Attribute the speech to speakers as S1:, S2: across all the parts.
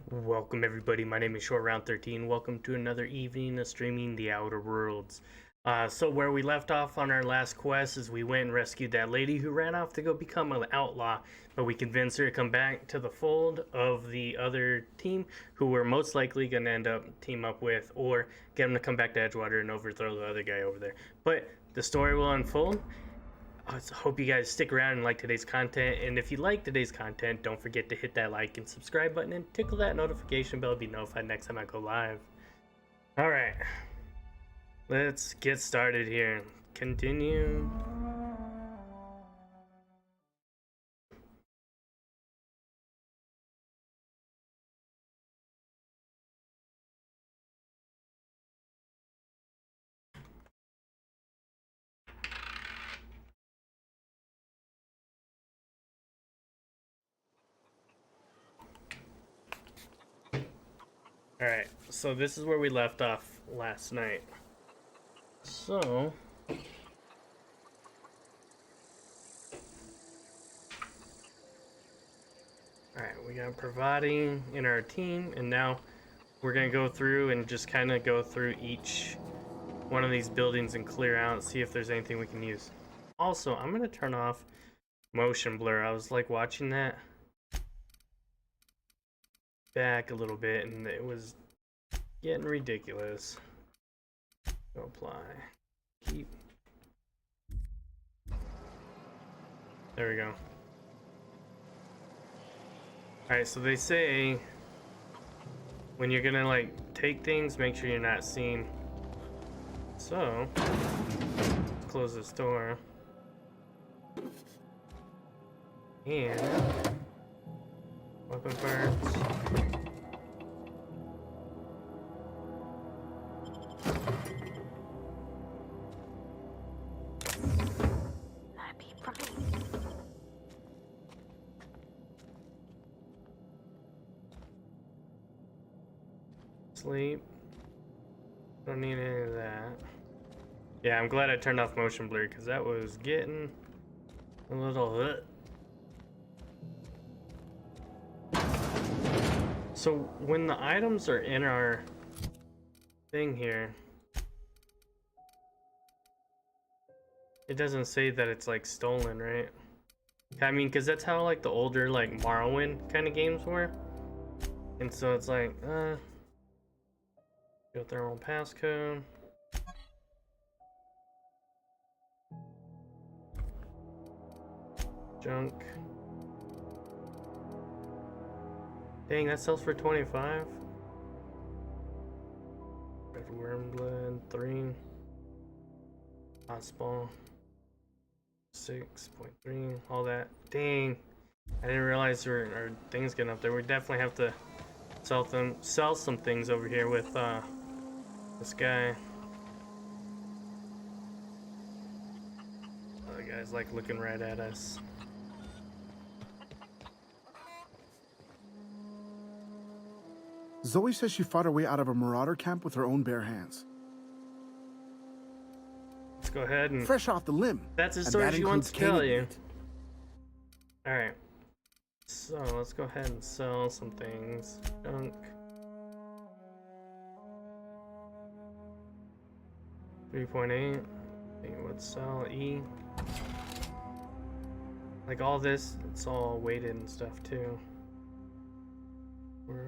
S1: Welcome everybody, my name is Shortround13. Welcome to another evening of streaming The Outer Worlds. So where we left off on our last quest is we went and rescued that lady who ran off to go become an outlaw, but we convinced her to come back to the fold of the other team who we're most likely going to end up team up with, or get them to come back to Edgewater and overthrow the other guy over there. But the story will unfold. I hope you guys stick around and like today's content, and if you like today's content, don't forget to hit that like and subscribe button and tickle that notification bell to be notified next time I go live. Alright, let's get started here. Continue. Alright, so this is where we left off last night. So alright, we got Pravati in our team, and now we're gonna go through and just kind of go through each one of these buildings and clear out and see if there's anything we can use. Also, I'm gonna turn off motion blur. I was like watching that back a little bit and it was getting ridiculous. Go apply. Keep. There we go. Alright, so they say when you're gonna like take things, make sure you're not seen. So let's close this door. And weapon parts. Sleep. Don't need any of that. Yeah, I'm glad I turned off motion blur because that was getting a little. So when the items are in our thing here, it doesn't say that it's like stolen, right? I mean, because that's how like the older like Morrowind kind of games were. And so it's like, geothermal passcode. Junk. Dang, that sells for 25. Red worm blood 3. Hotsball 6.3. All that. Dang, I didn't realize our things getting up there. We definitely have to sell some things over here with this guy. Oh, the guy's like looking right at us.
S2: Zoe says she fought her way out of a marauder camp with her own bare hands.
S1: Let's go ahead and...
S2: Fresh off the limb.
S1: That's the story she wants to tell you. Alright. So, let's go ahead and sell some things. Junk. 3.8. I think it would sell E. Like all this, it's all weighted and stuff too. We're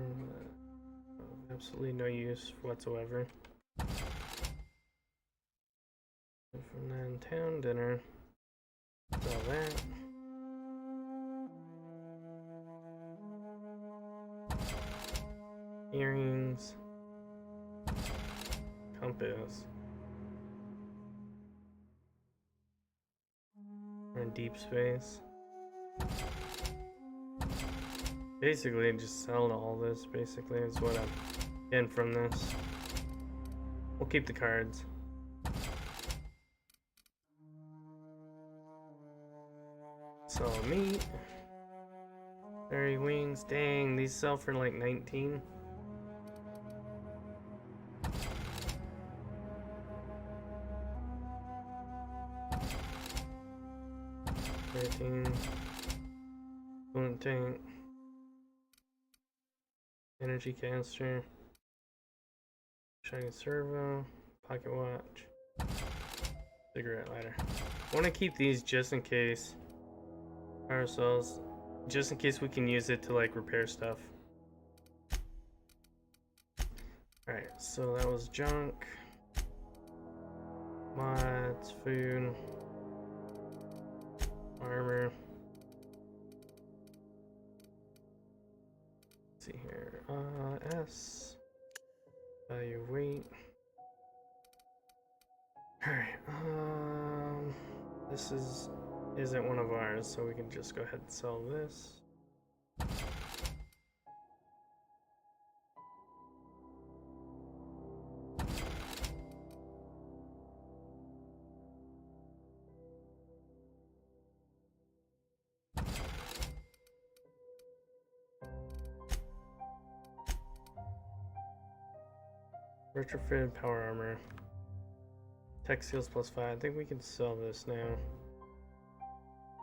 S1: absolutely no use whatsoever. From then town dinner. Sell that. Earrings. Compass. We're in deep space. Basically, just sell all this, basically, is what I'm getting from this. We'll keep the cards. So, meat. Fairy wings. Dang, these sell for like 19. 13. Fluent tank. Energy canister. Shiny servo. Pocket watch. Cigarette lighter. I want to keep these just in case. Power cells. Just in case we can use it to like repair stuff. Alright, so that was junk. Mods, food. Armor. Let's see here. S. Value weight. Alright, this isn't one of ours, so we can just go ahead and sell this. Retrofitted power armor. Tech skills +5. I think we can sell this now.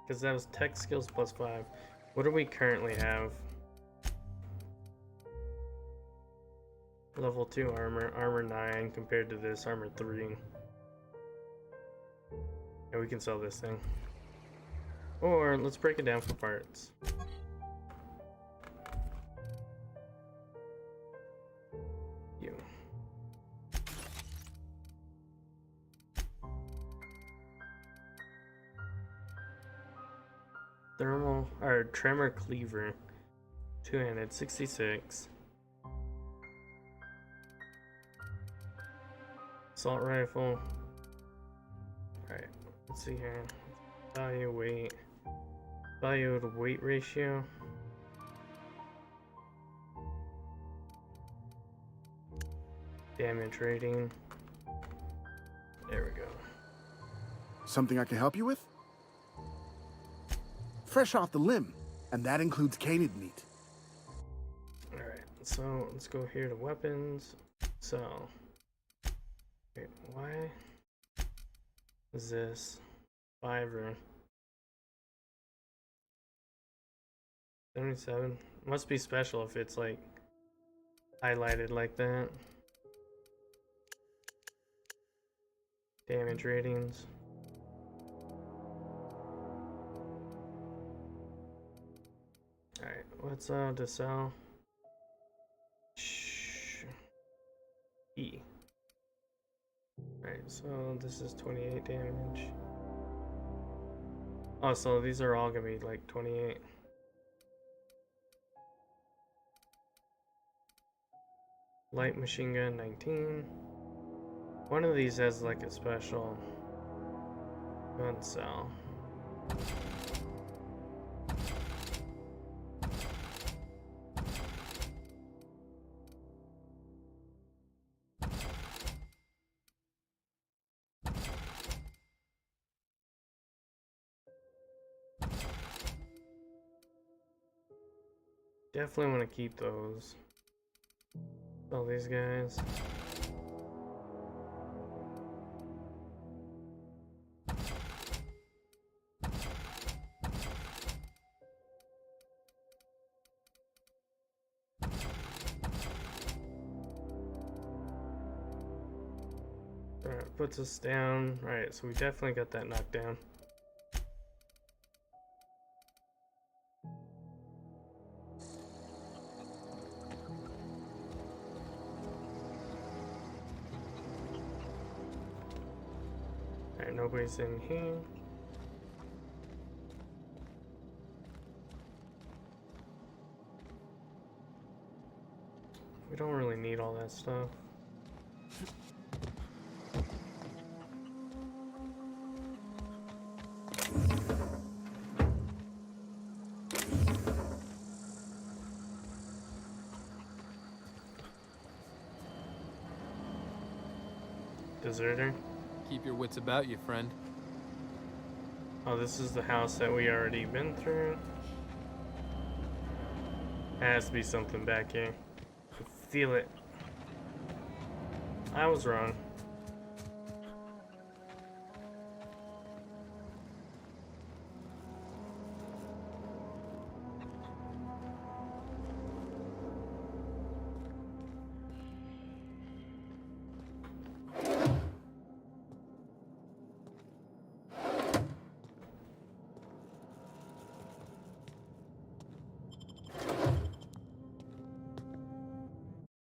S1: Because that was tech skills +5. What do we currently have? Level 2 armor. Armor 9 compared to this. Armor 3. Yeah, we can sell this thing. Or let's break it down for parts. Thermal or tremor cleaver, two-handed, 66. Assault rifle. Alright, let's see here. Value to weight ratio. Damage rating. There we go.
S2: Something I can help you with? Fresh off the limb, and that includes canid meat.
S1: Alright, so let's go here to weapons. So, wait, why is this 5 or 77? Must be special if it's like highlighted like that. Damage ratings. Alright, what's to sell? E. Alright, so this is 28 damage. Oh, so these are all gonna be like 28. Light machine gun 19. One of these has like a special gun cell. Definitely want to keep those. All these guys. Alright, puts us down. Alright, so we definitely got that knocked down. Alright, nobody's in here. We don't really need all that stuff. Deserter.
S3: Keep your wits about you, friend.
S1: Oh, this is the house that we already been through. Has to be something back here. I feel it. I was wrong.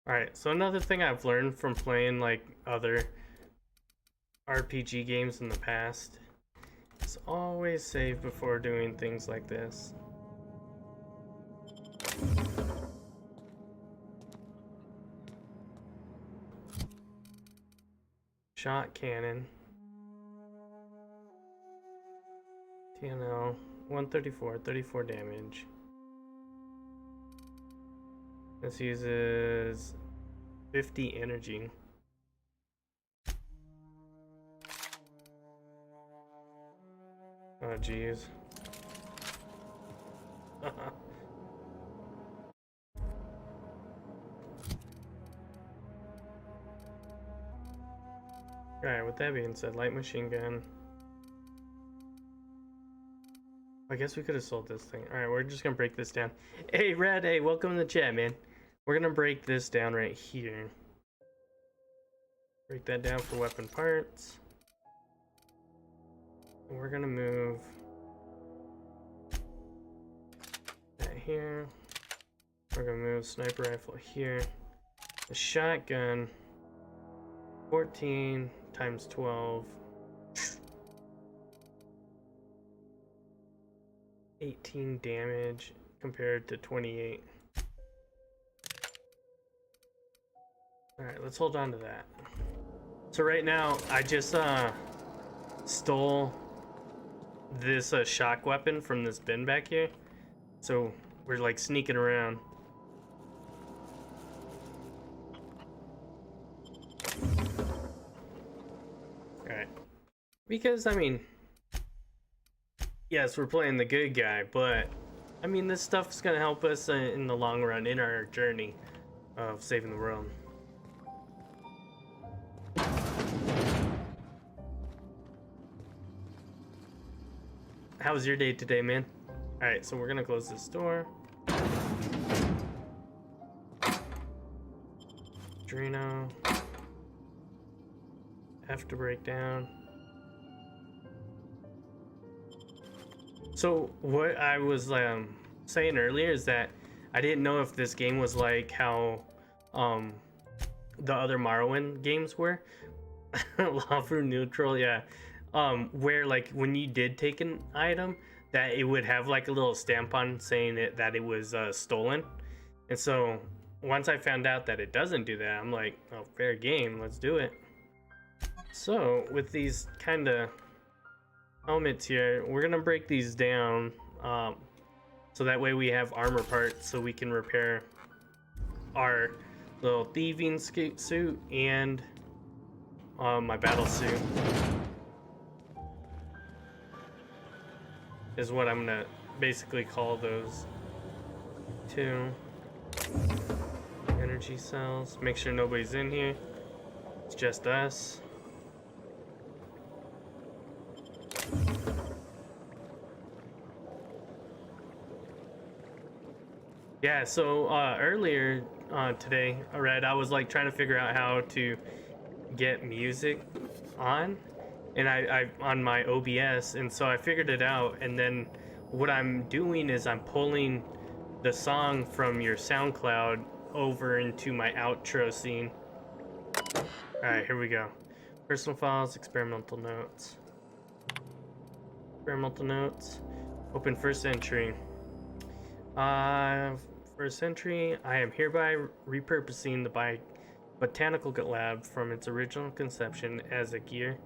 S1: Alright, so another thing I've learned from playing like other RPG games in the past is always save before doing things like this. Shot cannon. TNL 134, 34 damage. This uses 50 energy. Oh jeez. Alright, with that being said, light machine gun. I guess we could have sold this thing. Alright, we're just gonna break this down. Hey, Red, hey, welcome to the chat, man. We're gonna break this down right here. Break that down for weapon parts. And we're gonna move that here. We're gonna move sniper rifle here. The shotgun, 14 times 12. 18 damage compared to 28. Alright, let's hold on to that. So right now, I just stole this shock weapon from this bin back here. So we're like sneaking around. Alright. Because, I mean, yes, we're playing the good guy, but I mean, this stuff's gonna help us in the long run in our journey of saving the world. How was your day today, man? Alright, so we're gonna close this door. Drino. Have to break down. So what I was saying earlier is that I didn't know if this game was like how the other Morrowind games were. Lawful neutral, yeah. Where like when you did take an item, that it would have like a little stamp on saying that it was stolen. And so once I found out that it doesn't do that, I'm like, oh, fair game, let's do it. So with these kind of helmets here, we're gonna break these down so that way we have armor parts so we can repair our little thieving suit and my battle suit is what I'm gonna basically call those two. Energy cells, make sure nobody's in here, it's just us. Yeah, so earlier today, Red, I was like trying to figure out how to get music on, and I on my OBS, and so I figured it out. And then what I'm doing is I'm pulling the song from your SoundCloud over into my outro scene. All right, here we go. Personal files, experimental notes. Experimental notes. Open first entry. First entry, I am hereby repurposing the botanical lab from its original conception as a gear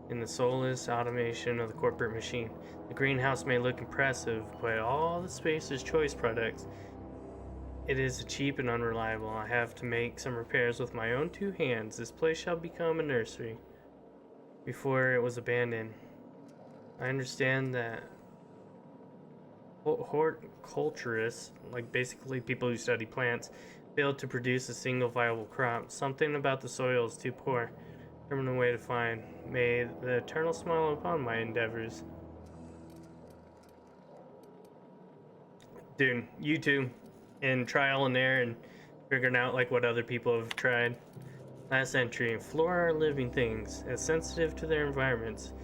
S1: in the soulless automation of the corporate machine. The greenhouse may look impressive, but all the space is choice products. It is cheap and unreliable. I have to make some repairs with my own two hands. This place shall become a nursery before it was abandoned. I understand that horticulturists, like basically people who study plants, failed to produce a single viable crop. Something about the soil is too poor. Determine a way to find. May the eternal smile upon my endeavors. Dude, YouTube and trial and error and figuring out like what other people have tried. Last entry, flora are living things, as sensitive to their environments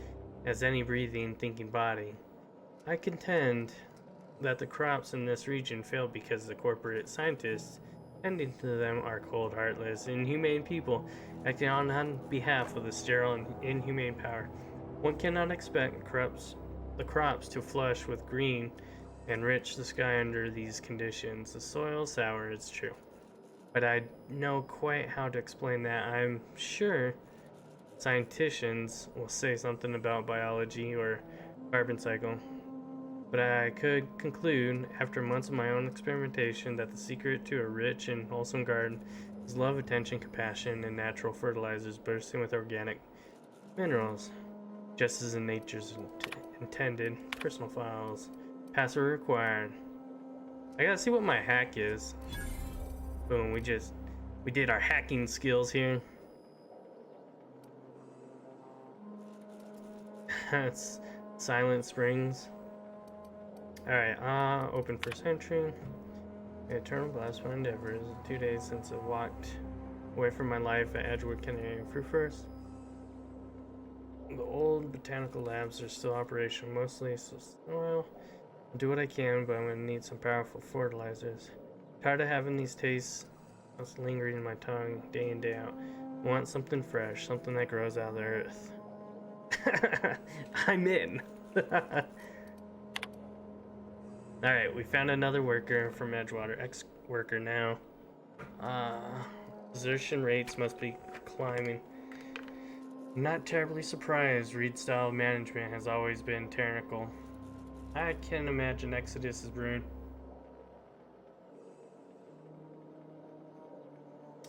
S1: as any breathing, thinking body. I contend that the crops in this region failed because the corporate scientists Tending to them are cold, heartless, inhumane people acting on behalf of the sterile and inhumane power. One cannot expect the crops to flush with green and rich the sky under these conditions. The soil is sour, it's true. But I know quite how to explain that. I'm sure scientists will say something about biology or carbon cycle. But I could conclude, after months of my own experimentation, that the secret to a rich and wholesome garden is love, attention, compassion, and natural fertilizers bursting with organic minerals, just as in nature's intended. Personal files. Password required. I gotta see what my hack is. Boom, we did our hacking skills here. That's Silent Springs. Alright, open first entry. Eternal blast for endeavors. 2 days since I walked away from my life at Edgewood Canary Fruit First. The old botanical labs are still operational mostly, so well, I'll do what I can, but I'm gonna need some powerful fertilizers. Tired of having these tastes that's lingering in my tongue day in, day out. I want something fresh, something that grows out of the earth. I'm in. Alright, we found another worker from Edgewater. Ex-worker now. Desertion rates must be climbing. Not terribly surprised. Reed's style of management has always been tyrannical. I can imagine Exodus is brewing.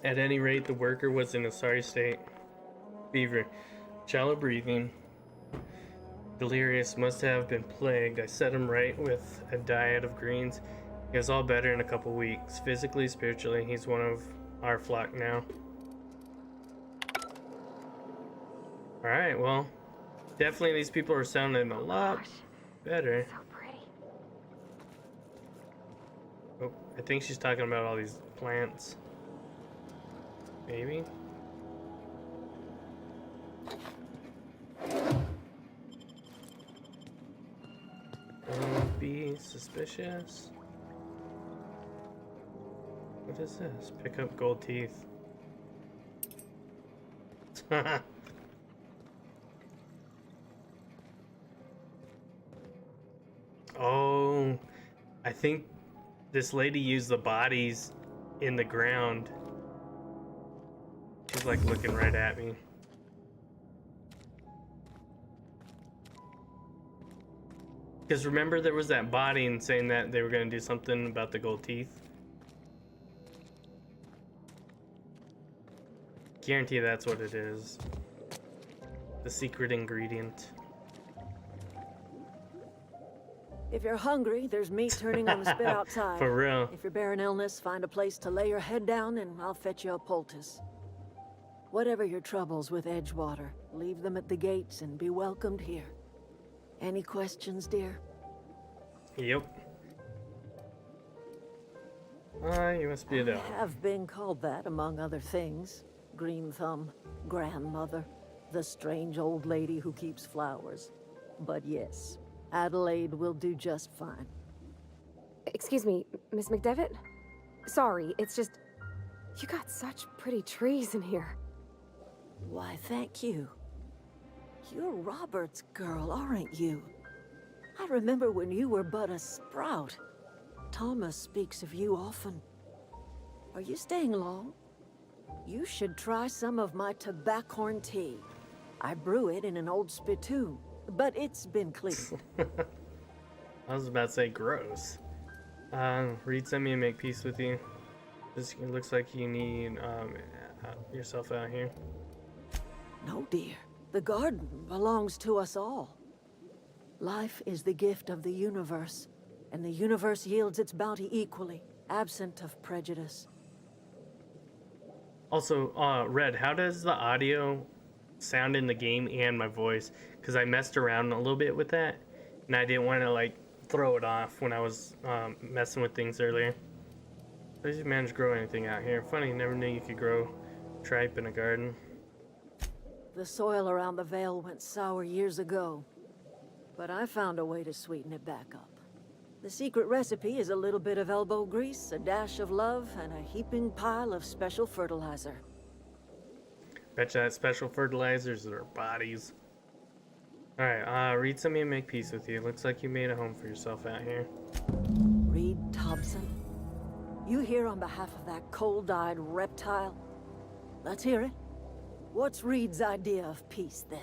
S1: At any rate, the worker was in a sorry state. Fever, shallow breathing, delirious, must have been plagued. I set him right with a diet of greens. He was all better in a couple weeks. Physically, spiritually, he's one of our flock now. Alright, well, definitely these people are sounding a lot better.
S4: So pretty.
S1: Oh, I think she's talking about all these plants. Maybe? Don't be suspicious. What is this? Pick up gold teeth. Oh, I think this lady used the bodies in the ground. She's like looking right at me. Because remember there was that body and saying that they were going to do something about the gold teeth? Guarantee that's what it is. The secret ingredient.
S5: If you're hungry, there's meat turning on the spit outside.
S1: For real.
S5: If you're bearing illness, find a place to lay your head down and I'll fetch you a poultice. Whatever your troubles with Edgewater, leave them at the gates and be welcomed here. Any questions, dear?
S1: Yep. You must be
S5: I
S1: the...
S5: have been called that, among other things. Green Thumb, grandmother, the strange old lady who keeps flowers. But yes, Adelaide will do just fine.
S4: Excuse me, Miss McDevitt? Sorry, it's just... You got such pretty trees in here.
S5: Why, thank you. You're Robert's girl, aren't you? I remember when you were but a sprout. Thomas speaks of you often. Are you staying long? You should try some of my tobaccorn tea. I brew it in an old spittoon, but it's been cleaned.
S1: I was about to say gross. Reed sent me to make peace with you. It looks like you need yourself out here.
S5: No, dear. The garden belongs to us all. Life is the gift of the universe, and the universe yields its bounty equally, absent of prejudice.
S1: Also, Red, how does the audio sound in the game and my voice? Because I messed around a little bit with that, and I didn't want to, like, throw it off when I was messing with things earlier. How did you manage to grow anything out here? Funny, never knew you could grow tripe in a garden.
S5: The soil around the Vale went sour years ago, but I found a way to sweeten it back up. The secret recipe is a little bit of elbow grease, a dash of love, and a heaping pile of special fertilizer.
S1: Betcha that special fertilizers are bodies. Alright, Reed sent me to make peace with you. Looks like you made a home for yourself out here.
S5: Reed Thompson? You here on behalf of that cold-eyed reptile? Let's hear it. What's Reed's idea of peace, then?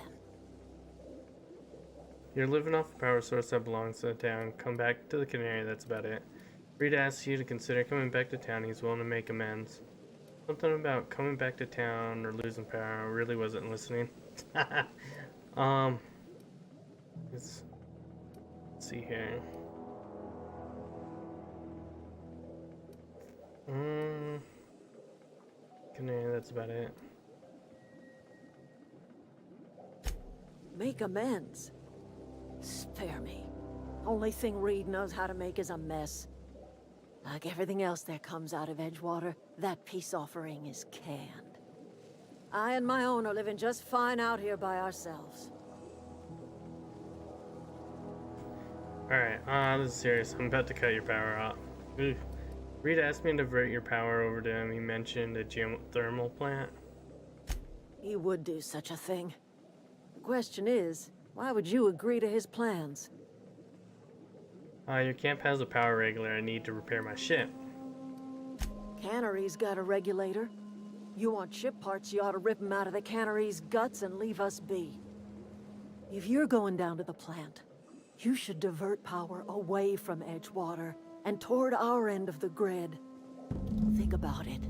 S1: You're living off a power source that belongs to the town. Come back to the Canary, that's about it. Reed asks you to consider coming back to town. He's willing to make amends. Something about coming back to town or losing power. I really wasn't listening. Let's see here. Canary, that's about it.
S5: Make amends? Spare me. Only thing Reed knows how to make is a mess. Like everything else that comes out of Edgewater, that peace offering is canned. I and my own are living just fine out here by ourselves.
S1: Alright, this is serious. I'm about to cut your power off. Ugh. Reed asked me to divert your power over to him. He mentioned a geothermal plant.
S5: He would do such a thing. The question is, why would you agree to his plans?
S1: Your camp has a power regulator I need to repair my ship.
S5: Cannery's got a regulator. You want ship parts, you ought to rip them out of the cannery's guts and leave us be. If you're going down to the plant, you should divert power away from Edgewater and toward our end of the grid. Think about it.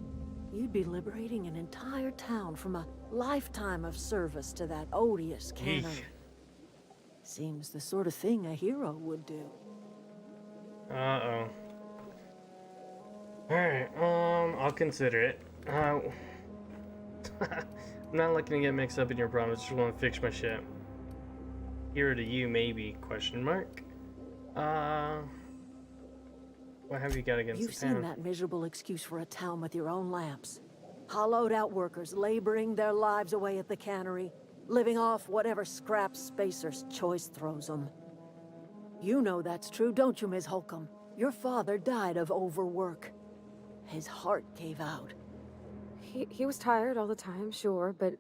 S5: You'd be liberating an entire town from a lifetime of service to that odious cannery. Seems the sort of thing a hero would do.
S1: Uh-oh. Alright, I'll consider it. I'm not looking to get mixed up in your problems, just want to fix my ship. Hero to you, maybe, question mark. What have you got against
S5: You've
S1: the
S5: seen
S1: town?
S5: that miserable excuse for a town with your own lamps. Hollowed out workers laboring their lives away at the cannery, living off whatever scrap Spacer's choice throws them. You know that's true, don't you, Ms. Holcomb? Your father died of overwork. His heart gave out.
S4: He was tired all the time, sure, but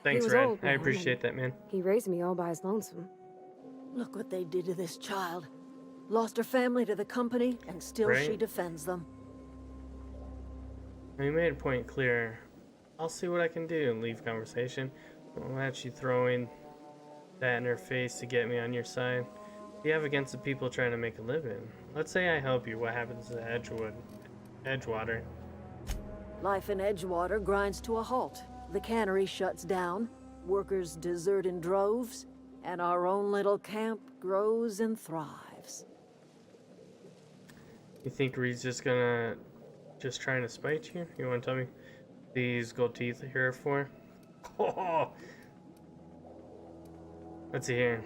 S1: Thanks,
S4: he was
S1: Red.
S4: old,
S1: I
S4: man,
S1: appreciate that, man.
S4: He raised me all by his lonesome.
S5: Look what they did to this child. Lost her family to the company, and still
S1: Right.
S5: she defends them.
S1: We made a point clear. I'll see what I can do and leave conversation. I'll let you throwing that in her face to get me on your side. What do you have against the people trying to make a living? Let's say I help you. What happens to Edgewater?
S5: Life in Edgewater grinds to a halt. The cannery shuts down, workers desert in droves, and our own little camp grows and thrives.
S1: You think Reed's just trying to spite you? You want to tell me these gold teeth are here for? Oh, let's see here.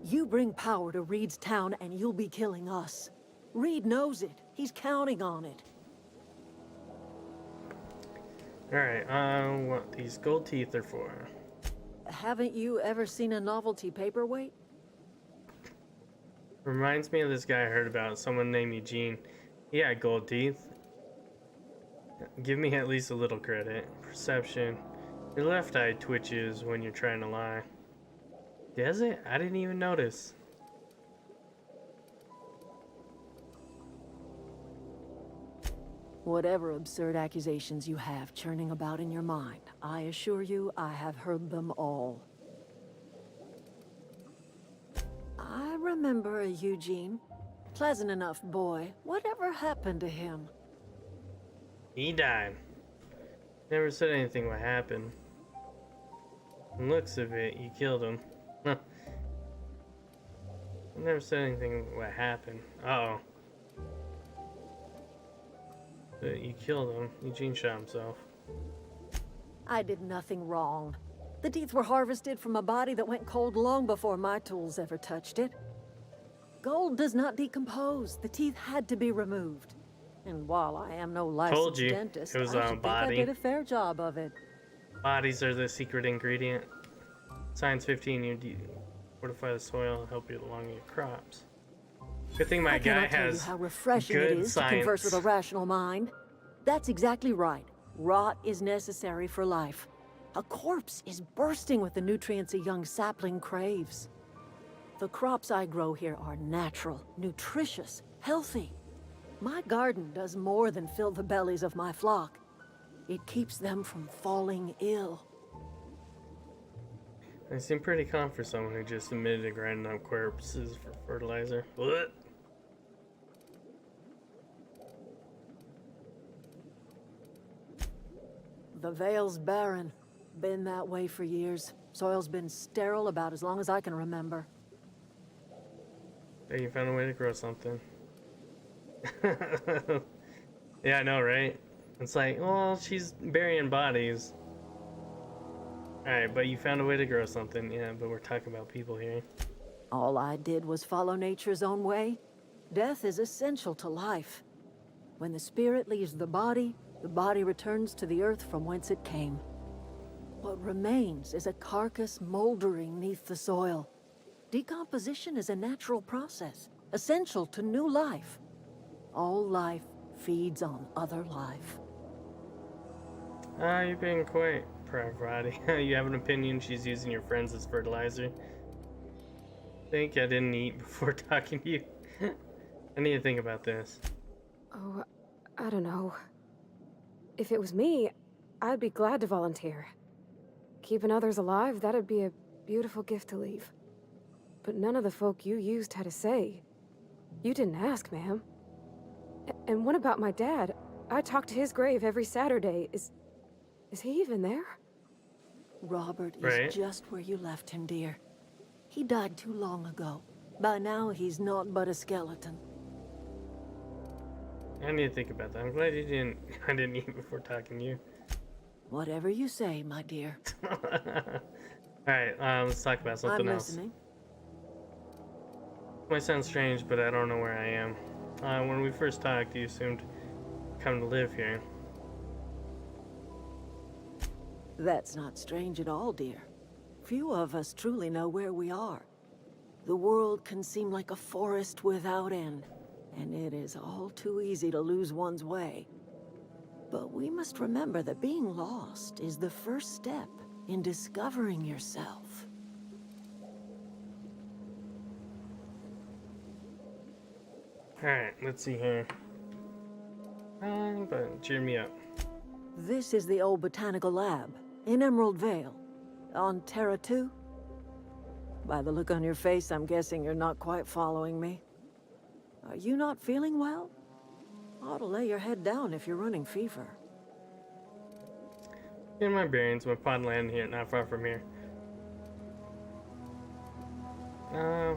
S5: You bring power to Reed's town and you'll be killing us. Reed knows it. He's counting on it.
S1: Alright, what these gold teeth are for?
S5: Haven't you ever seen a novelty paperweight?
S1: Reminds me of this guy I heard about, someone named Eugene. He had gold teeth. Give me at least a little credit. Perception. Your left eye twitches when you're trying to lie. Does it? I didn't even notice.
S5: Whatever absurd accusations you have churning about in your mind, I assure you I have heard them all. I remember a Eugene. Pleasant enough boy. Whatever happened to him?
S1: He died. Never said anything what happened. From looks of it, you killed him. Never said anything what happened. Uh-oh. But you killed him. Eugene shot himself.
S5: I did nothing wrong. The teeth were harvested from a body that went cold long before my tools ever touched it. Gold does not decompose. The teeth had to be removed. And while I am no licensed
S1: you.
S5: dentist,
S1: It was
S5: I
S1: a
S5: should
S1: body.
S5: think I did a fair job of it.
S1: Bodies are the secret ingredient. Science 15, you fortify the soil and help you along your crops. Good thing my
S5: I
S1: guy
S5: cannot tell you
S1: has
S5: how refreshing it
S1: good
S5: is to converse with a
S1: science.
S5: rational mind. That's exactly right. Rot is necessary for life. A corpse is bursting with the nutrients a young sapling craves. The crops I grow here are natural, nutritious, healthy. My garden does more than fill the bellies of my flock. It keeps them from falling ill.
S1: I seem pretty calm for someone who just admitted to grinding up corpses for fertilizer. What?
S5: The Vale's barren. Been that way for years. Soil's been sterile about as long as I can remember.
S1: Hey, you found a way to grow something. Yeah, I know, right? It's like, well, she's burying bodies. Alright, but you found a way to grow something. Yeah, but we're talking about people here.
S5: All I did was follow nature's own way. Death is essential to life. When the spirit leaves the body returns to the earth from whence it came. What remains is a carcass moldering neath the soil. Decomposition is a natural process, essential to new life. All life feeds on other life.
S1: You're being quite pragmatic. You have an opinion she's using your friends as fertilizer. Think I didn't eat before talking to you. I need to think about this.
S4: Oh, I don't know. If it was me, I'd be glad to volunteer. Keeping others alive, that'd be a beautiful gift to leave. But none of the folk you used had a say. You didn't ask, ma'am. And what about my dad? I talk to his grave every Saturday. Is he even there?
S5: Robert is
S1: Right.
S5: just where you left him, dear. He died too long ago. By now, he's naught but a skeleton.
S1: I need to think about that. I'm glad you didn't. I didn't eat before talking to you.
S5: Whatever you say, my dear.
S1: Alright, let's talk about something
S5: I'm
S1: else.
S5: listening.
S1: Might sound strange, but I don't know where I am. When we first talked, you assumed come to live here.
S5: That's not strange at all, dear. Few of us truly know where we are. The world can seem like a forest without end, and it is all too easy to lose one's way. But we must remember that being lost is the first step in discovering yourself.
S1: Alright, let's see here. But cheer me up.
S5: This is the old botanical lab in Emerald Vale, on Terra 2. By the look on your face, I'm guessing you're not quite following me. Are you not feeling well? Ought to lay your head down if you're running fever.
S1: In my bearings, my pod landed here, not far from here.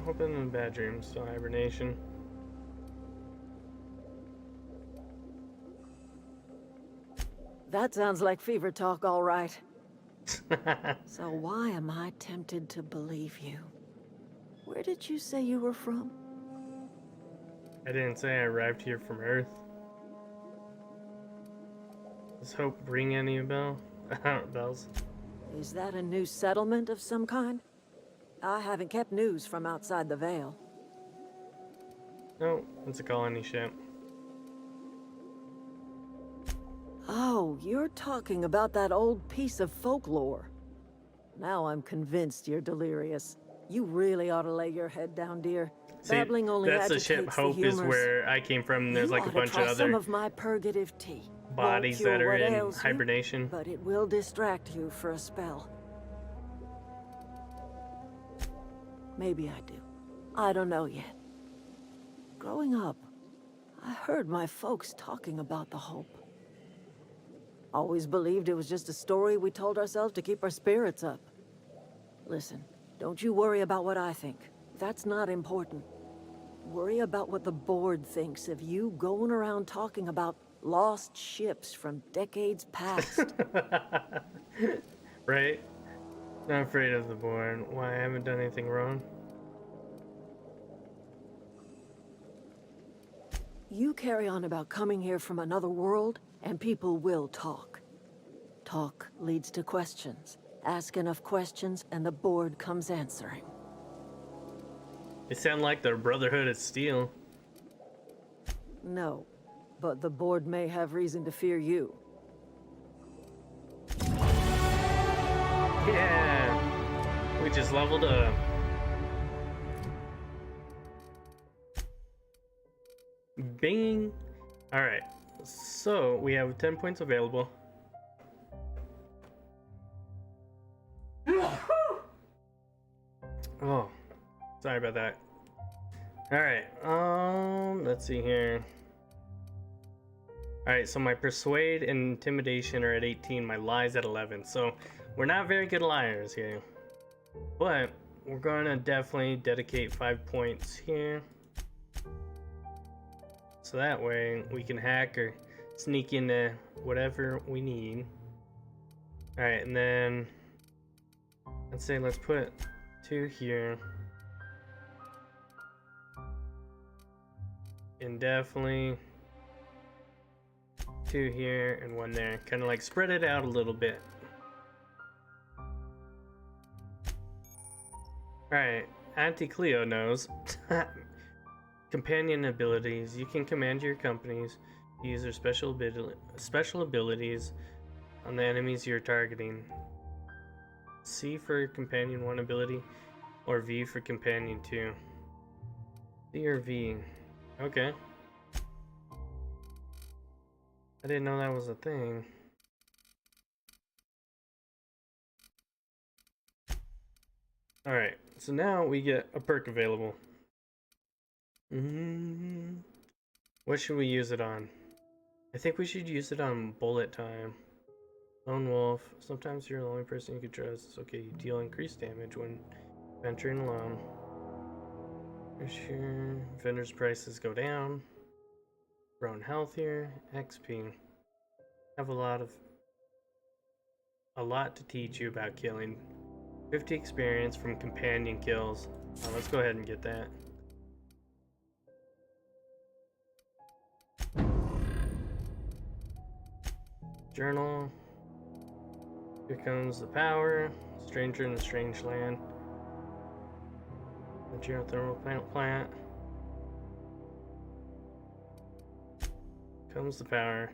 S1: Hoping in bad dreams, still hibernation.
S5: That sounds like fever talk, all right. So why am I tempted to believe you? Where did you say you were from?
S1: I didn't say I arrived here from Earth. Does hope ring any bells?
S5: Is that a new settlement of some kind? I haven't kept news from outside the Vale.
S1: No, it's a colony ship.
S5: Oh, you're talking about that old piece of folklore. Now I'm convinced you're delirious. You really ought to lay your head down, dear.
S1: See,
S5: Babbling only
S1: that's the
S5: agitates
S1: ship. Hope
S5: the
S1: is
S5: humors.
S1: where I came from. And there's
S5: You
S1: like a
S5: ought to
S1: bunch
S5: try
S1: of
S5: some
S1: other
S5: of my purgative tea. Won't
S1: bodies
S5: cure
S1: that are
S5: what
S1: in
S5: ails you,
S1: hibernation.
S5: but it will distract you for a spell. Maybe I do. I don't know yet. Growing up, I heard my folks talking about the Hope. Always believed it was just a story we told ourselves to keep our spirits up. Listen, don't you worry about what I think. That's not important. Worry about what the board thinks of you going around talking about lost ships from decades past.
S1: Right? Not afraid of the board. Why, I haven't done anything wrong.
S5: You carry on about coming here from another world, and people will talk. Talk leads to questions. Ask enough questions, and the board comes answering.
S1: They sound like the Brotherhood of Steel.
S5: No, but the board may have reason to fear you.
S1: Yeah! We just leveled up. Bing! Alright, so we have 10 points available. Oh, sorry about that. Alright, let's see here. Alright, so my persuade and intimidation are at 18, my lies at 11. So we're not very good liars here. But we're gonna definitely dedicate 5 points here. So that way we can hack or sneak into whatever we need. Alright, and then let's say let's put 2 here. And definitely 2 here and 1 there. Kind of like spread it out a little bit. Alright, Auntie Cleo knows. Companion abilities. You can command your companies to use their special abilities on the enemies you're targeting. C for Companion 1 ability, or V for Companion 2. C or V. Okay. I didn't know that was a thing. Alright, so now we get a perk available. What should we use it on? I think we should use it on bullet time. Lone Wolf. Sometimes you're the only person you can trust. It's okay, you deal increased damage when venturing alone. Sure. Vendor's prices go down. Grown health here. XP. Have a lot to teach you about killing. 50 experience from companion kills. Let's go ahead and get that. Journal. Here comes the power. Stranger in a strange land. The geothermal plant. Comes the power.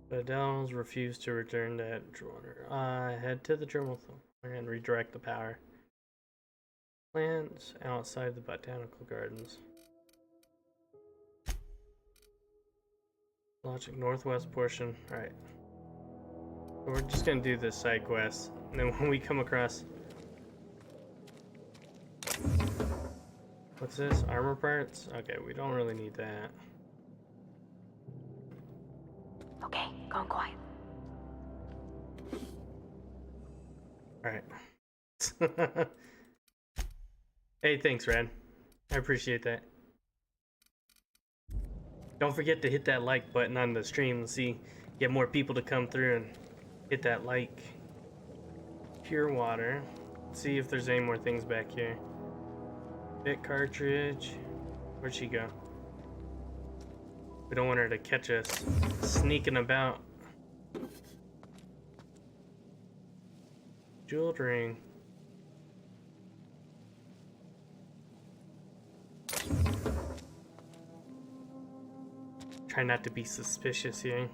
S1: But Adele's refused to return to Edgewater. Head to the geothermal plant and redirect the power. Plants outside the botanical gardens. Logic northwest portion. Alright. So we're just gonna do this side quest. And then when we come across... What's this? Armor parts? Okay, we don't really need that.
S4: Okay, gone quiet.
S1: Alright. Hey, thanks, Red. I appreciate that. Don't forget to hit that like button on the stream to get more people to come through and hit that like. Pure water. Let's see if there's any more things back here. Bit cartridge. Where'd she go? We don't want her to catch us sneaking about. Jeweled ring. Try not to be suspicious here.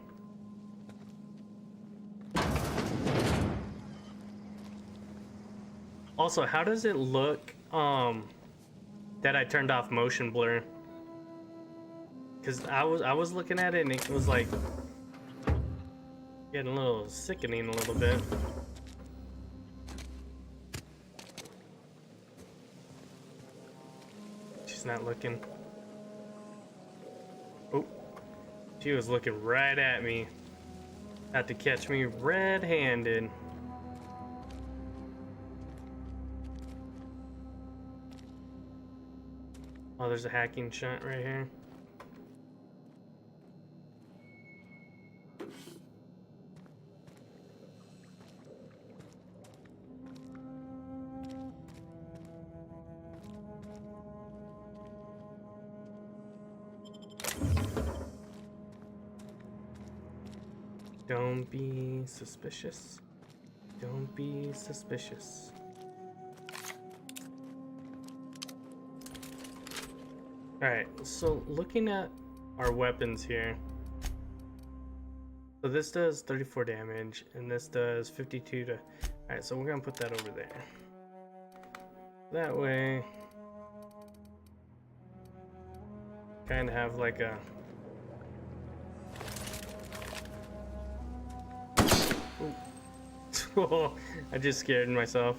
S1: Also, how does it look that I turned off motion blur? Because I was looking at it and it was like getting a little sickening a little bit. She's not looking. Oh, she was looking right at me. Had to catch me red-handed. Oh, there's a hacking shot right here. Don't be suspicious. Don't be suspicious. Alright, so looking at our weapons here. So this does 34 damage, and this does 52 to... Alright, so we're gonna put that over there. That way... kind of have like a... Ooh. I just scared myself.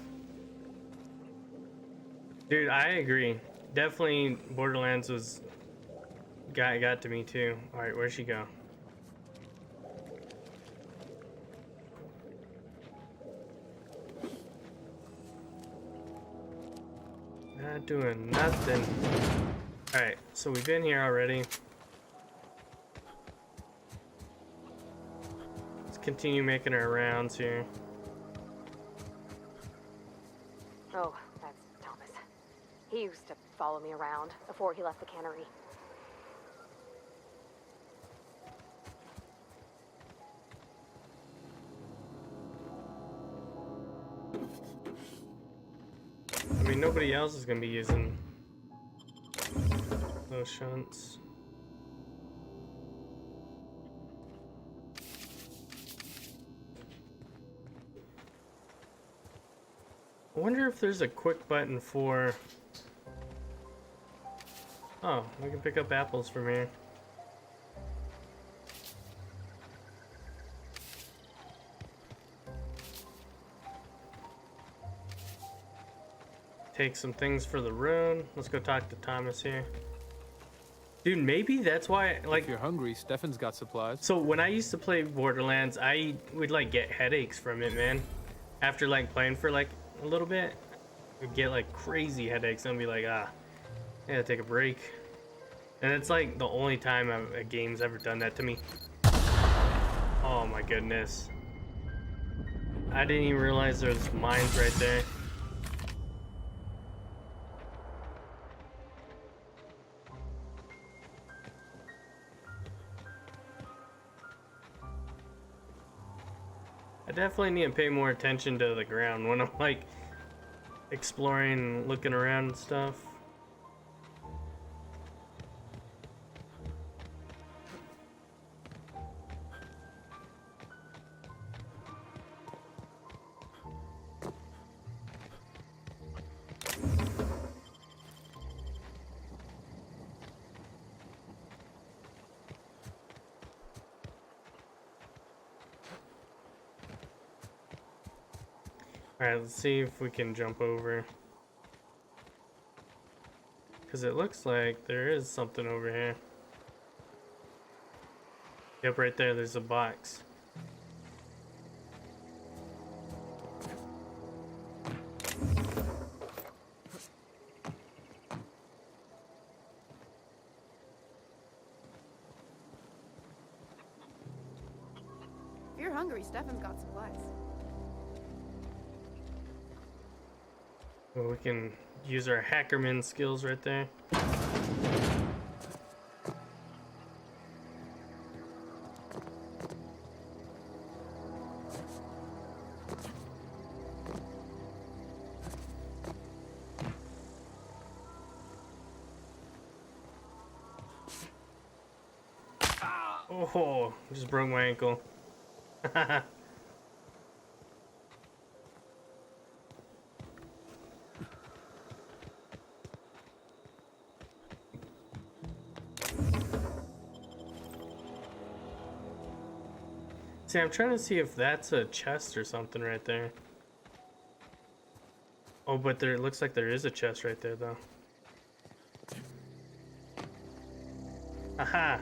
S1: Dude, I agree. Definitely Borderlands was... got to me too. Alright, where'd she go? Not doing nothing. Alright, so we've been here already. Let's continue making our rounds here.
S4: Oh, that's Thomas. He used to follow me around before he left the cannery.
S1: I mean, nobody else is gonna be using those shunts. I wonder if there's a quick button for... Oh, we can pick up apples from here. Take some things for the rune. Let's go talk to Thomas here. Dude, maybe that's why, like...
S3: If you're hungry, Stefan's got supplies.
S1: So when I used to play Borderlands, I would like get headaches from it, man. After like playing for like a little bit, I'd get like crazy headaches and I'd be like, I gotta take a break. And it's like the only time a game's ever done that to me. Oh my goodness. I didn't even realize there's mines right there. I definitely need to pay more attention to the ground when I'm like exploring and looking around and stuff. Alright, let's see if we can jump over. Because it looks like there is something over here. Yep, right there, there's a box.
S6: If you're hungry, Stefan's got supplies.
S1: Well, we can use our hackerman skills right there. Oh, just broke my ankle. See, I'm trying to see if that's a chest or something right there. Oh, but there, it looks like there is a chest right there, though. Aha!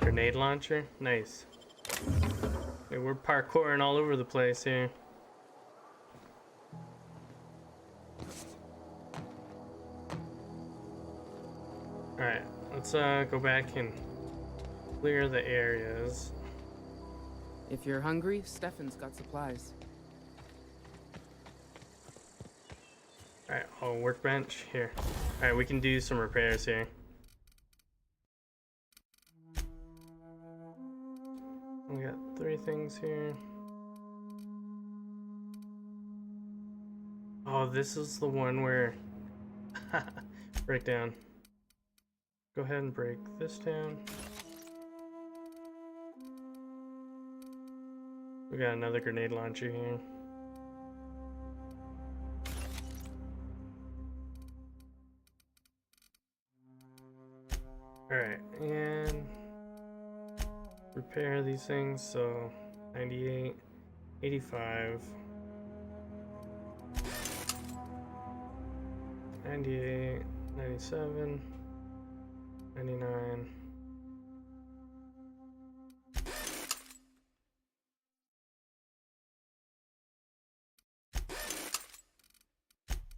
S1: Grenade launcher? Nice. Okay, we're parkouring all over the place here. Alright, let's go back and clear the areas.
S7: If you're hungry, Stefan's got supplies.
S1: Alright, oh, workbench, here. Alright, we can do some repairs here. We got 3 things here. Oh, this is the one where... Break down. Go ahead and break this down. We got another grenade launcher here. Alright, and repair these things. So 98, 85, 98, 97, 99.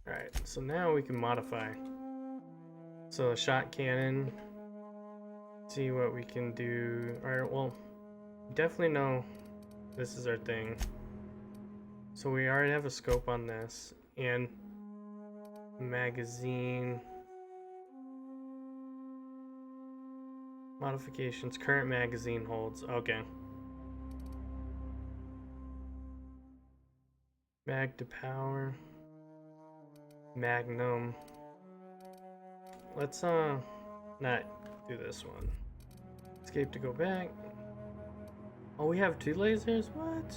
S1: Alright, so now we can modify. So shot cannon. See what we can do. Alright, well, definitely know this is our thing. So we already have a scope on this. And magazine. Modifications. Current magazine holds. Okay. Mag to power. Magnum. Let's not do this one. Escape to go back. Oh, we have 2 lasers? What?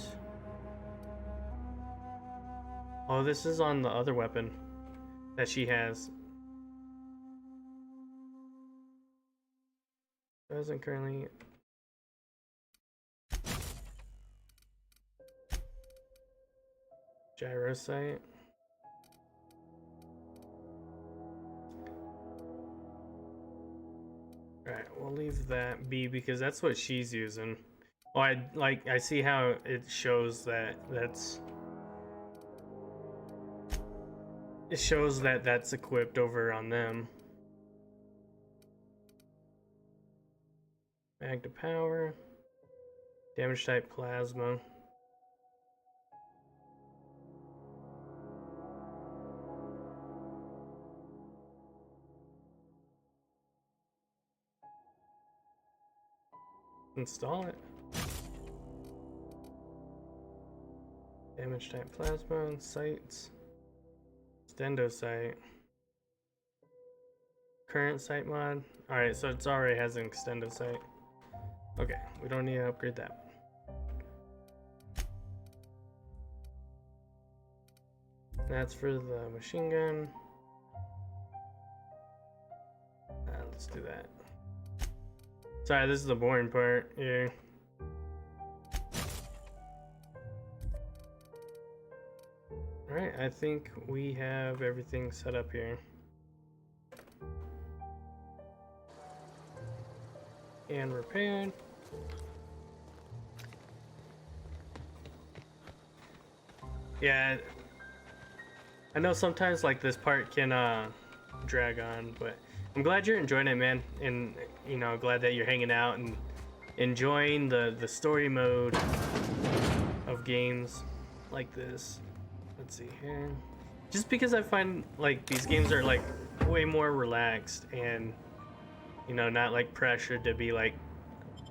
S1: Oh, this is on the other weapon that she has. Doesn't currently. Gyro sight. Alright, we'll leave that be because that's what she's using. Oh, I see how it shows that it shows that that's equipped over on them. Mag to power. Damage type plasma. Install it. Damage type plasma, sights. Stendo sight. Current sight mod. Alright, so it's already has an extendo sight. Okay, we don't need to upgrade that. That's for the machine gun. Let's do that. Sorry, this is the boring part here. Alright, I think we have everything set up here. And repaired. Yeah, I know sometimes like this part can drag on, but I'm glad you're enjoying it, man, and you know, glad that you're hanging out and enjoying the story mode of games like this. Let's see here. Just because I find like these games are like way more relaxed and you know, not like pressured to be like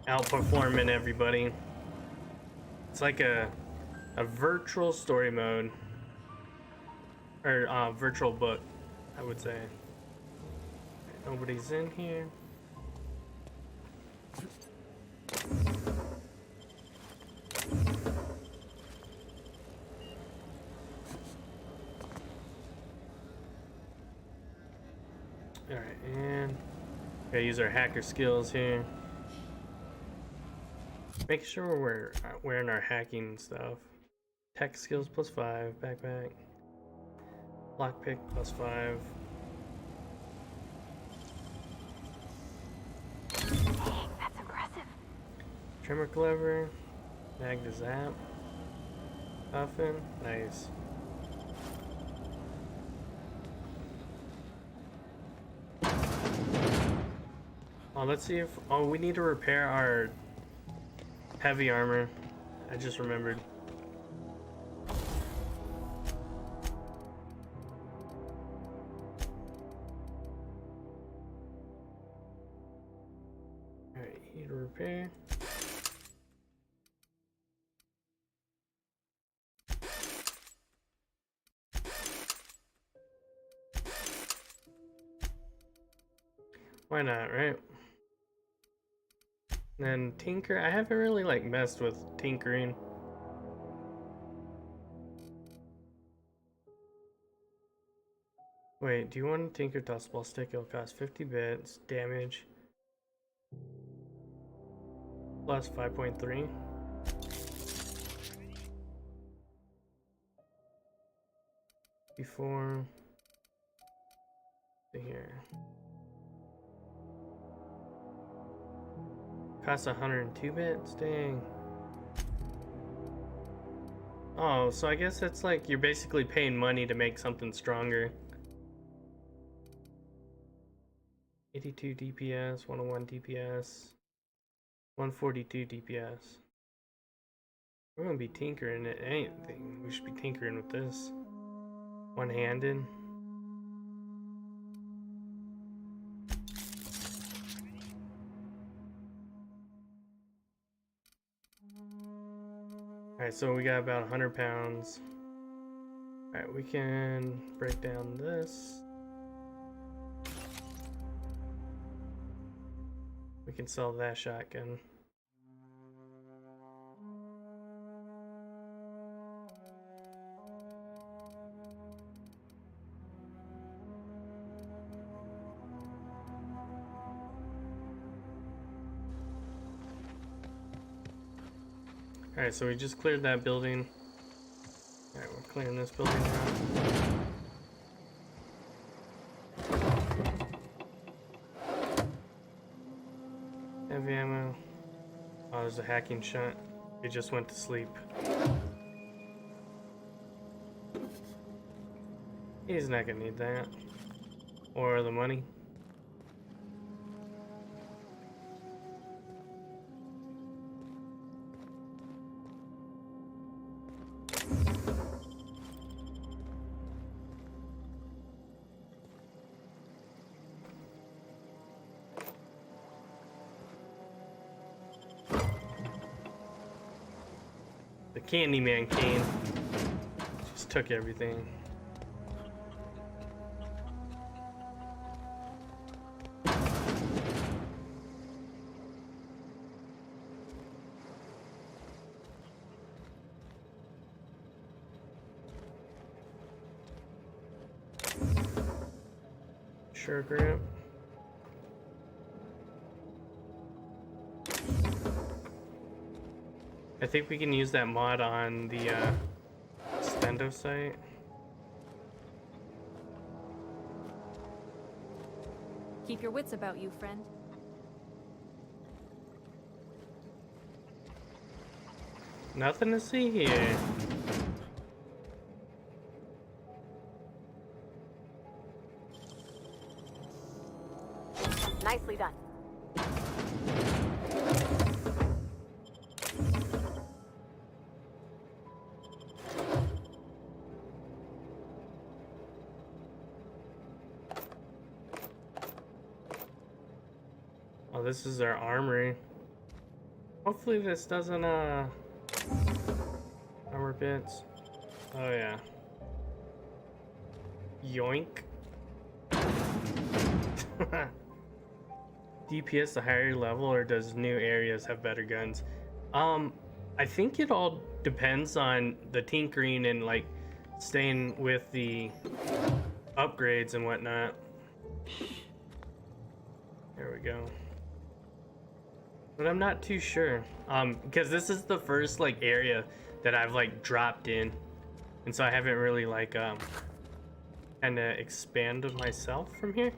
S1: outperforming everybody. It's like a virtual story mode or virtual book, I would say. Nobody's in here. Alright, and gotta use our hacker skills here. Make sure we're wearing our hacking stuff. Tech skills +5, backpack. Lockpick +5.
S4: That's impressive.
S1: Trimmer clever. Mag to zap. Puffin. Nice. Oh, let's see if. Oh, we need to repair our heavy armor. I just remembered. Alright, need to repair. Why not, right? And then tinker. I haven't really like messed with tinkering. Wait, do you want to tinker dust ball stick? It'll cost 50 bits, damage plus 5.3. Before here. Costs 102 bits, dang. Oh, so I guess it's like you're basically paying money to make something stronger. 82 DPS, 101 DPS, 142 DPS. We're gonna be tinkering at anything. We should be tinkering with this. One-handed. Alright, so we got about 100 pounds. Alright, we can break down this. We can sell that shotgun. Alright, so we just cleared that building. Alright, we're clearing this building now. Heavy ammo. Oh, there's a hacking shot. It just went to sleep. He's not gonna need that. Or the money. The Candyman came. Just took everything. Sure grip. I think we can use that mod on the Stendo site.
S8: Keep your wits about you, friend.
S1: Nothing to see here.
S8: Nicely done.
S1: Oh, this is our armory. Hopefully this doesn't armor bits. Oh yeah. Yoink. DPS the higher level, or does new areas have better guns? I think it all depends on the tinkering and like staying with the upgrades and whatnot. There we go. But I'm not too sure. Because this is the first like area that I've like dropped in. And so I haven't really like kind of expanded myself from here.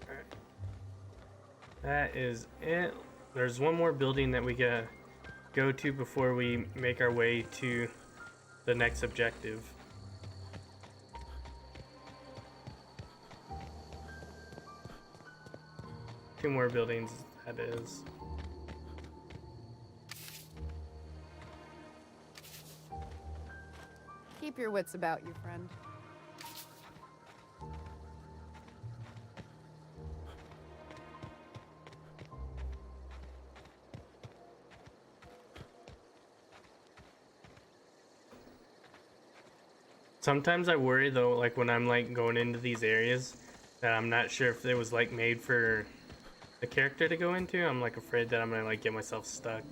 S1: Alright. That is it. There's one more building that we gotta go to before we make our way to the next objective. Two more buildings, that is.
S6: Keep your wits about you, friend.
S1: Sometimes I worry though, like when I'm like going into these areas, that I'm not sure if it was like made for the character to go into. I'm like afraid that I'm gonna like get myself stuck.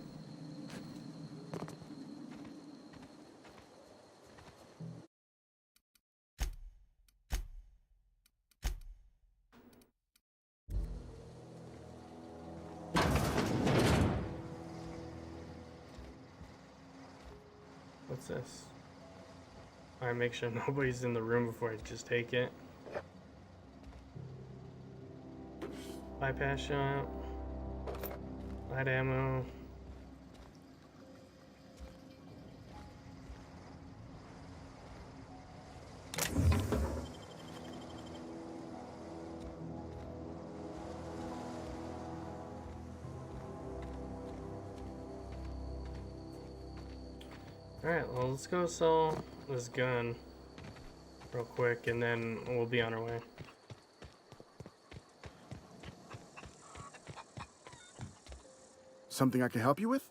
S1: What's this? Alright, make sure nobody's in the room before I just take it. Bypass shot. Light ammo. Alright, well, let's go sell this gun real quick and then we'll be on our way.
S2: Something I can help you with?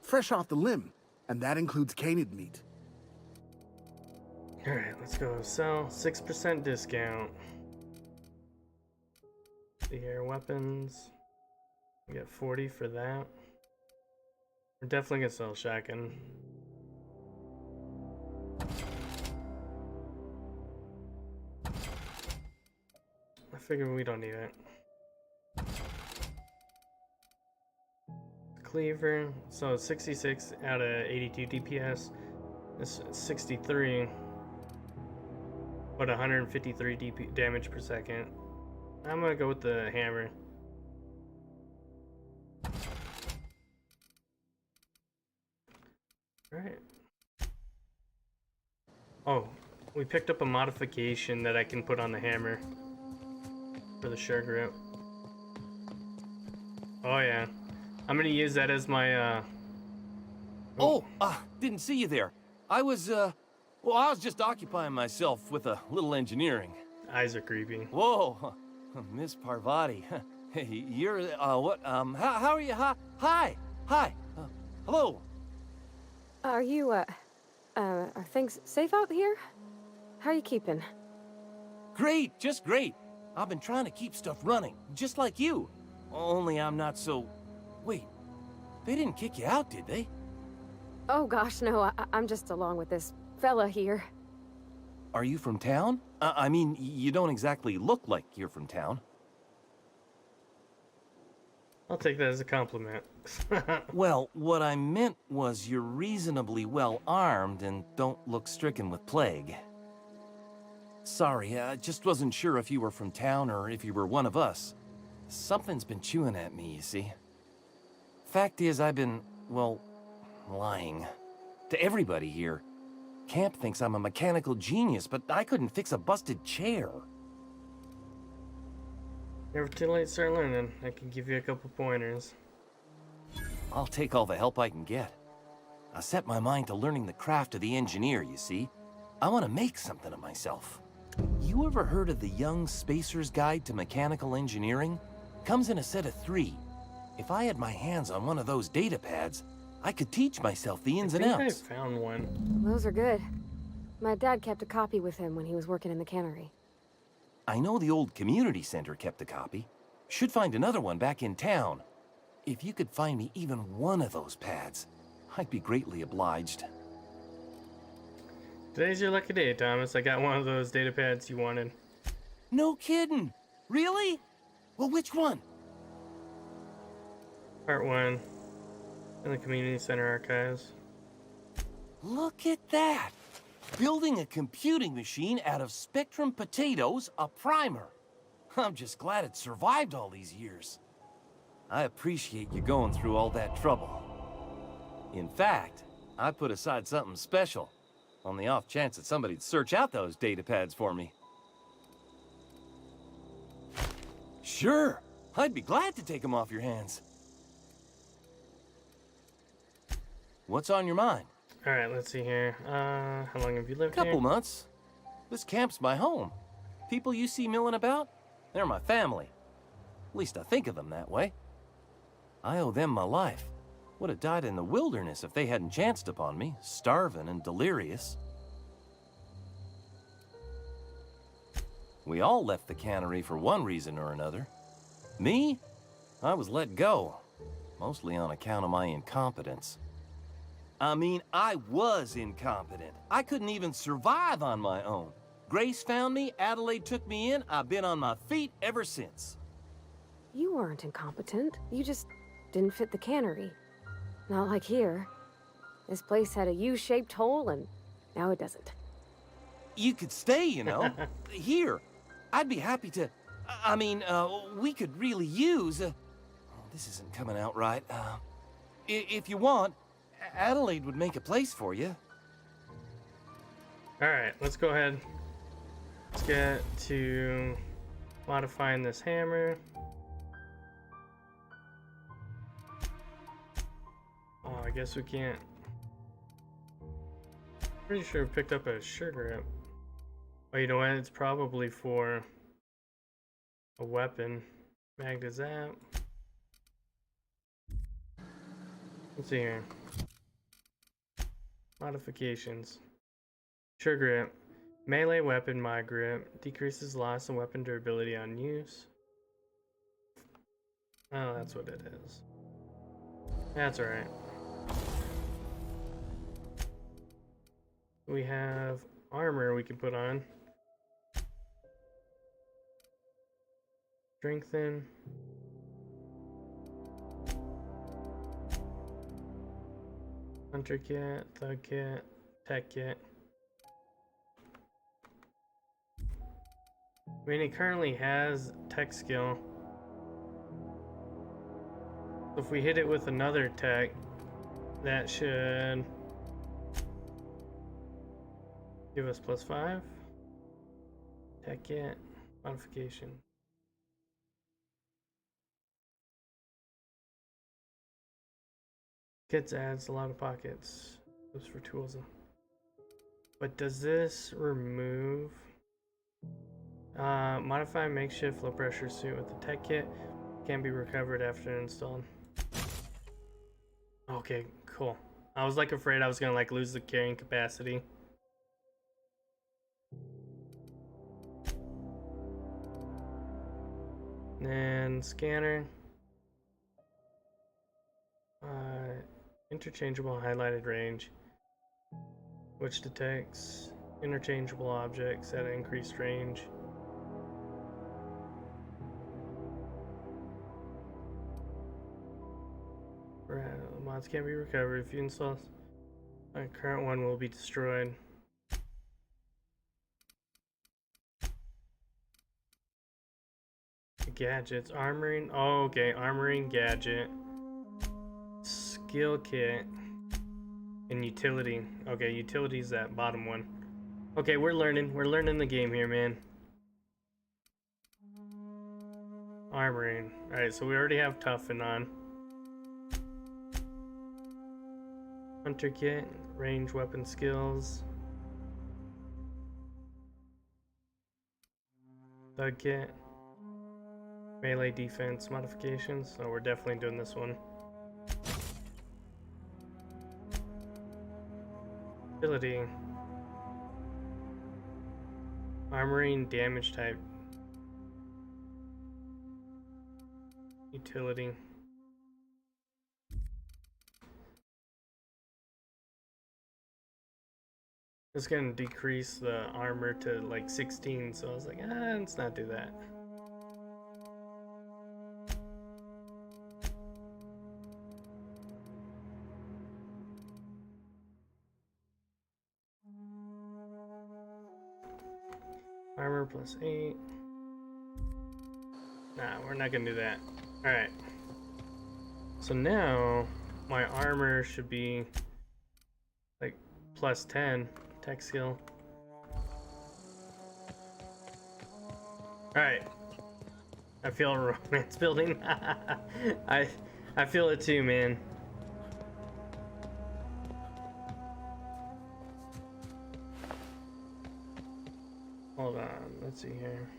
S2: Fresh off the limb, and that includes canid meat.
S1: Alright, let's go sell. 6% discount. The air weapons. We get 40 for that. We're definitely gonna sell shotgun. I figure we don't need it. Cleaver, so 66 out of 82 DPS. This is 63, but 153 damage per second. I'm gonna go with the hammer. Alright. Oh, we picked up a modification that I can put on the hammer for the sure grip. Oh yeah. I'm gonna use that as my
S9: Didn't see you there. I was just occupying myself with a little engineering.
S1: eyes are creepy.
S9: Whoa, Miss Parvati. Hey, you're, how are you? Hi. Hello.
S4: Are you, are things safe out here? How are you keeping?
S9: Great, just great. I've been trying to keep stuff running, just like you. Only I'm not so... Wait, they didn't kick you out, did they?
S4: Oh gosh, no, I'm just along with this fella here.
S9: Are you from town? I mean, you don't exactly look like you're from town.
S1: I'll take that as a compliment.
S9: Well, what I meant was you're reasonably well armed and don't look stricken with plague. Sorry, I just wasn't sure if you were from town or if you were one of us. Something's been chewing at me, you see. Fact is, I've been, well, lying. To everybody here. Camp thinks I'm a mechanical genius, but I couldn't fix a busted chair.
S1: Never too late to start learning. I can give you a couple pointers.
S9: I'll take all the help I can get. I set my mind to learning the craft of the engineer, you see. I want to make something of myself. You ever heard of the Young Spacer's Guide to Mechanical Engineering? Comes in a set of 3. If I had my hands on one of those data pads, I could teach myself the ins and outs.
S1: I found one.
S4: Those are good. My dad kept a copy with him when he was working in the cannery.
S9: I know the old community center kept a copy. Should find another one back in town. If you could find me even one of those pads, I'd be greatly obliged.
S1: Today's your lucky day, Thomas. I got one of those data pads you wanted.
S9: No kidding! Really? Well, which one?
S1: Part 1 in the community center archives.
S9: Look at that! Building a computing machine out of Spectrum potatoes, a primer. I'm just glad it survived all these years. I appreciate you going through all that trouble. In fact, I put aside something special, on the off chance that somebody'd search out those data pads for me. Sure, I'd be glad to take them off your hands. What's on your mind?
S1: Alright, let's see here. How long have you lived
S9: Couple
S1: here?
S9: months. This camp's my home. People you see milling about, they're my family. At least I think of them that way. I owe them my life. Would have died in the wilderness if they hadn't chanced upon me, starving and delirious. We all left the cannery for one reason or another. Me? I was let go, mostly on account of my incompetence. I mean, I was incompetent. I couldn't even survive on my own. Grace found me, Adelaide took me in, I've been on my feet ever since.
S4: You weren't incompetent. You just didn't fit the cannery. Not like here. This place had a U-shaped hole, and now it doesn't.
S9: You could stay, you know. Here. I'd be happy to... I mean, we could really use... oh, this isn't coming out right. If you want, Adelaide would make a place for you.
S1: Alright, let's go ahead. Let's get to modifying this hammer. Oh, I guess we can't. Pretty sure we picked up a sugar grip. Oh, you know what? It's probably for a weapon. Mag to zap. Let's see here. Modifications. Sure grip. Melee weapon mod grip. Decreases loss and weapon durability on use. Oh, that's what it is. That's alright. We have armor we can put on. Strengthen. Hunter kit, thug kit, tech kit. I mean, it currently has tech skill. So if we hit it with another tech, that should give us +5. Tech kit, modification. Kits adds a lot of pockets. Those for tools. But does this remove? Modify makeshift low pressure suit with the tech kit. Can be recovered after installed. Okay, cool. I was like afraid I was gonna like lose the carrying capacity. And scanner. Interchangeable highlighted range, which detects interchangeable objects at increased range. Mods can't be recovered. If you install my current one will be destroyed. Gadgets, armoring. Oh, okay, armoring gadget, skill kit, and utility. Okay, utility is that bottom one. Okay, we're learning the game here, man. Armoring. All right, so we already have toughen on. Hunter kit, range weapon skills. Thug kit. Melee defense modifications. So we're definitely doing this one. Ability. Armoring damage type. Utility. It's gonna decrease the armor to like 16, so I was like, let's not do that. Armor +8. Nah, we're not gonna do that. Alright. So now my armor should be like +10 tech skill. Alright. I feel a romance building. I feel it too, man. Hold on, let's see here.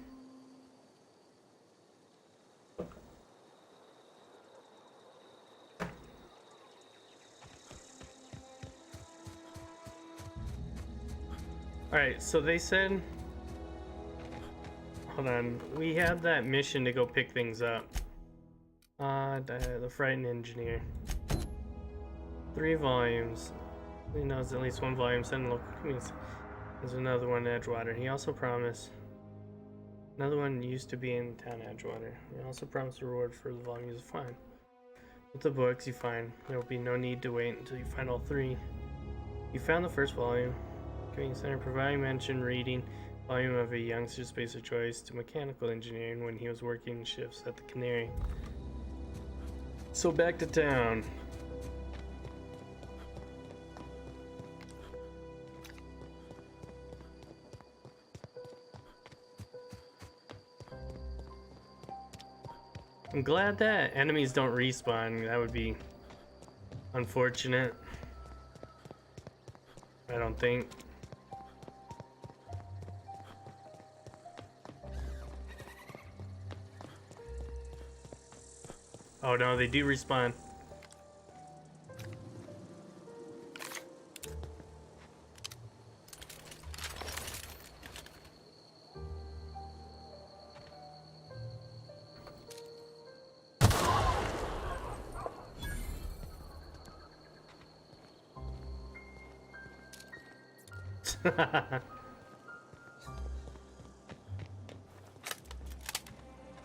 S1: Alright, so they said... Hold on. We had that mission to go pick things up. The Frightened Engineer. 3 volumes. He knows at least 1 volume sent in local communities. There's another one in Edgewater. He also promised... Another one used to be in town Edgewater. He also promised a reward for the volume you find. With the books you find, there will be no need to wait until you find all 3. You found the first volume. Community Center providing mentioned reading volume of a youngster's space of choice to mechanical engineering when he was working shifts at the Canary. So back to town. I'm glad that enemies don't respawn. That would be unfortunate. I don't think. Oh no, they do respawn.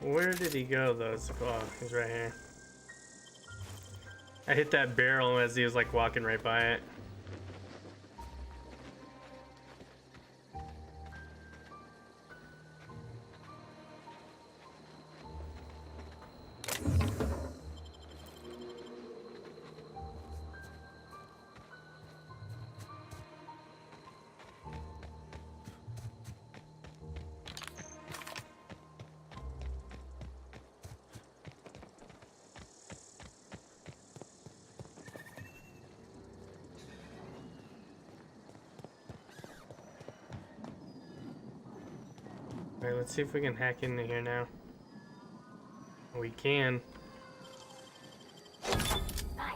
S1: Where did he go though? Oh, he's right here. I hit that barrel as he was like walking right by it. Alright, let's see if we can hack into here now. We can.
S4: Nice.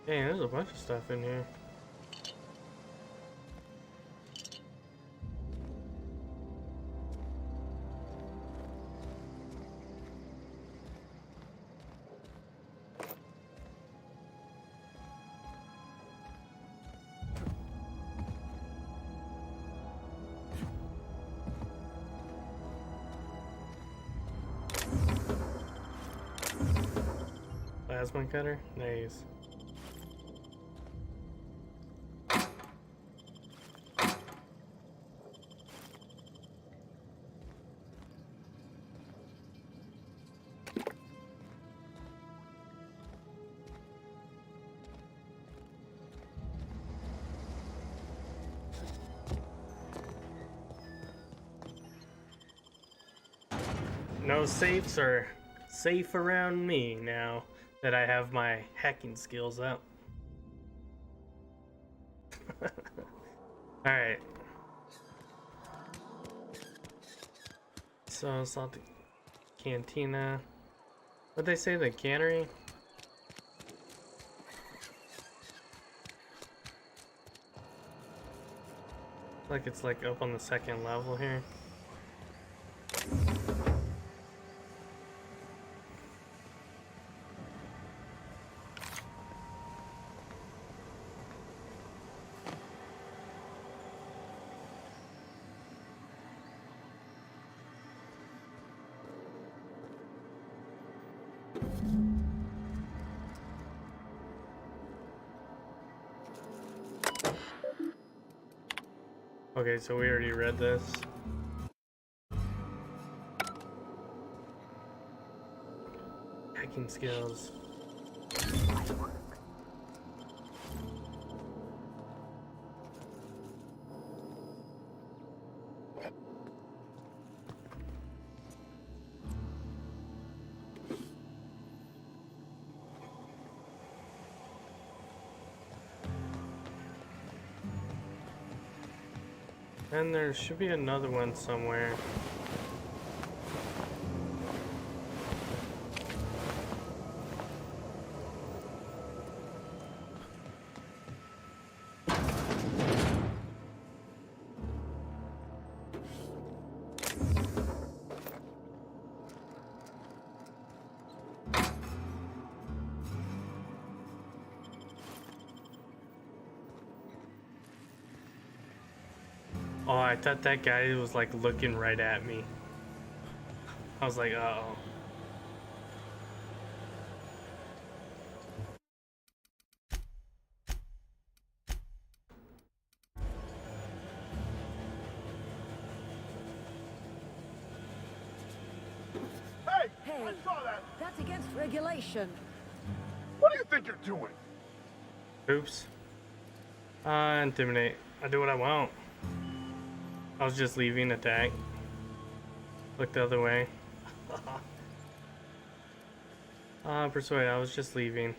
S1: Dang, there's a bunch of stuff in here. Plasma cutter? Nice. No safes are safe around me now that I have my hacking skills up. Alright. So it's not the cantina. What'd they say, the cannery? Like it's like up on the 2nd level here. Okay, so we already read this. Hacking skills. And there should be another one somewhere. I thought that guy was like looking right at me. I was like, uh-oh.
S5: Hey, I saw that. That's against regulation.
S2: What do you think you're doing?
S1: Oops. Intimidate. I do what I want. I was just leaving attack. Look the other way. Persuade. I was just leaving.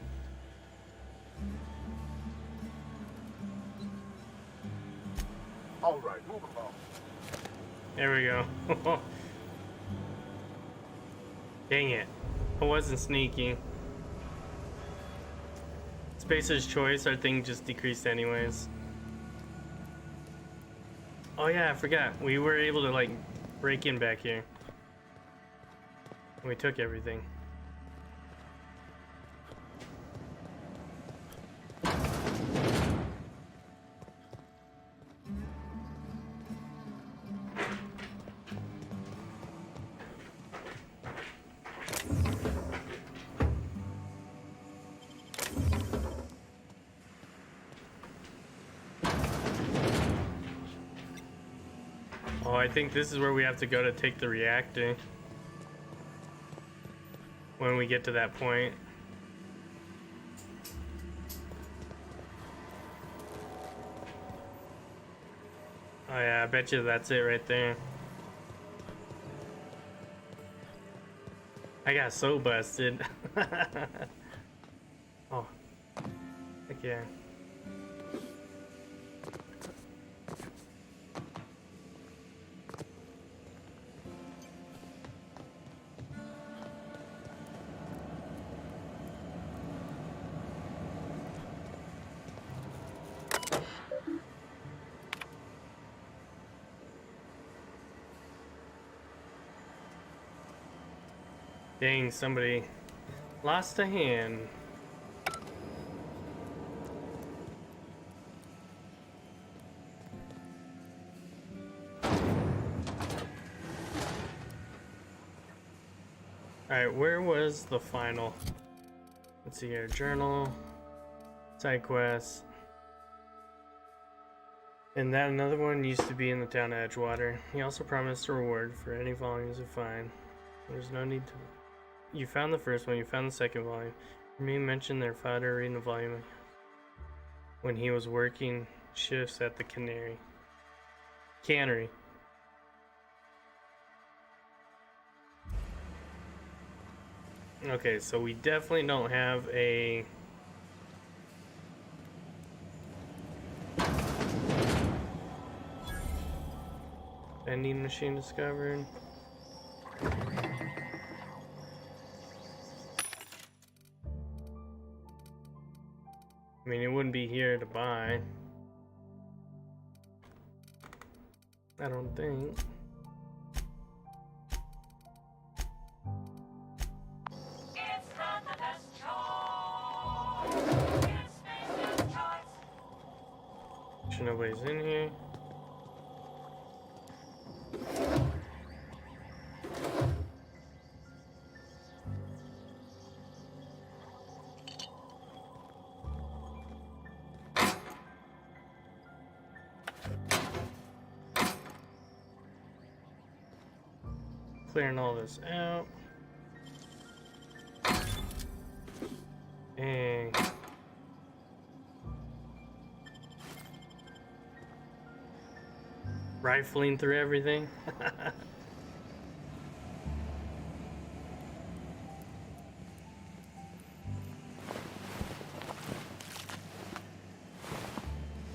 S2: All right, move along.
S1: There we go. Dang it. I wasn't sneaky. Spacer's choice, our thing just decreased anyways. Oh yeah, I forgot. We were able to like break in back here. And we took everything. Oh, I think this is where we have to go to take the reactor. When we get to that point. Oh yeah, I bet you that's it right there. I got so busted. Oh, heck yeah. Dang, somebody lost a hand. Alright, where was the final? Let's see here. Journal. Side quest. And that another one used to be in the town of Edgewater. He also promised a reward for any volumes you find. There's no need to... You found the first one, you found the second volume. Me mentioned their father reading the volume when he was working shifts at the cannery. Okay, so we definitely don't have a... vending machine discovered. I mean, it wouldn't be here to buy. I don't think.
S10: It's not the best choice. It's Spacer's choice.
S1: Sure nobody's in here. Clearing all this out. And rifling through everything.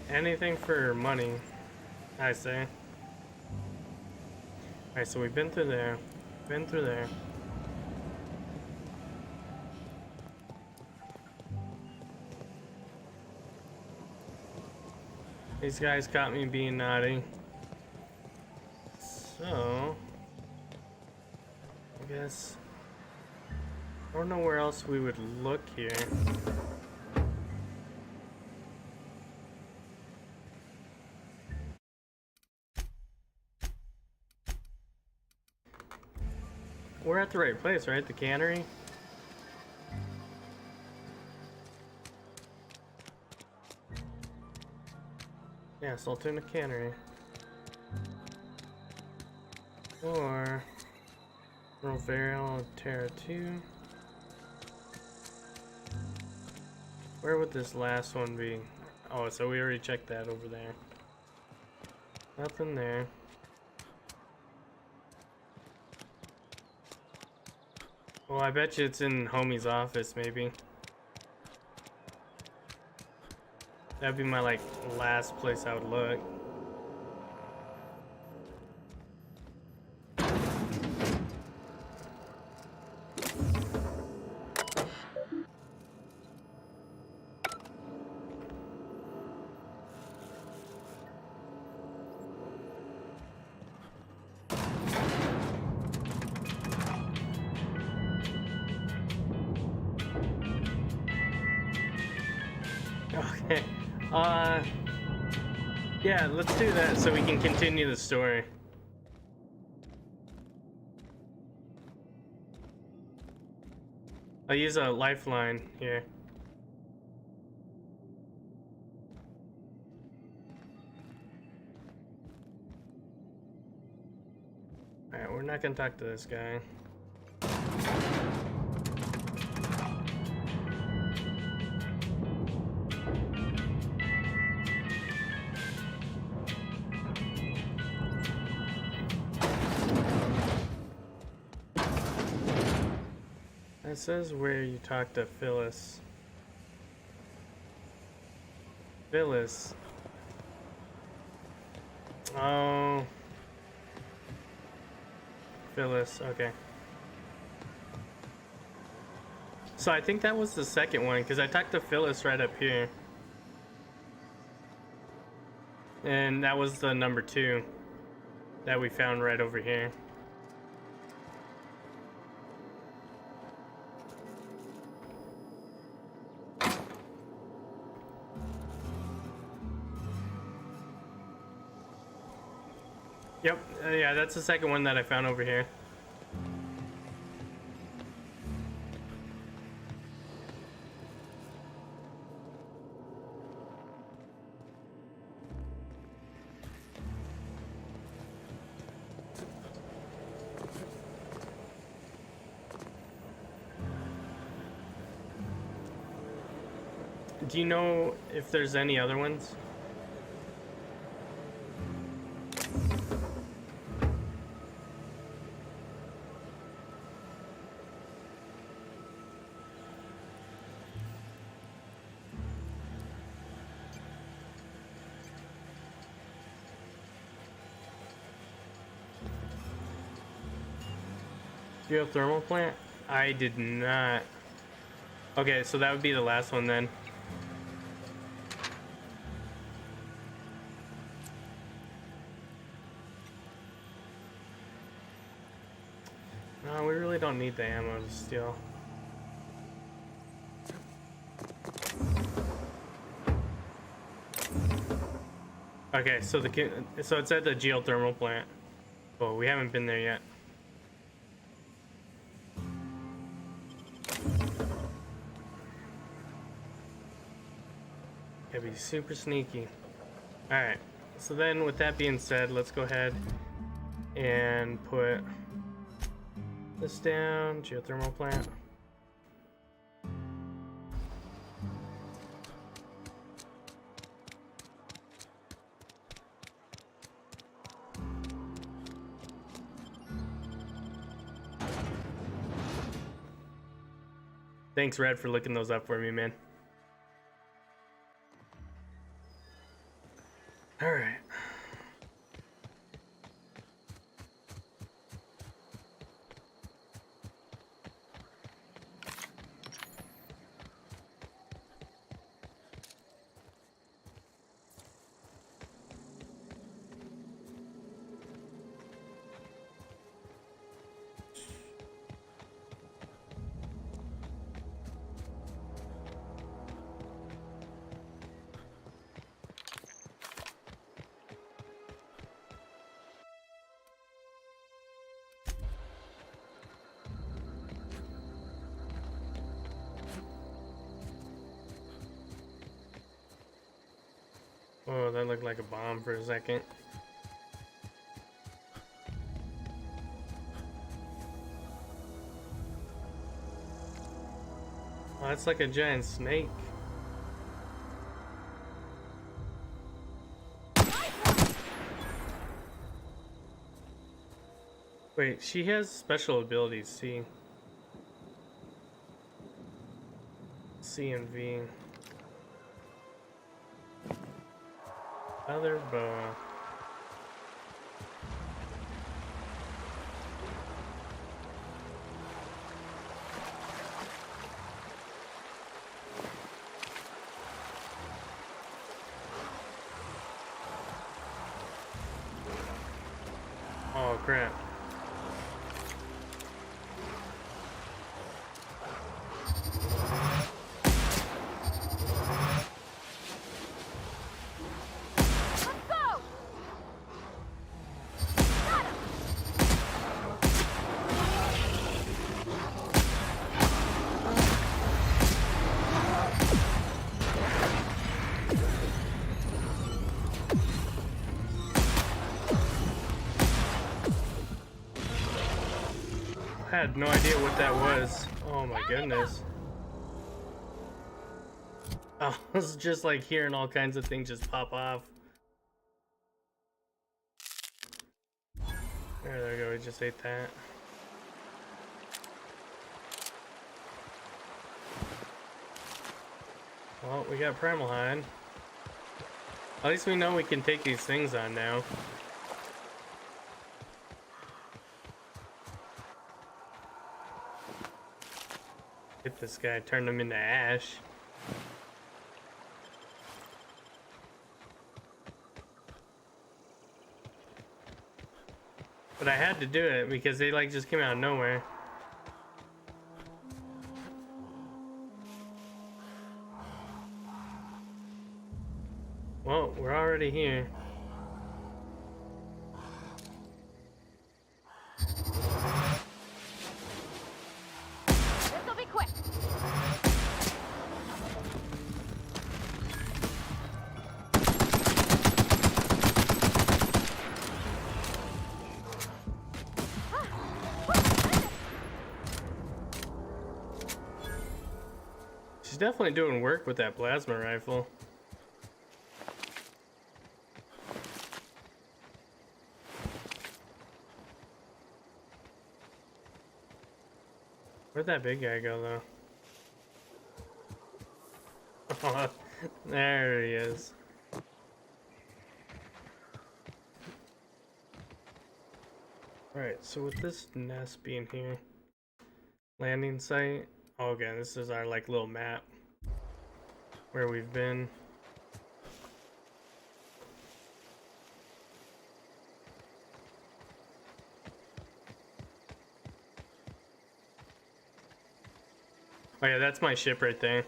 S1: Anything for money, I say. Alright, so we've been through there. Been through there. These guys caught me being naughty. So... I guess... I don't know where else we would look here. we're at the right place, right? The cannery? Yeah, Saltuna Cannery. Or Rovero Terra 2. Where would this last one be? Oh, so we already checked that over there. Nothing there. Well, I bet you it's in Homie's office, maybe. That'd be my, like, last place I would look. Okay. Yeah, let's do that so we can continue the story. I'll use a lifeline here. Alright, we're not gonna talk to this guy. It says where you talk to Phyllis. Phyllis. Oh. Phyllis, okay. So I think that was the second one, because I talked to Phyllis right up here. And that was the number 2 that we found right over here. Yep, yeah, that's the second one that I found over here. Do you know if there's any other ones? Geothermal plant? I did not. Okay, so that would be the last one then. No, we really don't need the ammo to steal. Okay, so so it's at the geothermal plant. Oh, we haven't been there yet. Gotta be super sneaky. Alright, so then with that being said, let's go ahead and put this down, geothermal plant. Thanks, Red, for looking those up for me, man. All right. Oh, that looked like a bomb for a second. Oh, that's like a giant snake. Wait, she has special abilities, C and V. Other bow. Oh crap. I had no idea what that was. Oh my goodness. I was just like hearing all kinds of things just pop off. There we go, we just ate that. Well, we got Primal Hide. At least we know we can take these things on now. Hit this guy, turn him into ash. But I had to do it because they like just came out of nowhere. Well, we're already here.
S10: This'll be quick.
S1: She's definitely doing work with that plasma rifle. Where'd that big guy go, though? Oh, there he is. Alright, so with this nest being here, landing site. Oh, okay, this is our like little map where we've been. Oh yeah, that's my ship right there.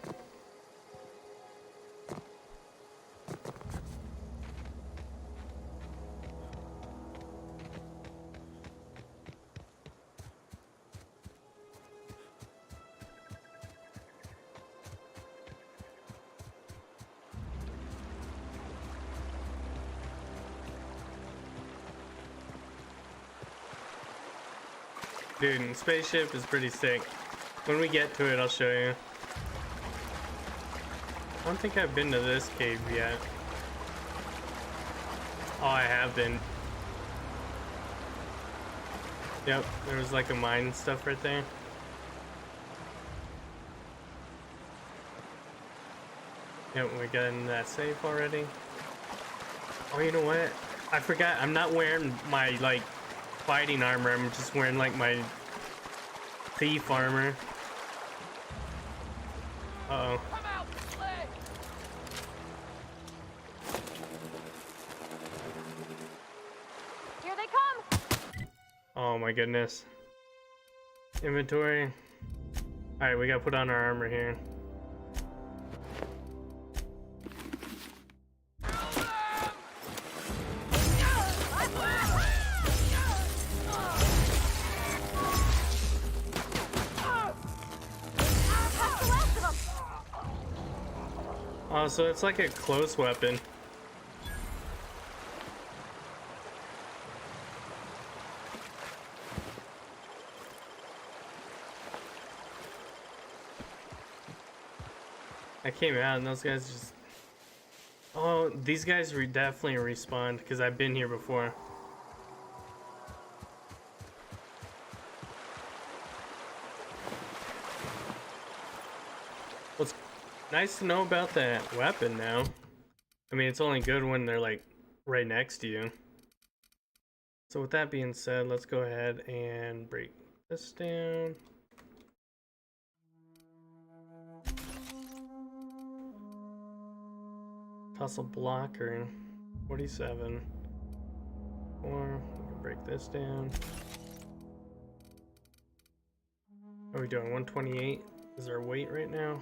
S1: Dude, spaceship is pretty sick. When we get to it, I'll show you. I don't think I've been to this cave yet. Oh, I have been. Yep, there was like a mine and stuff right there. Yep, we got in that safe already. Oh, you know what? I forgot, I'm not wearing my, like, fighting armor. I'm just wearing, like, my thief armor. Uh-oh.
S10: Here they come.
S1: Oh my goodness. Inventory. Alright, we gotta put on our armor here. Oh, so it's like a close weapon. I came out and those guys just... Oh, these guys definitely respawned because I've been here before. Well, it's nice to know about that weapon now. I mean, it's only good when they're like right next to you. So with that being said, let's go ahead and break this down. Tussle blocker, 47. Or we can break this down. What are we doing? 128 is our weight right now.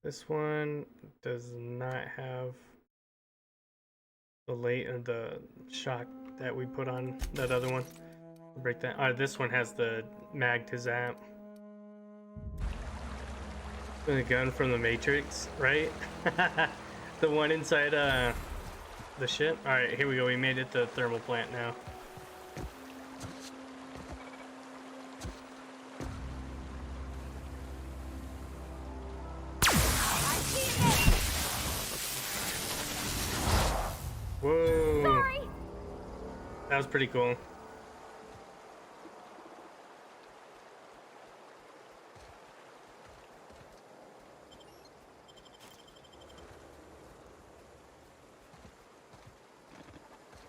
S1: This one does not have the shock that we put on that other one. We'll break that. This one has the mag to zap. The gun from the Matrix, right? The one inside the ship. All right, here we go. We made it to the thermal plant now. Whoa.
S10: Sorry.
S1: That was pretty cool.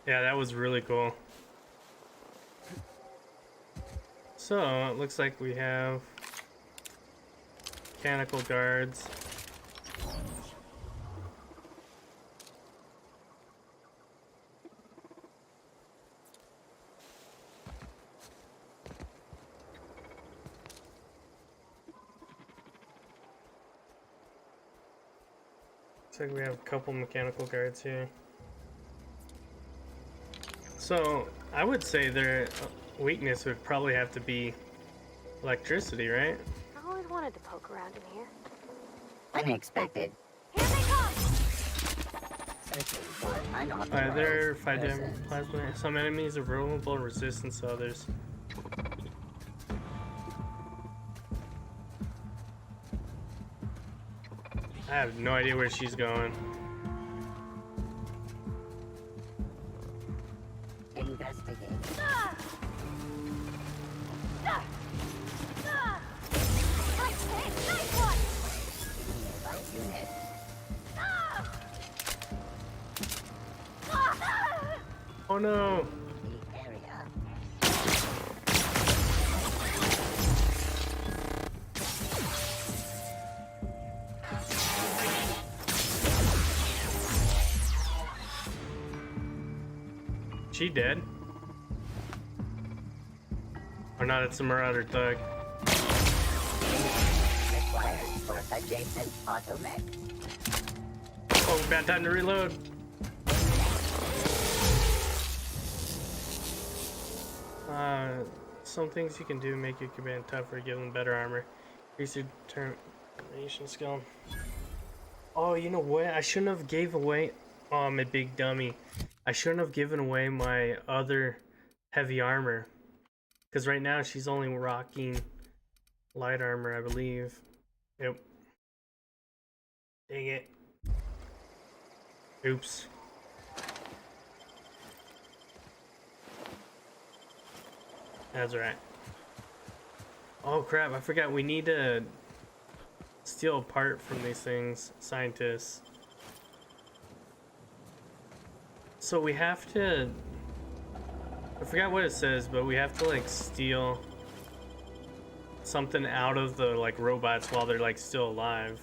S1: Yeah, that was really cool. So, it looks like we have mechanical guards. Looks like we have a couple mechanical guards here. So, I would say their weakness would probably have to be electricity, right?
S10: I always wanted to poke around in here.
S11: Unexpected.
S10: Here they come!
S11: Searching for unauthorized
S1: There, 5
S11: persons.
S1: damage plasma. Some enemies are vulnerable, resistance to others. I have no idea where she's going.
S11: Investigate.
S10: Ah! Ah! Ah! Nice hit! Nice one!
S11: Nearby unit.
S10: Ah! Ah!
S1: Oh no!
S11: The area.
S1: She dead? Or not, it's a Marauder thug.
S11: Required for adjacent automech.
S1: Oh, bad time to reload. Some things you can do make your command tougher, give them better armor. Increase your determination skill. Oh, you know what? I shouldn't have gave away... Oh, I'm a big dummy. I shouldn't have given away my other heavy armor. Because right now she's only rocking light armor, I believe. Yep. Dang it. Oops. That's right. Oh crap, I forgot we need to steal a part from these things, scientists. So we have to... I forgot what it says, but we have to like steal something out of the like robots while they're like still alive.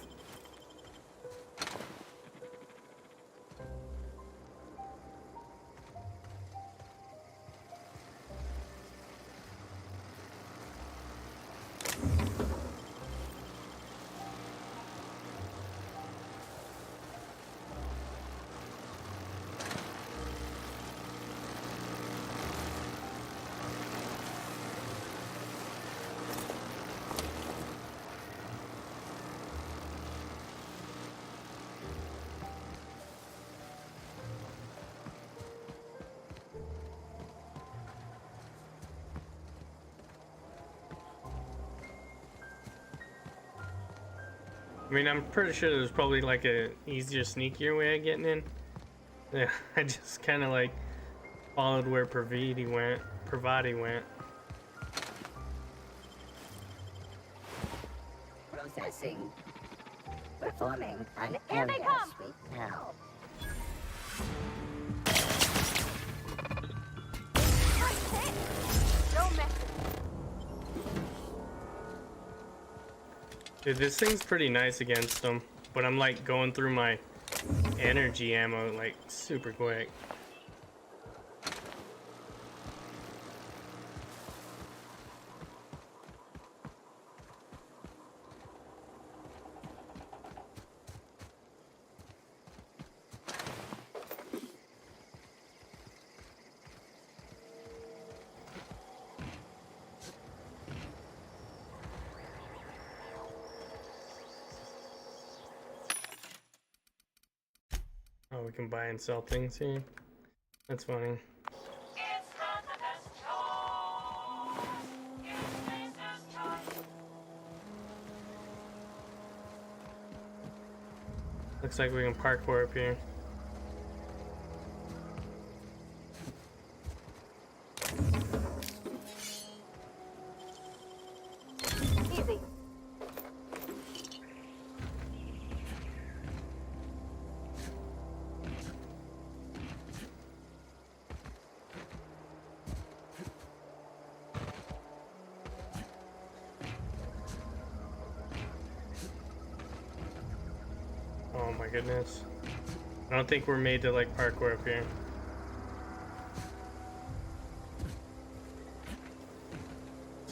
S1: I mean, I'm pretty sure there's probably like a easier, sneakier way of getting in. Yeah, I just kind of like followed where Pravati went.
S11: Processing. Performing an
S10: Here
S11: area
S10: they come!
S11: sweep now.
S10: Don't mess
S1: Dude, this thing's pretty nice against them, but I'm like going through my energy ammo like super quick. Oh, we can buy and sell things here. That's funny. Looks like we can parkour up here.
S10: easy.
S1: Oh my goodness. I don't think we're made to like parkour up here.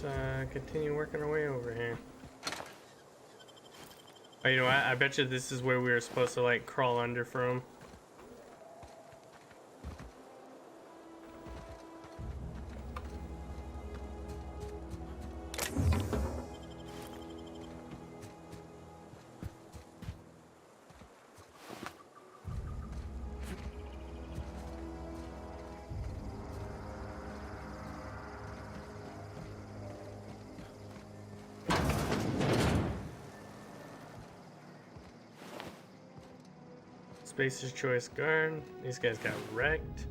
S1: Let's continue working our way over here. Oh, you know what? I bet you this is where we were supposed to like crawl under from. Spacer's Choice Guard. These guys got wrecked.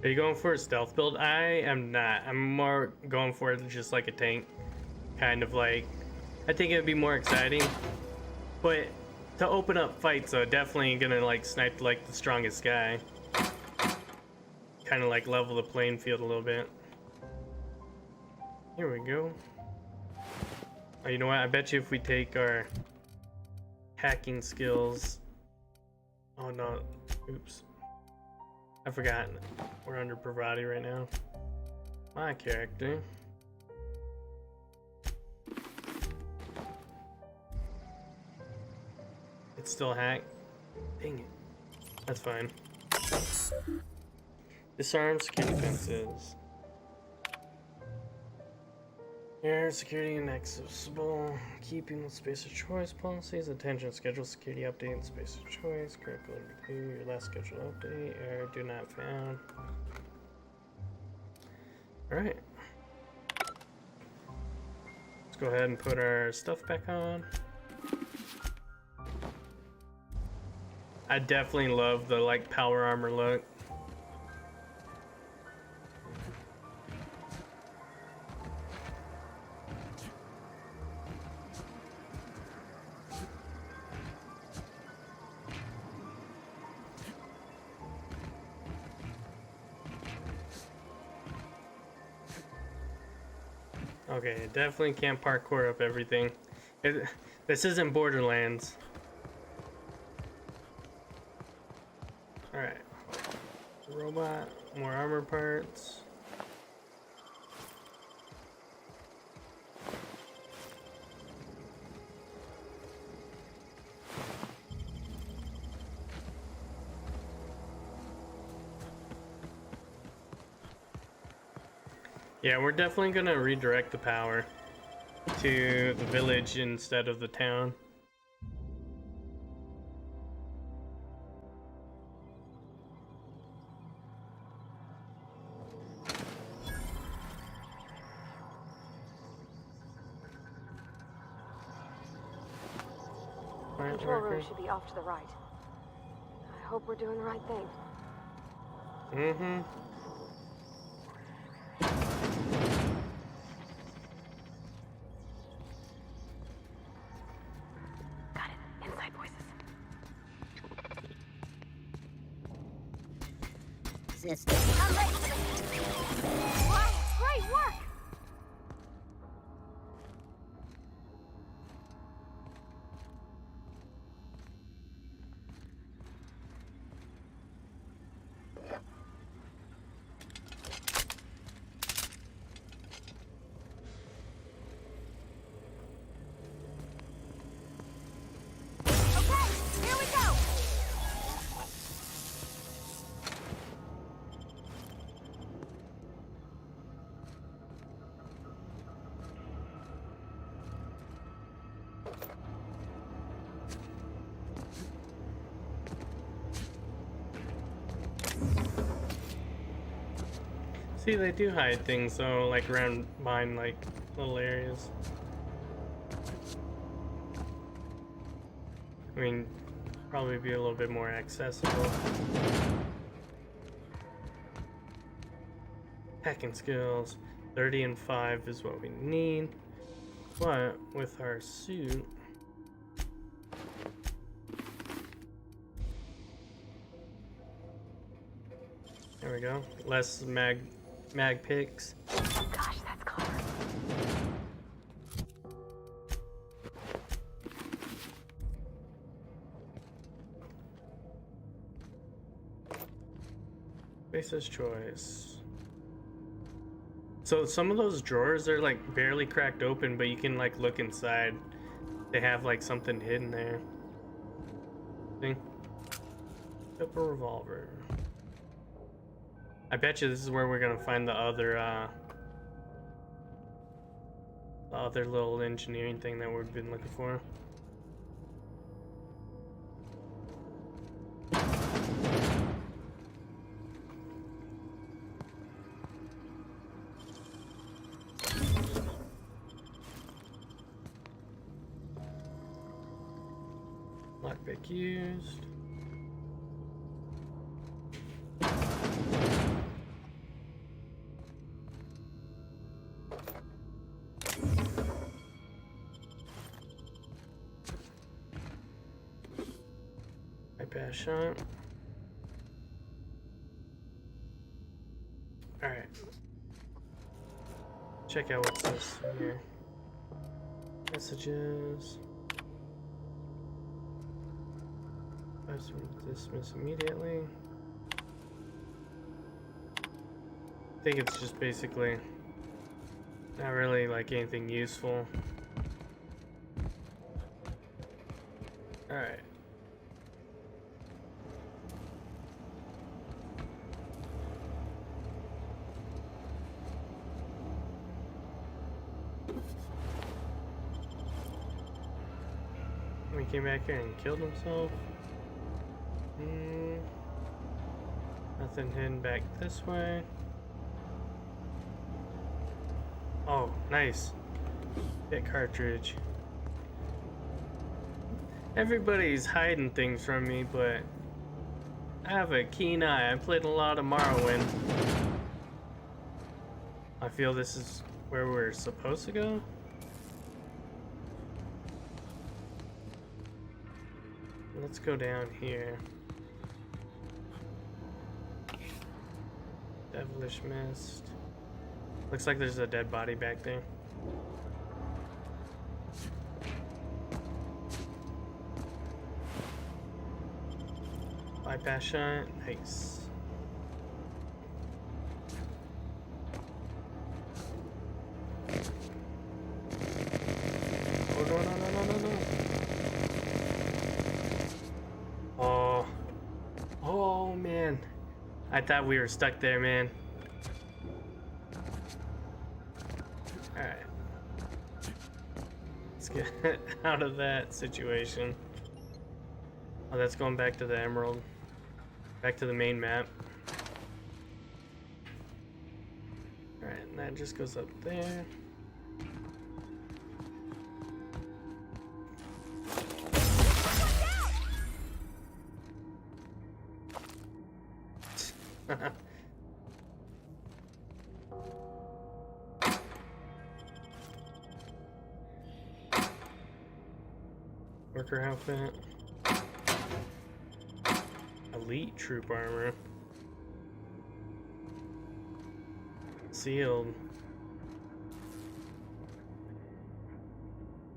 S1: Are you going for a stealth build? I am not. I'm more going for it just like a tank. Kind of like, I think it would be more exciting. But to open up fights though, definitely gonna like snipe like the strongest guy. Kind of like level the playing field a little bit. Here we go. Oh, you know what? I bet you if we take our hacking skills. Oh no. Oops. I forgot. We're under Pravati right now. My character. It's still hacked. Dang it. That's fine. Disarm security fences. Air security inaccessible. Keeping the space of choice policies. Attention, schedule security update and space of choice. Critical review. Your last scheduled update. Error do not found. Alright. Let's go ahead and put our stuff back on. I definitely love the like power armor look. Okay, definitely can't parkour up everything. This isn't Borderlands. Alright. Robot, more armor parts. Yeah, we're definitely gonna redirect the power to the village instead of the town.
S4: control room
S1: working?
S4: should be off to the right. I hope we're doing the right thing.
S1: Mm-hmm.
S4: Got it. Inside voices.
S11: System.
S10: I'm ready for this. Wow, great work! Okay, here we go!
S1: See, they do hide things though, like around mine, like little areas. I mean, probably be a little bit more accessible. Hacking skills, 30 and 5 is what we need. But with our suit, there we go. Less mag picks.
S4: Gosh, that's clever.
S1: Face's choice. So some of those drawers are like barely cracked open, but you can like look inside. They have like something hidden there. See? Up a revolver. I bet you this is where we're gonna find the other little engineering thing that we've been looking for. Lockpick used. Bypass shot. Alright. Check out what's this here. Messages. Dismiss immediately. I think it's just basically not really like anything useful. Alright. He came back here and killed himself. Nothing hidden back this way. Oh, nice. Hit cartridge. Everybody's hiding things from me, but I have a keen eye. I played a lot of Morrowind. I feel this is where we're supposed to go. Let's go down here. Devilish mist. Looks like there's a dead body back there. Bypass shot. Nice. Oh, no. Oh man, I thought we were stuck there, man. Alright, let's get out of that situation. Oh, that's going back to the Emerald, back to the main map. Alright, and that just goes up there. Worker outfit. Elite troop armor. Sealed.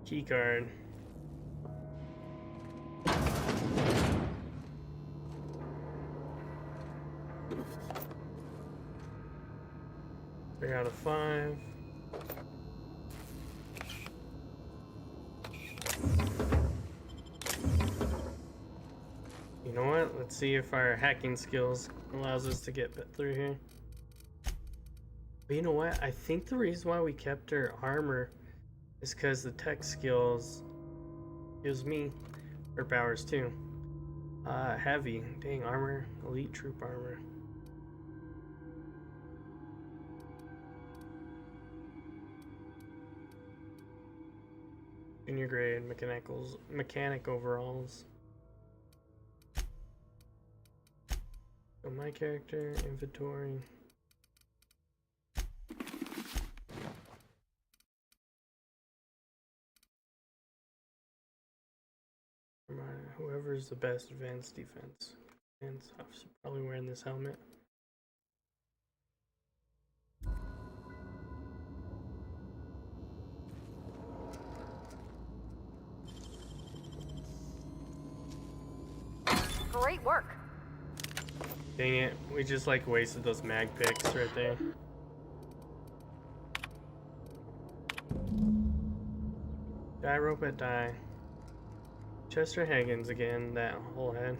S1: Keycard. Three out of 5. You know what? Let's see if our hacking skills allows us to get through here. But you know what? I think the reason why we kept her armor is because the tech skills gives me her powers too. Heavy. Dang, armor. Elite troop armor. Junior grade mechanic overalls. So my character, inventory. Whoever's the best advanced defense. Advanced officer probably wearing this helmet.
S10: Great work.
S1: Dang it, we just like wasted those mag picks right there. Die robot die. Chester Higgins again, that whole head.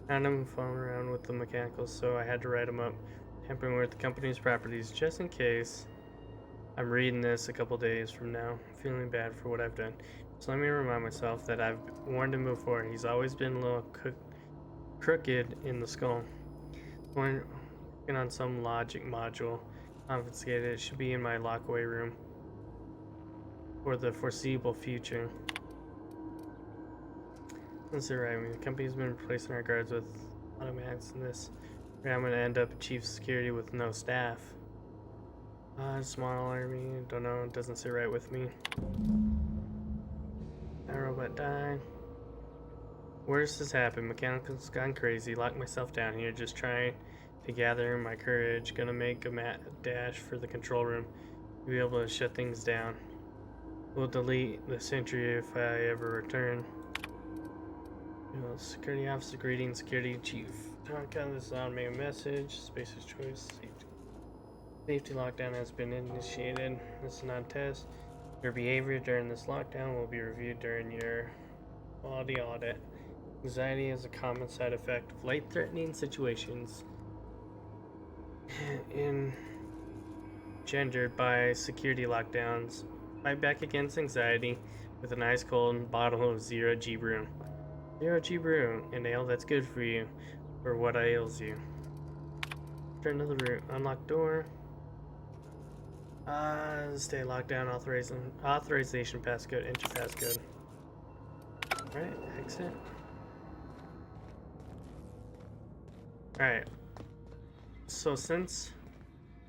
S1: Found him fooling around with the mechanicals, so I had to write him up. Tampering with the company's properties just in case I'm reading this a couple days from now. I'm feeling bad for what I've done. So let me remind myself that I've warned him before. He's always been a little crooked in the skull. Working on some logic module. Confiscated. It should be in my lockaway room for the foreseeable future. That's right. I mean, the company's been replacing our guards with automatics in this. I'm gonna end up chief of security with no staff. Small army. Don't know. It doesn't sit right with me. That robot died. Worst has happened. Mechanical's gone crazy. Locked myself down here, just trying to gather my courage. Gonna make a dash for the control room. Be able to shut things down. We'll delete the sentry if I ever return. Security officer greeting, security chief. Count this on main message. Spacer's choice. Safety lockdown has been initiated. This is not a test. Your behavior during this lockdown will be reviewed during your quality audit. Anxiety is a common side effect of life-threatening situations engendered by security lockdowns. Fight back against anxiety with an ice cold bottle of 0G brew. 0G brew, an ale that's good for you, or what ails you. Turn to the route. Unlock door. Stay locked down. Authorization passcode. Enter passcode. Alright, exit. Alright. So since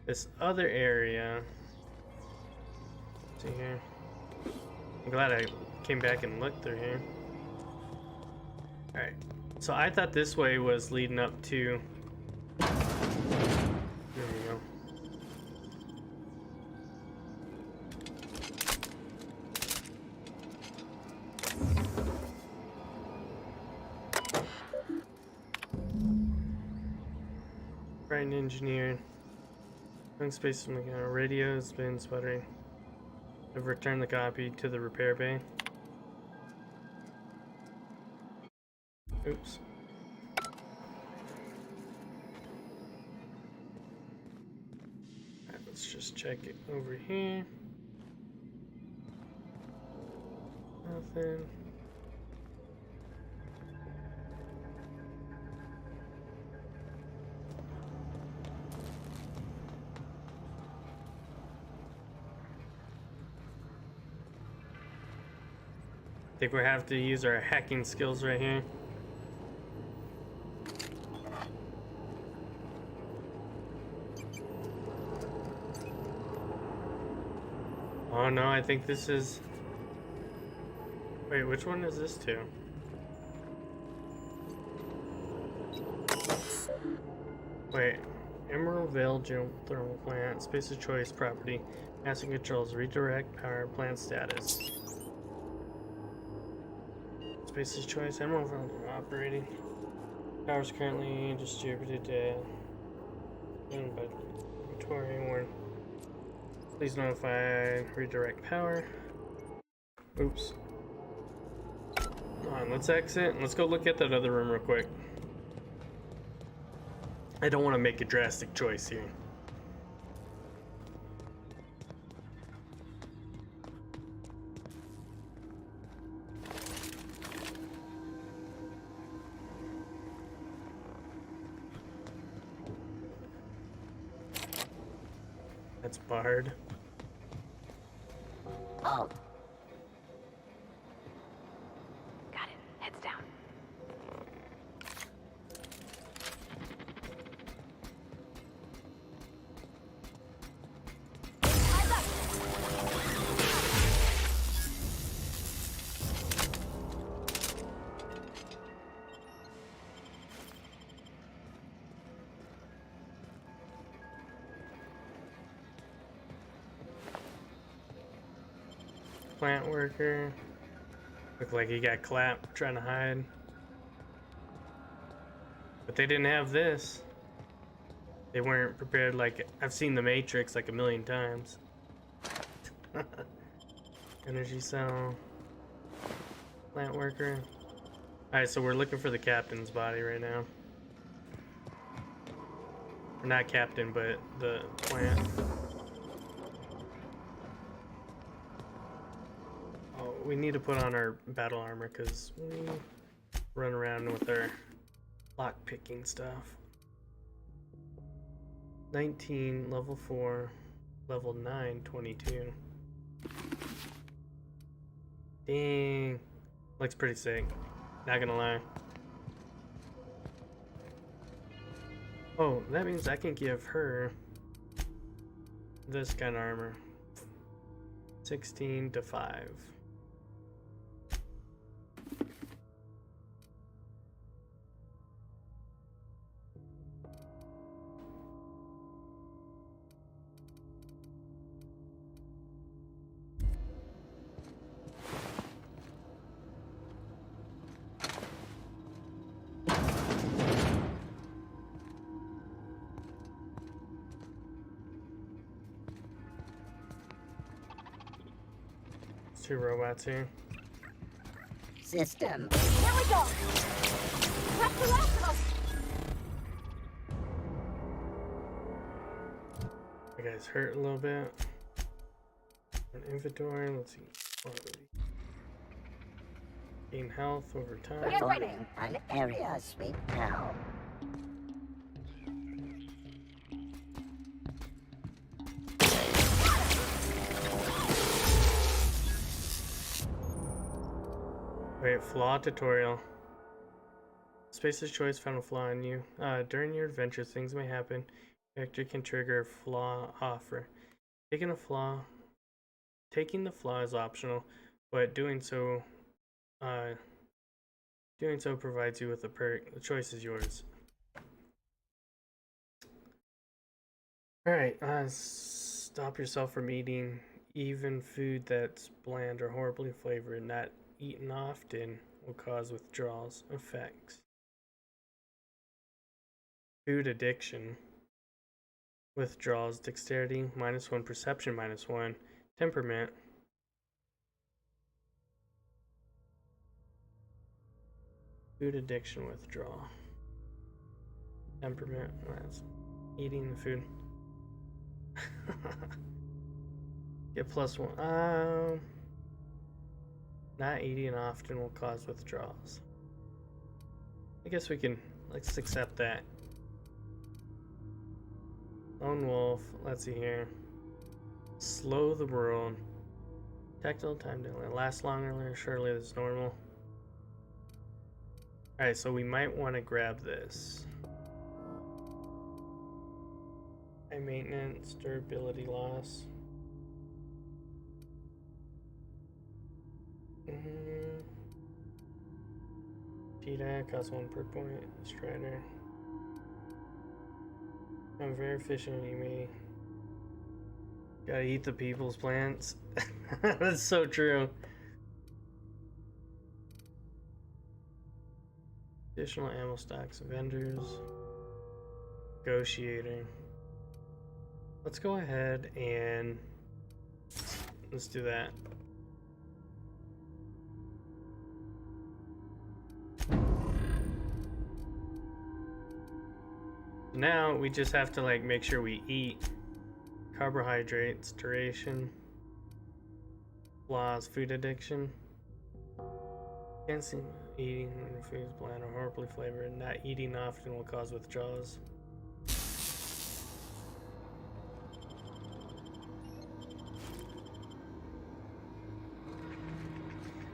S1: this other area, let's see here. I'm glad I came back and looked through here. Alright. So I thought this way was leading up to. There we go. Right, and engineered. Space radio has been sputtering. I've returned the copy to the repair bay. Oops. Alright, let's just check it over here. Nothing. I think we have to use our hacking skills right here. Oh no, I think this is... Wait, which one is this to? Wait. Emerald Vale Geothermal Plant. Space of Choice property. Master controls. Redirect power. Plant status. Space of Choice. Emerald Vale operating. Power is currently distributed to... by Victoria Warren. Please notify. Redirect power. Oops. Come on, let's exit and let's go look at that other room real quick. I don't want to make a drastic choice here. That's barred.
S11: Oh,
S4: Got it. Heads down.
S1: Plant worker. Looked like he got clapped trying to hide. But they didn't have this. They weren't prepared. Like, I've seen The Matrix like a million times. Energy cell. Plant worker. Alright, so we're looking for the captain's body right now. Or not captain, but the plant. Oh, we need to put on our battle armor because we run around with our lock-picking stuff. 19, level 4, level 9, 22. Dang. Looks pretty sick. Not gonna lie. Oh, that means I can give her this kind of armor. 16 to 5. Two robots here.
S11: system.
S10: Here we go! That's the last of us!
S1: The guy's hurt a little bit. An inventory, let's see. Gain health over time.
S11: Performing an area sweep now.
S1: Wait, flaw tutorial. Space's choice found a flaw in you. During your adventure, things may happen. Character can trigger a flaw offer. Taking the flaw is optional, but doing so provides you with a perk. The choice is yours. Alright, stop yourself from eating even food that's bland or horribly flavored. Not eaten often will cause withdrawals effects. Food addiction. Withdrawals, dexterity, -1, perception, -1, temperament. Food addiction withdrawal. Temperament, that's eating the food. Get +1. Not eating often will cause withdrawals. I guess we can, let's accept that. Lone wolf, let's see here. Slow the world. Tactile time delay. Last longer, surely that's normal. Alright, so we might want to grab this. High maintenance, durability loss. eat at, cost 1 per point. Strider. I'm very efficient, you may. Gotta eat the people's plants. That's so true. Additional ammo stocks, vendors. Negotiating. Let's go ahead and let's do that. Now we just have to like make sure we eat. Carbohydrates, duration, flaws, food addiction. Can't see eating when food is bland or horribly flavored. Not eating often will cause withdrawals.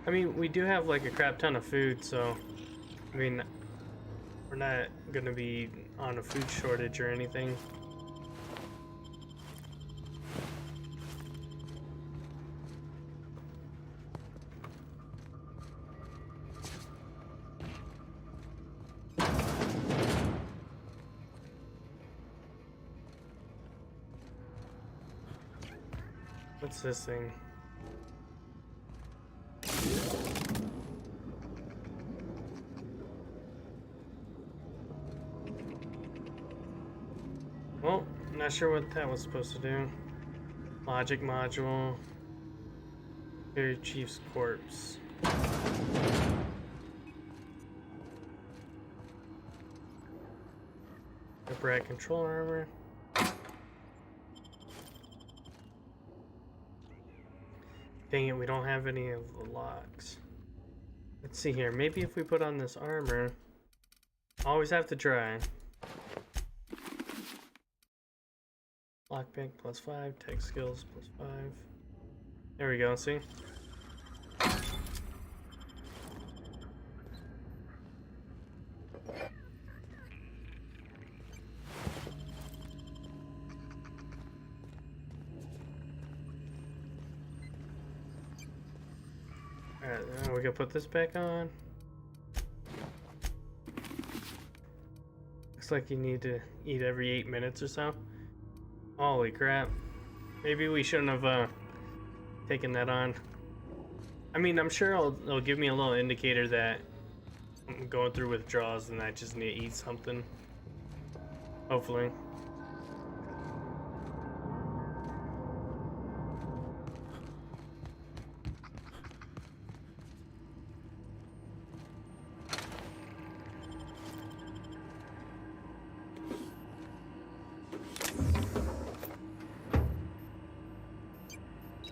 S1: I mean, we do have like a crap ton of food, so I mean, we're not gonna be on a food shortage or anything. What's this thing? Well, I'm not sure what that was supposed to do. Logic module. Very Chief's corpse. Upright control armor. Dang it, we don't have any of the locks. Let's see here. Maybe if we put on this armor. Always have to try. Lockpick +5, tech skills +5. There we go, see? Alright, now we can put this back on. Looks like you need to eat every 8 minutes or so. Holy crap. Maybe we shouldn't have taken that on. I mean, I'm sure it'll give me a little indicator that I'm going through withdrawals and I just need to eat something. Hopefully.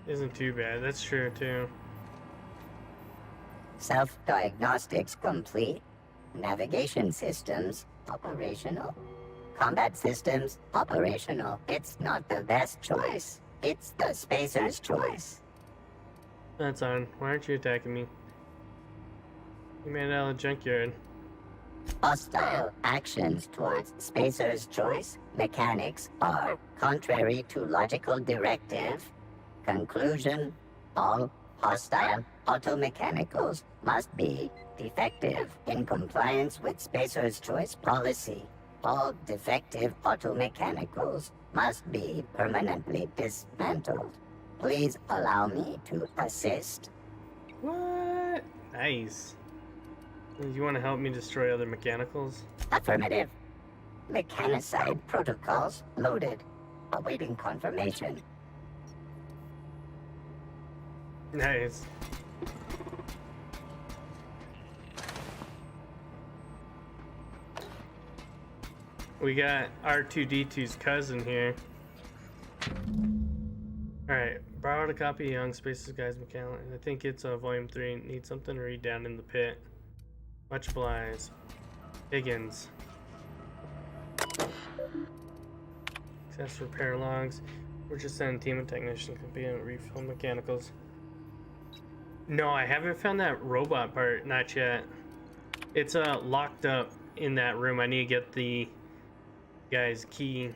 S1: Isn't too bad. That's true too.
S11: Self-diagnostics complete. Navigation systems operational. Combat systems operational. It's not the best choice. It's the spacer's choice.
S1: That's on. Why aren't you attacking me? You made it out of the junkyard.
S11: Hostile actions towards spacer's choice mechanics are contrary to logical directive. Conclusion: all hostile automechanicals must be defective in compliance with Spacer's Choice policy. All defective automechanicals must be permanently dismantled. Please allow me to assist.
S1: What? Nice. You want to help me destroy other mechanicals?
S11: Affirmative. Mechanicide protocols loaded. Awaiting confirmation.
S1: Nice. We got R2-D2's cousin here. Alright, borrowed a copy of Young Spaces Guys Mechanic. I think it's volume 3. Need something to read down in the pit. Much obliged. Higgins. Access repair logs. We're just sending a team of technicians to be and refill mechanicals. No, I haven't found that robot part, not yet. It's locked up in that room. I need to get the guy's key,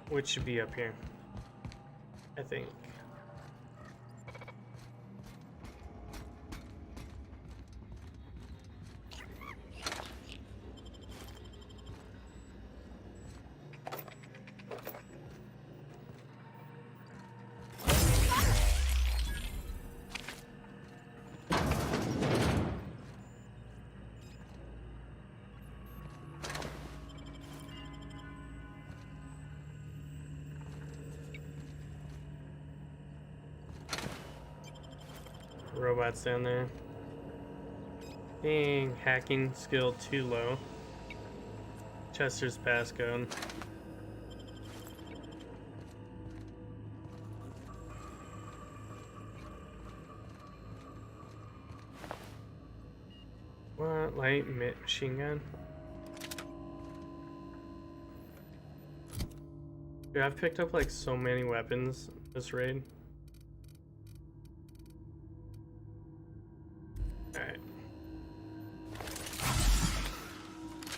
S1: which should be up here, I think. robots down there. Dang, hacking skill too low. Chester's passcode. What? Light machine gun? Dude, I've picked up like so many weapons this raid. Alright.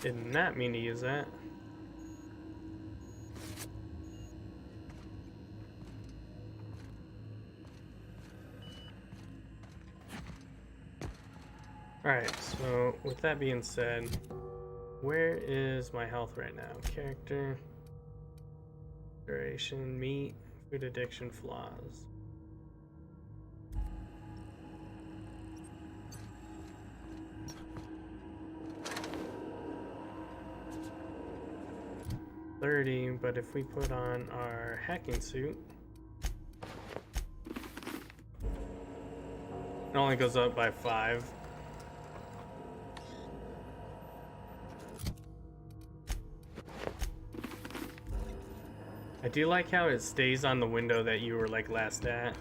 S1: Did not mean to use that. Alright, so with that being said, where is my health right now? Character, duration, meat, food addiction, flaws. $30, but if we put on our hacking suit, it only goes up by 5. I do like how it stays on the window that you were like last at.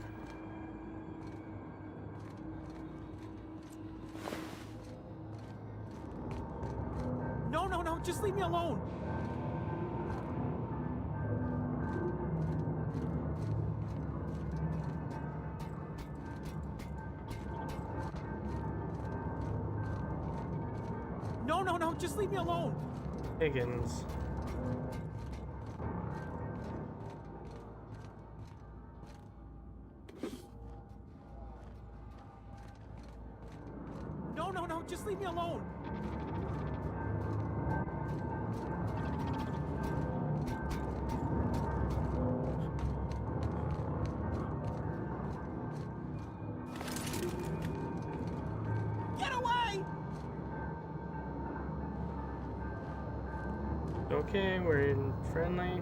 S12: No, just leave me alone. No, just leave me alone.
S1: Higgins.
S12: No, just leave me alone. Get away!
S1: Okay, we're in friendly.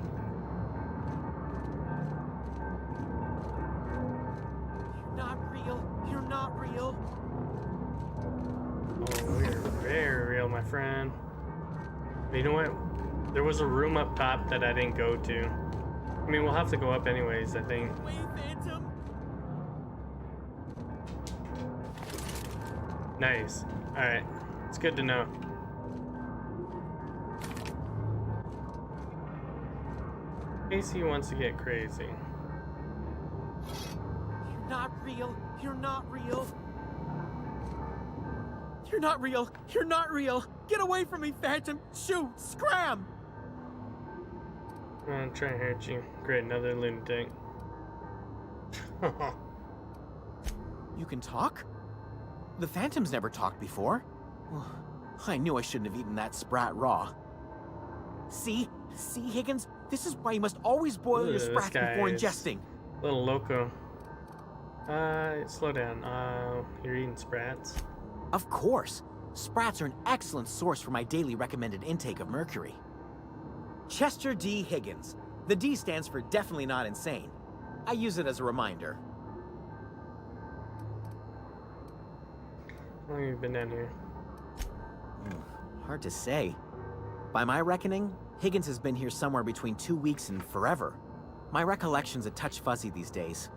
S12: You're not real. You're not real.
S1: Oh, we're very real, my friend. But you know what? There was a room up top that I didn't go to. I mean, we'll have to go up anyways, I think.
S12: Wait, Phantom.
S1: Nice. Alright. It's good to know. Casey wants to get crazy.
S12: You're not real. You're not real. You're not real. You're not real. Get away from me, Phantom. Shoot. Scram.
S1: I'm gonna try and hurt you. Great, another lunatic.
S12: You can talk? The Phantom's never talked before. I knew I shouldn't have eaten that sprat raw. See, Higgins? This is why you must always boil your sprats before ingesting.
S1: A little loco. Slow down. You're eating sprats?
S12: Of course. Sprats are an excellent source for my daily recommended intake of mercury. Chester D. Higgins. The D stands for definitely not insane. I use it as a reminder.
S1: How long have you been down here?
S12: Hard to say. By my reckoning, Higgins has been here somewhere between 2 weeks and forever. My recollection's a touch fuzzy these days.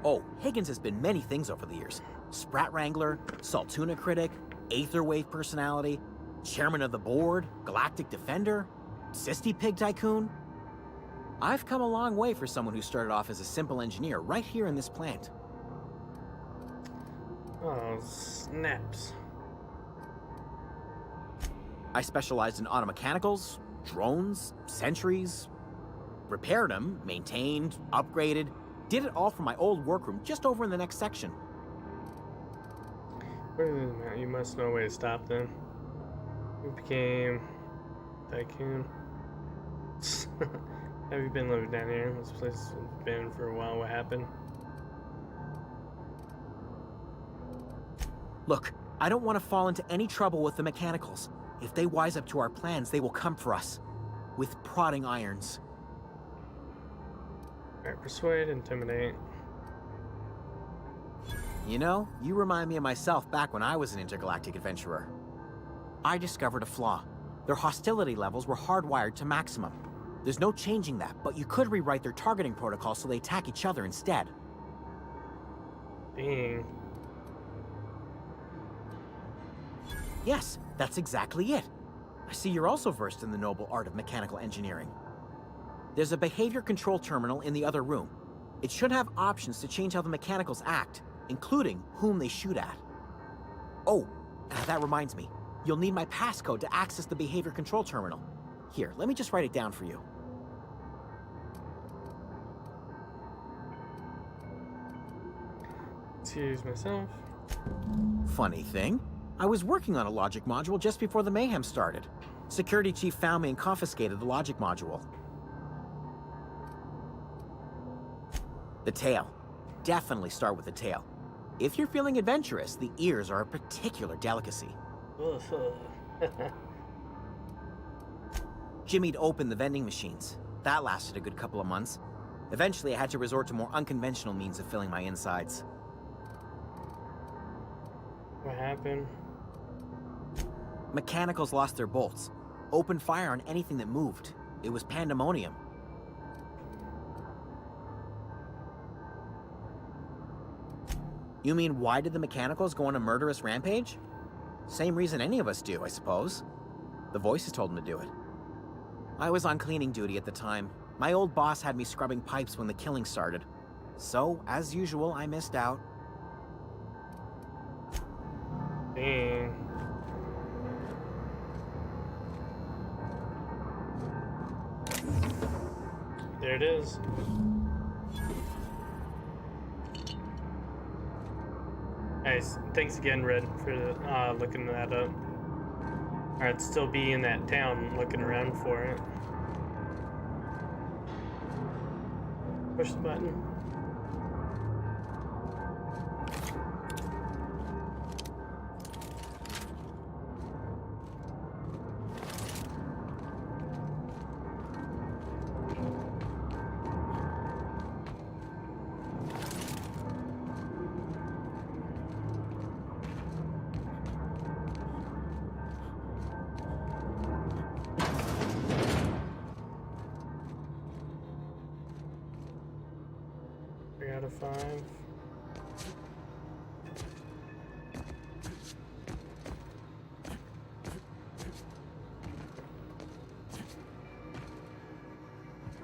S12: Oh, Higgins has been many things over the years. Sprat Wrangler, Saltuna Critic, Aetherwave Personality, Chairman of the Board, Galactic Defender, Sisty Pig Tycoon. I've come a long way for someone who started off as a simple engineer right here in this plant.
S1: Oh, snaps.
S12: I specialized in automechanicals, drones, sentries, repaired them, maintained, upgraded, did it all from my old workroom just over in the next section.
S1: You must know a way to stop them. You became tycoon. Have you been living down here? This place has been for a while. What happened?
S12: Look, I don't want to fall into any trouble with the mechanicals. If they wise up to our plans, they will come for us. With prodding irons.
S1: Alright, persuade, intimidate.
S12: You know, you remind me of myself back when I was an intergalactic adventurer. I discovered a flaw. Their hostility levels were hardwired to maximum. There's no changing that, but you could rewrite their targeting protocol so they attack each other instead.
S1: Dang.
S12: Yes, that's exactly it. I see you're also versed in the noble art of mechanical engineering. There's a behavior control terminal in the other room. It should have options to change how the mechanicals act, including whom they shoot at. Oh, that reminds me. You'll need my passcode to access the behavior control terminal. Here, let me just write it down for you.
S1: Excuse myself.
S12: Funny thing, I was working on a logic module just before the mayhem started. Security chief found me and confiscated the logic module. The tail. Definitely start with the tail. If you're feeling adventurous, the ears are a particular delicacy. Jimmy'd opened the vending machines. That lasted a good couple of months. Eventually, I had to resort to more unconventional means of filling my insides.
S1: What happened?
S12: Mechanicals lost their bolts. Opened fire on anything that moved. It was pandemonium. You mean, why did the mechanicals go on a murderous rampage? Same reason any of us do, I suppose. The voices told them to do it. I was on cleaning duty at the time. My old boss had me scrubbing pipes when the killing started. So, as usual, I missed out.
S1: Dang. There it is. Nice. Thanks again, Red, for looking that up. Or I'd still be in that town looking around for it. Push the button. Out of 5.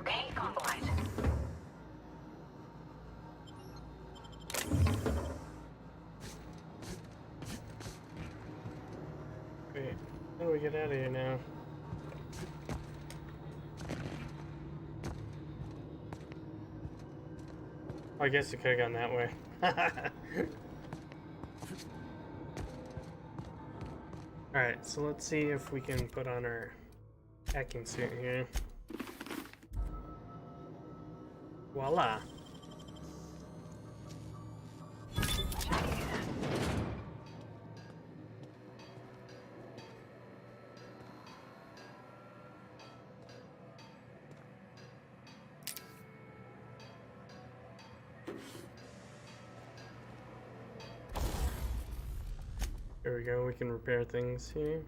S11: Main compromised.
S1: Wait, how do we get out of here now? I guess it could have gone that way. Alright, so let's see if we can put on our hacking suit here. Voila! There we go, we can repair things here.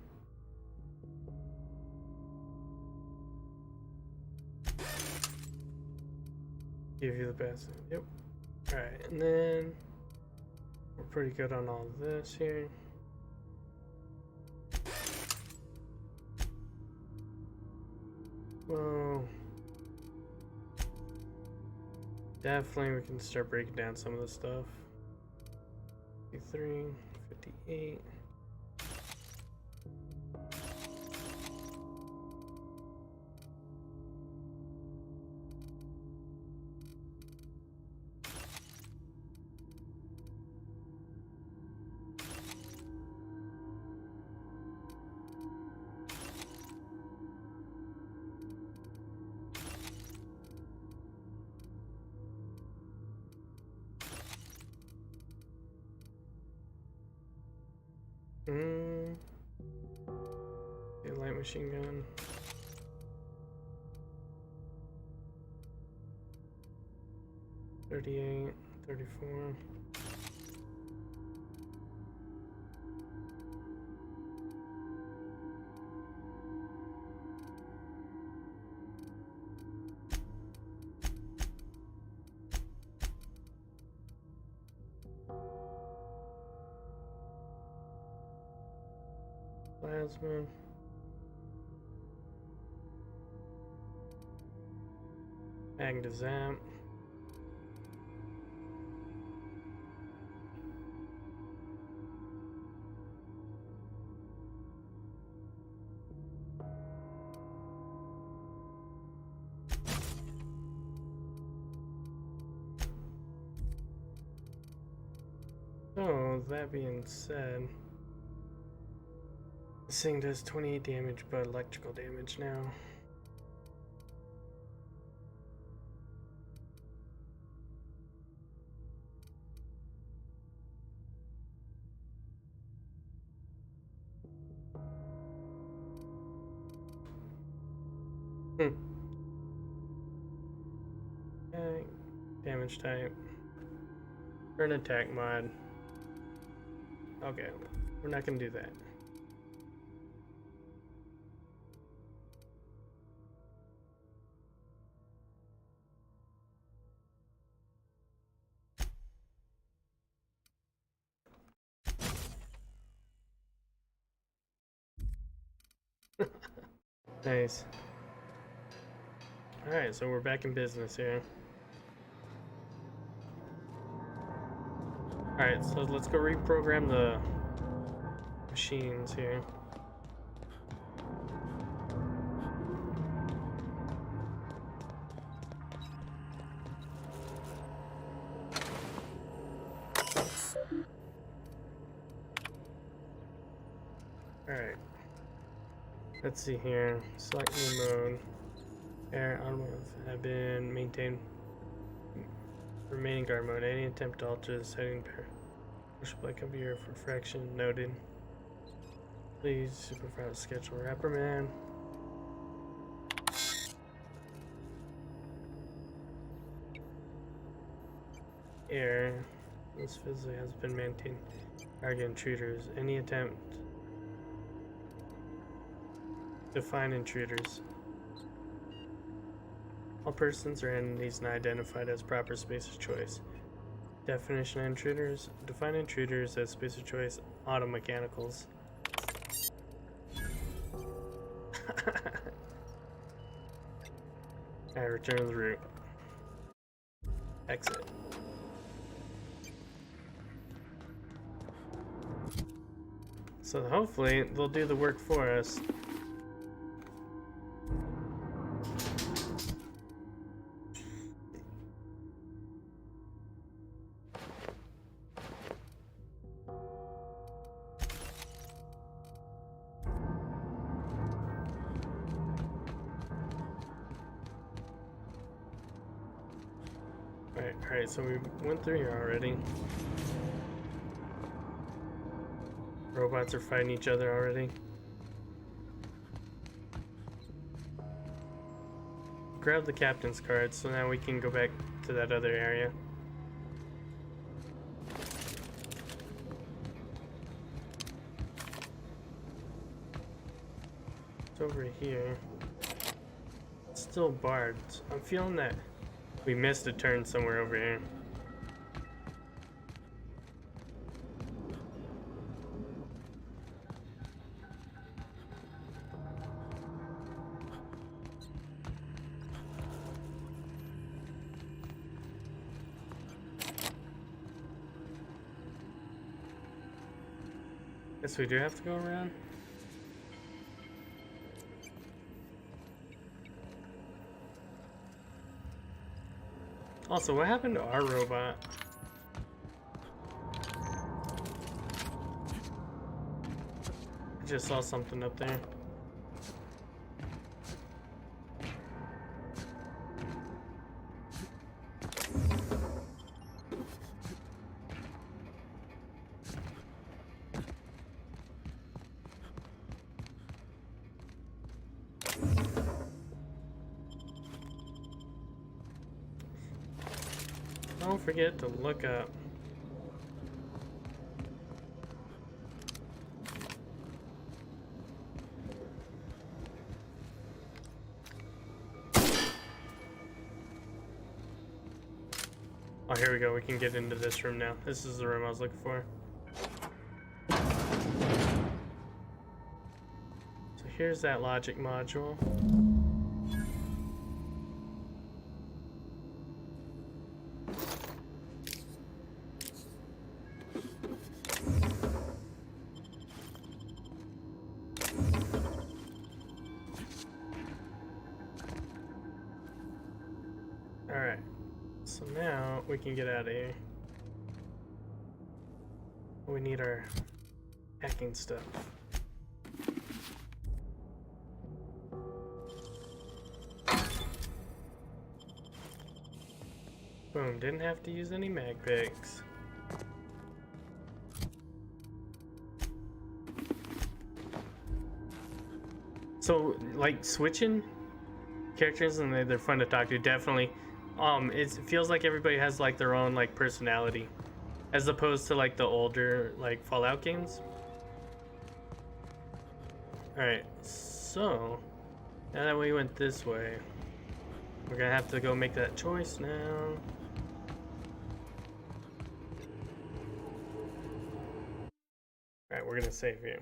S1: Give you the best. Yep. Alright, and then we're pretty good on all of this here. Whoa. Definitely we can start breaking down some of the stuff. 53, 58. The light machine gun. 38, 34. Plasma. Magnezam. So, that being said, this thing does 28 damage, but electrical damage now. Okay. Damage type. Burn attack mod. Okay, we're not gonna do that. Nice. Alright, so we're back in business here. Alright, so let's go reprogram the machines here. Alright. Let's see here. Select new mode. Air automotive have been maintained. Remaining guard mode. Any attempt to alter the setting pair. Push play computer for fraction noted. Please supervise schedule reprimand. Air. This physically has been maintained. Target intruders. Any attempt to find intruders. All persons or entities not identified as proper space of choice. Definition of intruders. Define intruders as space of choice auto mechanicals. Alright, return to the route. Exit. So hopefully they'll do the work for us. Alright, so we went through here already. Robots are fighting each other already. Grab the captain's card so now we can go back to that other area. It's over here. It's still barred. I'm feeling that we missed a turn somewhere over here. Guess we do have to go around. Also, what happened to our robot? I just saw something up there. forget to look up. Oh, here we go. We can get into this room now. This is the room I was looking for. So here's that logic module. Alright. So now we can get out of here. We need our hacking stuff. Boom, didn't have to use any mag picks. So, like, switching characters, and they're fun to talk to, definitely. It feels like everybody has like their own like personality, as opposed to like the older like Fallout games. All right, so now that we went this way, we're gonna have to go make that choice now. All right, we're gonna save here.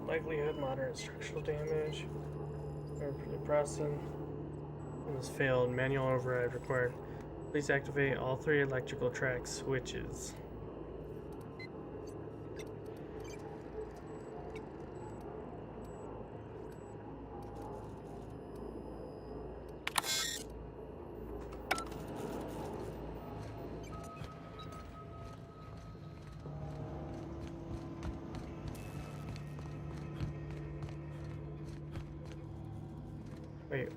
S1: Likelihood moderate structural damage. Processing has failed. Manual override required. Please activate all 3 electrical track switches. Wait.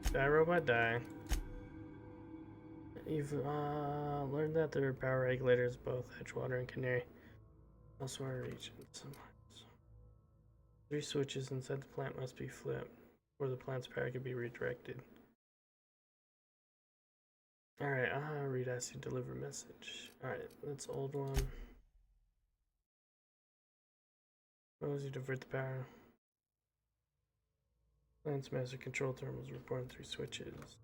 S1: Did that robot die? You've learned that there are power regulators both Edgewater and Canary. Elsewhere regions. 3 switches inside the plant must be flipped, or the plant's power can be redirected. Alright, read as you deliver message. Alright, that's old one. Suppose you divert the power. Plant's master control terminals reporting 3 switches.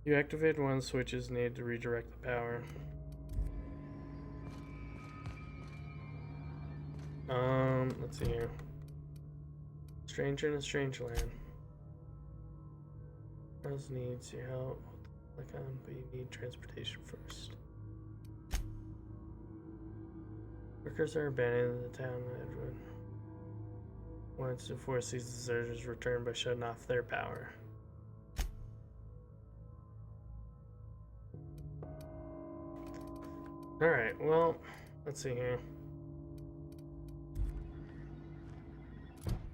S1: You activate 1 switch is needed to redirect the power. Let's see here. Stranger in a strange land. House needs your help. Click on, but you need transportation first. Workers are abandoning the town of Edgewood. Wants to force these deserters return by shutting off their power. Alright, well, let's see here.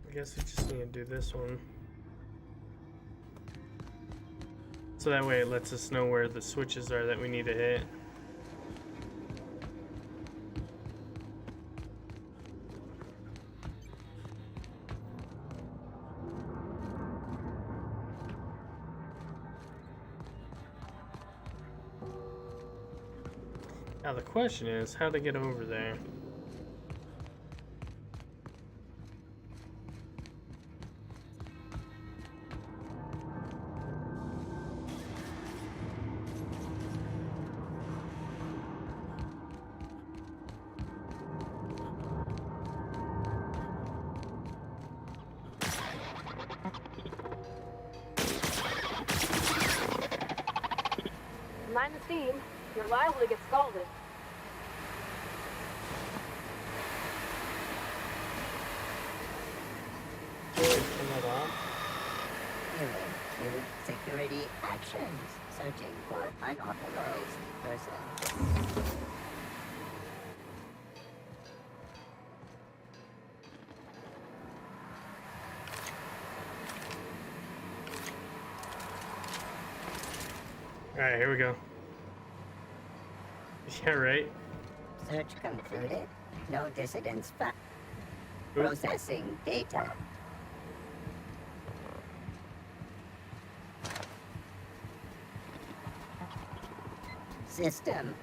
S1: I guess we just need to do this one. So that way it lets us know where the switches are that we need to hit. Now the question is how to get over there.
S4: Mind the steam. You're liable to get scalded.
S10: Security actions. Searching for unauthorized person.
S1: Alright, here we go. Yeah, right?
S10: Search concluded. No dissidents found. Processing data. System.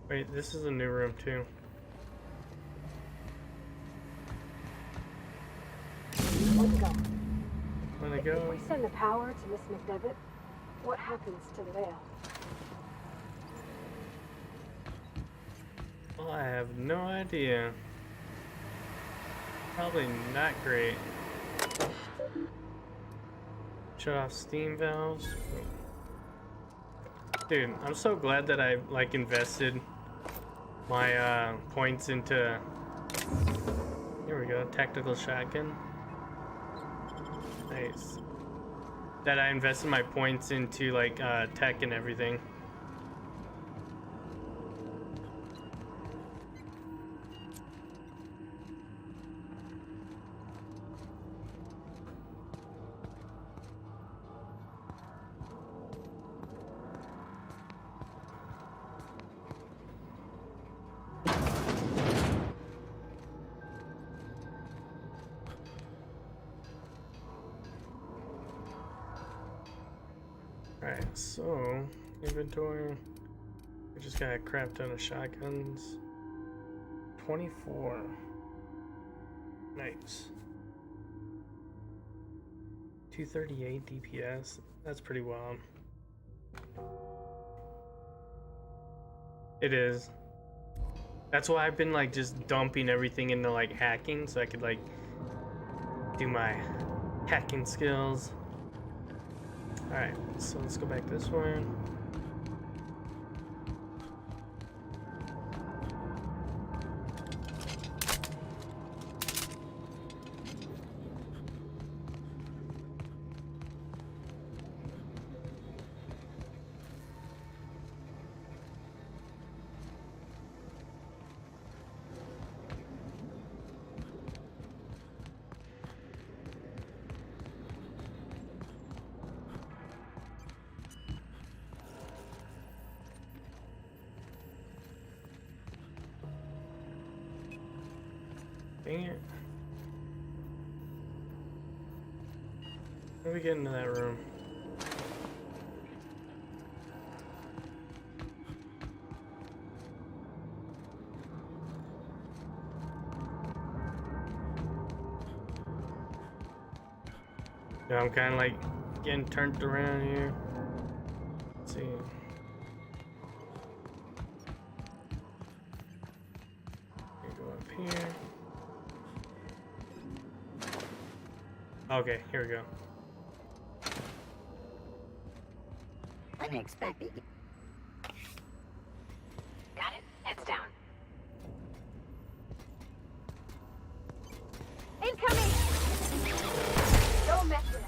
S1: Wait, this is a new room too.
S4: Let's go.
S1: Wanna
S4: If
S1: go?
S4: we send the power to Miss McDevitt, what happens to the veil?
S1: Well, I have no idea. Probably not great. Shut off steam valves. Dude, I'm so glad that I like invested my points into, here we go, tactical shotgun. Nice. That I invested my points into like tech and everything. Alright, so inventory. We just got a crap ton of shotguns. 24. Nice. 238 DPS. That's pretty wild. It is. That's why I've been like just dumping everything into like hacking so I could like do my hacking skills. Alright, so let's go back this way. Dang it. How do we get into that room? Yeah, I'm kind of like getting turned around here. Let's see. Go up here. Okay, here we go.
S10: Unexpected.
S11: Got it. Heads down.
S10: Incoming! Don't mess with it.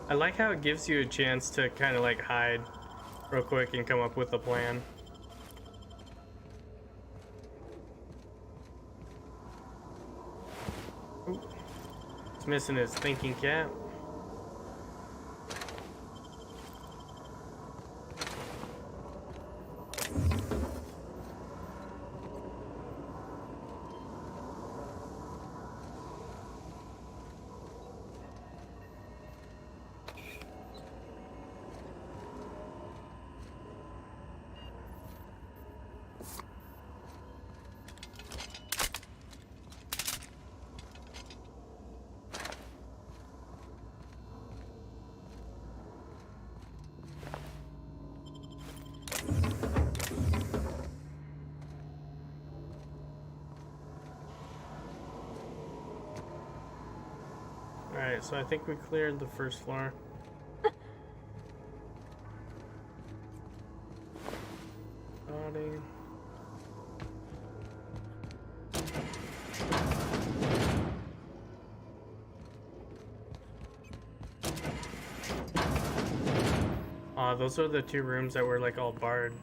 S1: I like how it gives you a chance to kind of like hide real quick and come up with a plan. Ooh. It's missing his thinking cap. Alright, so I think we cleared the first floor. Body. Those are the two rooms that were like all barred.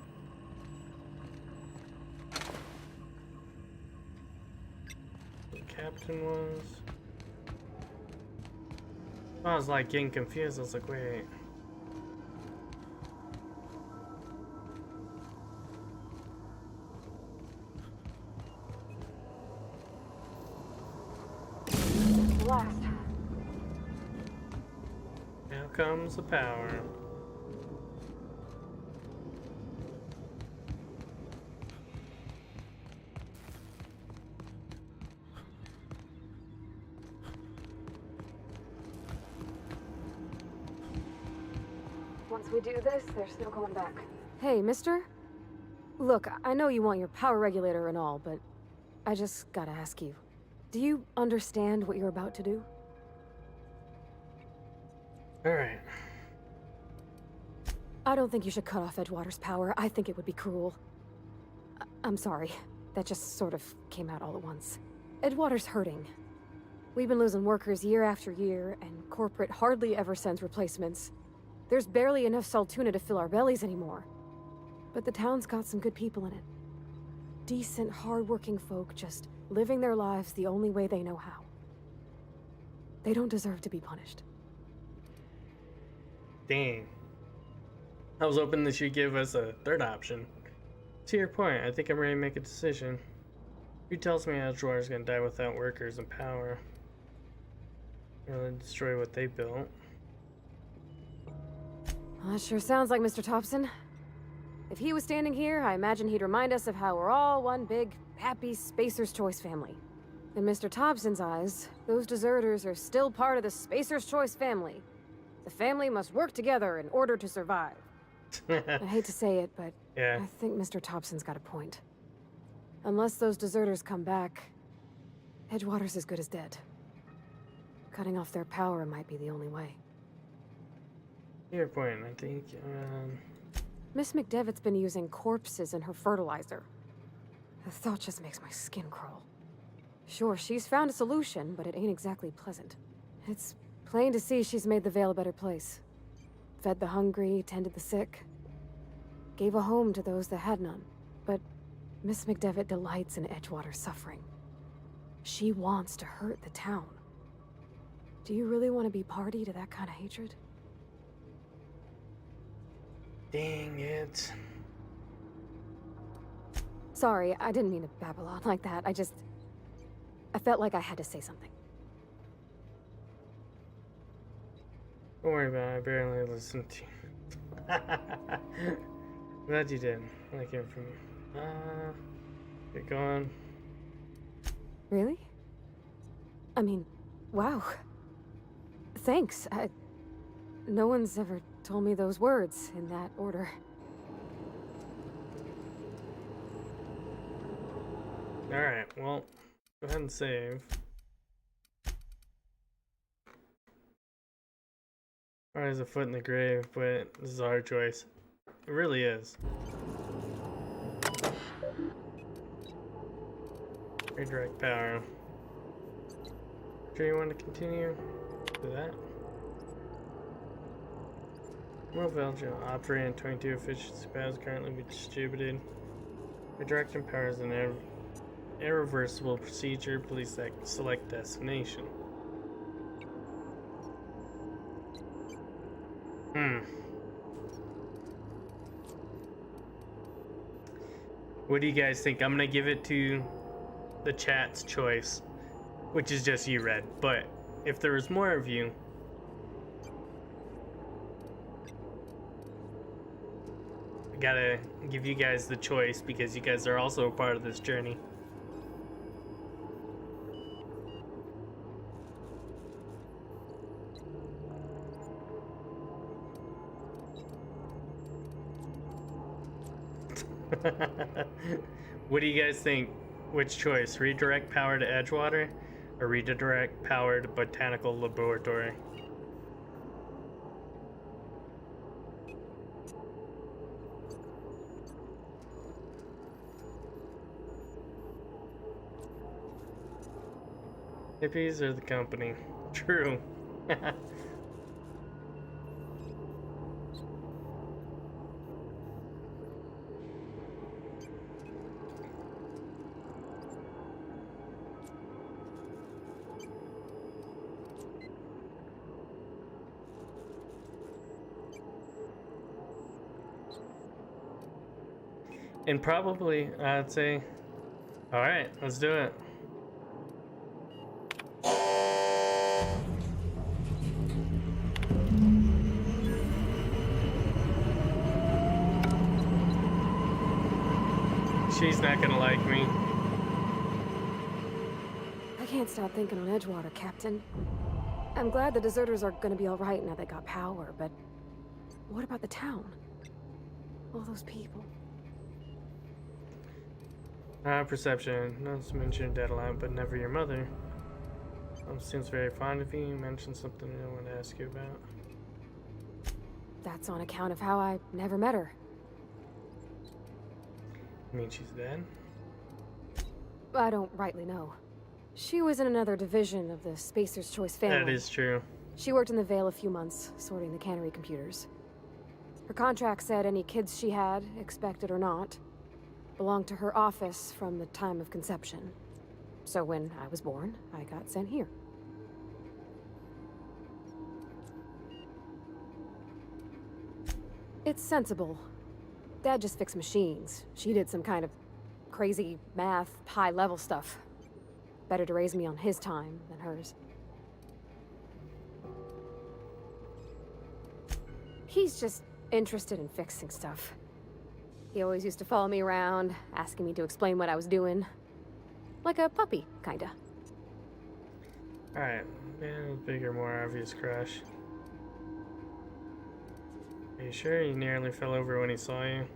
S1: The captain was. I was like getting confused. I was like, wait.
S4: Blast.
S1: Now comes the power.
S4: Once we do this, there's no going back. Hey, mister? Look, I know you want your power regulator and all, but I just gotta ask you. Do you understand what you're about to do?
S1: Alright.
S4: I don't think you should cut off Edgewater's power. I think it would be cruel. I'm sorry. That just sort of came out all at once. Edgewater's hurting. We've been losing workers year after year, and corporate hardly ever sends replacements. There's barely enough Saltuna to fill our bellies anymore. But the town's got some good people in it. Decent, hard-working folk just living their lives the only way they know how. They don't deserve to be punished.
S1: Dang. I was hoping that she'd give us a third option. To your point, I think I'm ready to make a decision. Who tells me Edgewater's gonna die without workers and power? Gonna destroy what they built.
S4: Well, that sure sounds like Mr. Thompson. If he was standing here, I imagine he'd remind us of how we're all one big, happy Spacer's Choice family. In Mr. Thompson's eyes, those deserters are still part of the Spacer's Choice family. The family must work together in order to survive. I hate to say it, but
S1: yeah.
S4: I think Mr. Thompson's got a point. Unless those deserters come back, Edgewater's as good as dead. Cutting off their power might be the only way.
S1: Your point, I think.
S4: Miss McDevitt's been using corpses in her fertilizer. The thought just makes my skin crawl. Sure, she's found a solution, but it ain't exactly pleasant. It's plain to see she's made the Vale a better place. Fed the hungry, tended the sick. Gave a home to those that had none. But Miss McDevitt delights in Edgewater's suffering. She wants to hurt the town. Do you really want to be party to that kind of hatred?
S1: Dang it.
S4: Sorry, I didn't mean to babble on like that. I felt like I had to say something.
S1: Don't worry about it, I barely listened to you. Glad you did. I came from you. Get going.
S4: Really? I mean, wow. Thanks. No one's ever told me those words in that order.
S1: Alright, well, go ahead and save. Alright, there's a foot in the grave, but this is a hard choice. It really is. Redirect power. Sure you want to continue? Do that. More Belgium operating 22 efficiency paths currently be distributed. Redirecting power is an irreversible procedure. Please select destination. What do you guys think? I'm gonna give it to the chat's choice, which is just you, Red. But if there was more of you, I gotta give you guys the choice because you guys are also a part of this journey. What do you guys think? Which choice? Redirect power to Edgewater or redirect power to Botanical Laboratory? Hippies or the company? True. And probably, I'd say, all right, let's do it. She's not gonna like me.
S4: I can't stop thinking on Edgewater, Captain. I'm glad the deserters are gonna be alright now they got power, but what about the town? All those people.
S1: Perception. Not to mention dead line, but never your mother. Seems very fond of you. You mentioned something I want to ask you about.
S4: That's on account of how I never met her.
S1: You mean she's dead?
S4: I don't rightly know. She was in another division of the Spacer's Choice family.
S1: That is true.
S4: She worked in the Vale a few months, sorting the cannery computers. Her contract said any kids she had, expected or not, belonged to her office from the time of conception. So when I was born, I got sent here. It's sensible. Dad just fixed machines. She did some kind of crazy math, high-level stuff. Better to raise me on his time than hers. He's just interested in fixing stuff. He always used to follow me around, asking me to explain what I was doing. Like a puppy, kinda.
S1: Alright, bigger, more obvious crash. Are you sure he nearly fell over when he saw you?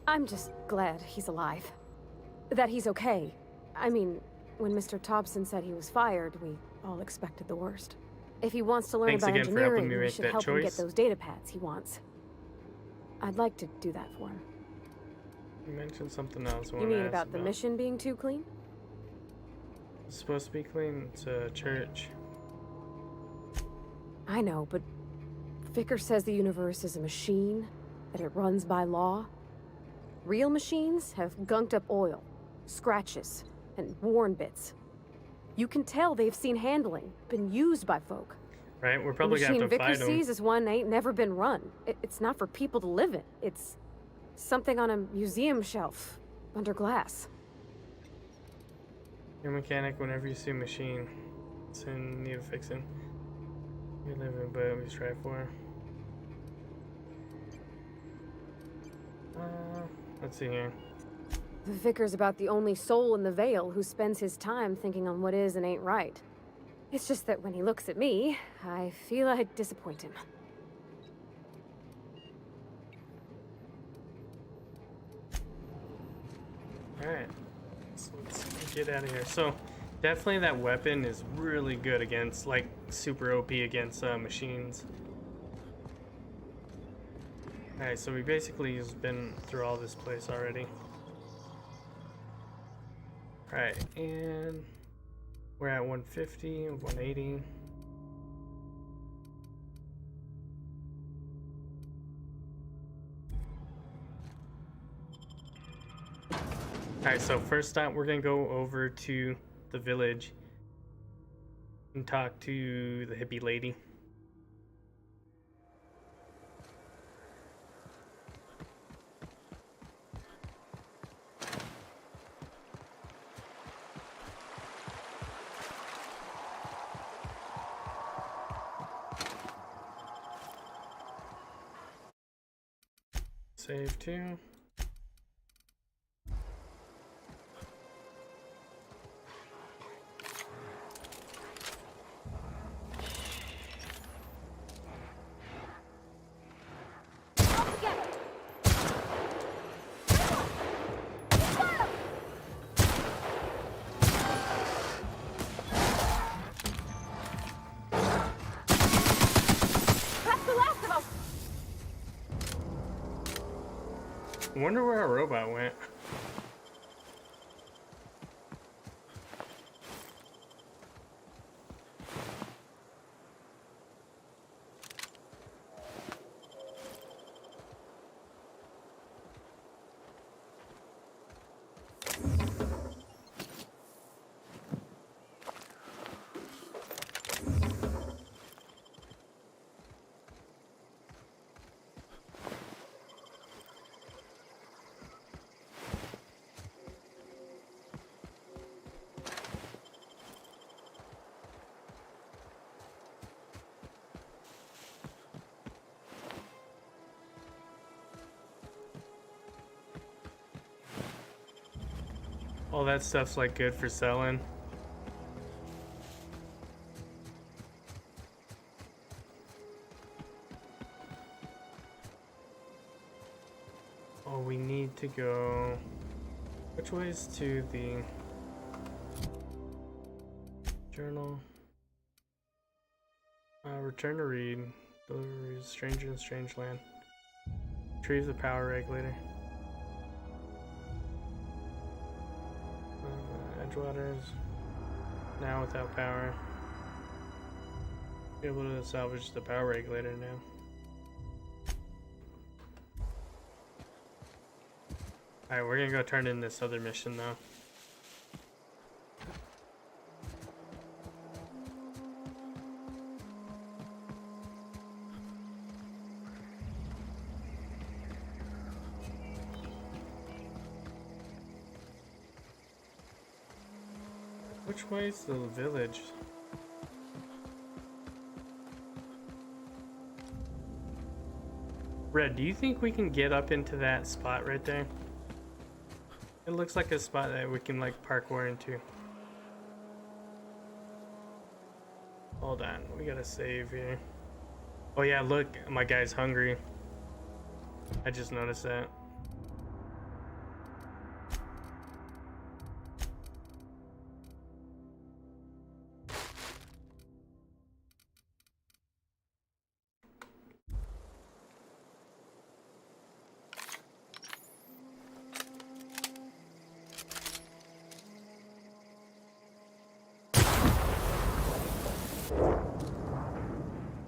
S4: I'm just glad he's alive. That he's okay. I mean, when Mr. Thompson said he was fired, we all expected the worst. If he wants to learn
S1: Thanks
S4: about
S1: again for helping
S4: engineering,
S1: me
S4: we
S1: make
S4: should
S1: that
S4: help him get
S1: choice.
S4: those data pads he wants. I'd like to do that for him.
S1: You mentioned something else I
S4: You
S1: wanted
S4: mean
S1: to ask
S4: about the mission being too clean?
S1: It's supposed to be clean. It's a church.
S4: I know, but Vicker says the universe is a machine, that it runs by law. Real machines have gunked up oil, scratches, and worn bits. You can tell they've seen handling, been used by folk.
S1: Right? We're probably
S4: the
S1: gonna
S4: machine
S1: have to
S4: Vicker
S1: fight them.
S4: sees is one ain't never been run. It's not for people to live in. It's something on a museum shelf, under glass.
S1: Your mechanic, whenever you see a machine, it's in need of fixing. We live in, but we strive for. Let's see here.
S4: The Vicar's about the only soul in the Vale who spends his time thinking on what is and ain't right. It's just that when he looks at me, I feel I disappoint him.
S1: Alright. So let's get out of here. So, definitely that weapon is really good against, like, super OP against machines. Alright, so we basically has been through all this place already. Alright, and we're at 150, 180. Alright, so first stop, we're gonna go over to the village and talk to the hippie lady. Save 2. I wonder where our robot went. All that stuff's like good for selling. Oh, we need to go. Which way is to the journal? Return to read. Deliveries. Stranger in Strange Land. Retrieve the power regulator. Edgewater's now without power. Be able to salvage the power regulator now. Alright, we're gonna go turn in this other mission though. Which way is the village? Red, do you think we can get up into that spot right there? It looks like a spot that we can like parkour into. Hold on, we gotta save here. Oh yeah, look, my guy's hungry. I just noticed that.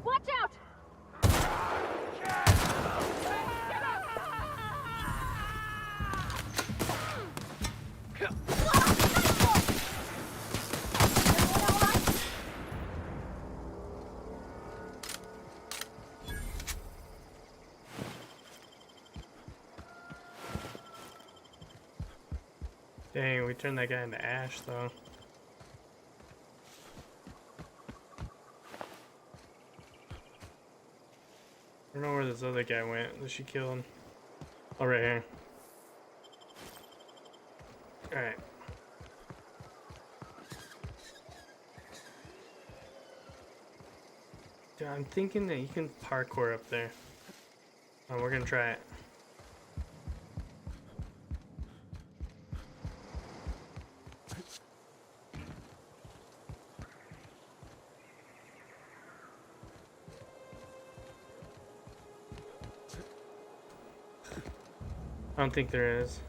S10: Watch out!
S1: Dang, we turned that guy into ash though. I don't know where this other guy went. Did she kill him? Oh, right here. Alright. Dude, I'm thinking that you can parkour up there. Oh, we're gonna try it. I don't think there is.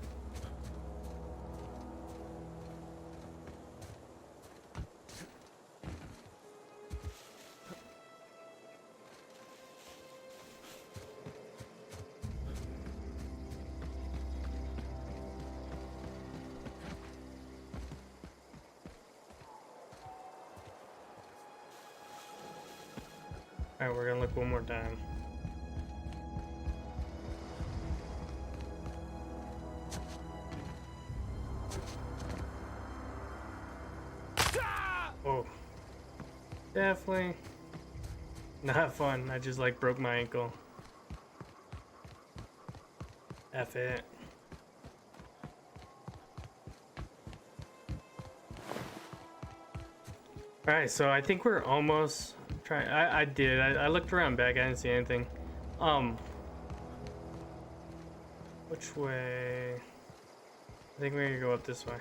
S1: Alright, we're gonna look one more time. Oh, definitely not fun. I just like broke my ankle. F it. Alright, so I think we're almost trying. I did. I looked around back. I didn't see anything. Which way? I think we're gonna go up this way.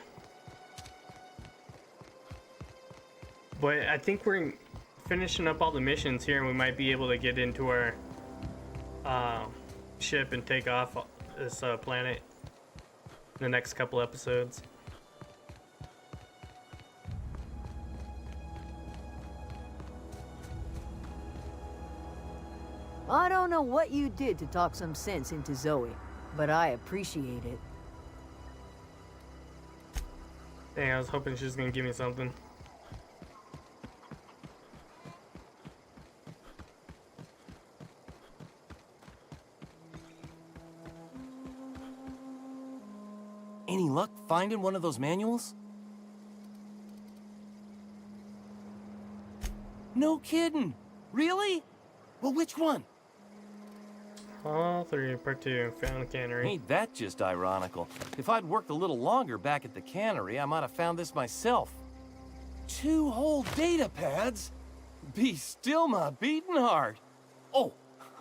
S1: But I think we're finishing up all the missions here, and we might be able to get into our ship and take off this planet in the next couple episodes.
S13: I don't know what you did to talk some sense into Zoe, but I appreciate it.
S1: Dang, I was hoping she was gonna give me something.
S9: Any luck finding one of those manuals? No kidding. Really? Well, which one?
S1: All 3, part 2, found the cannery.
S9: Ain't that just ironical? If I'd worked a little longer back at the cannery, I might have found this myself. 2 whole data pads? Be still my beating heart. Oh,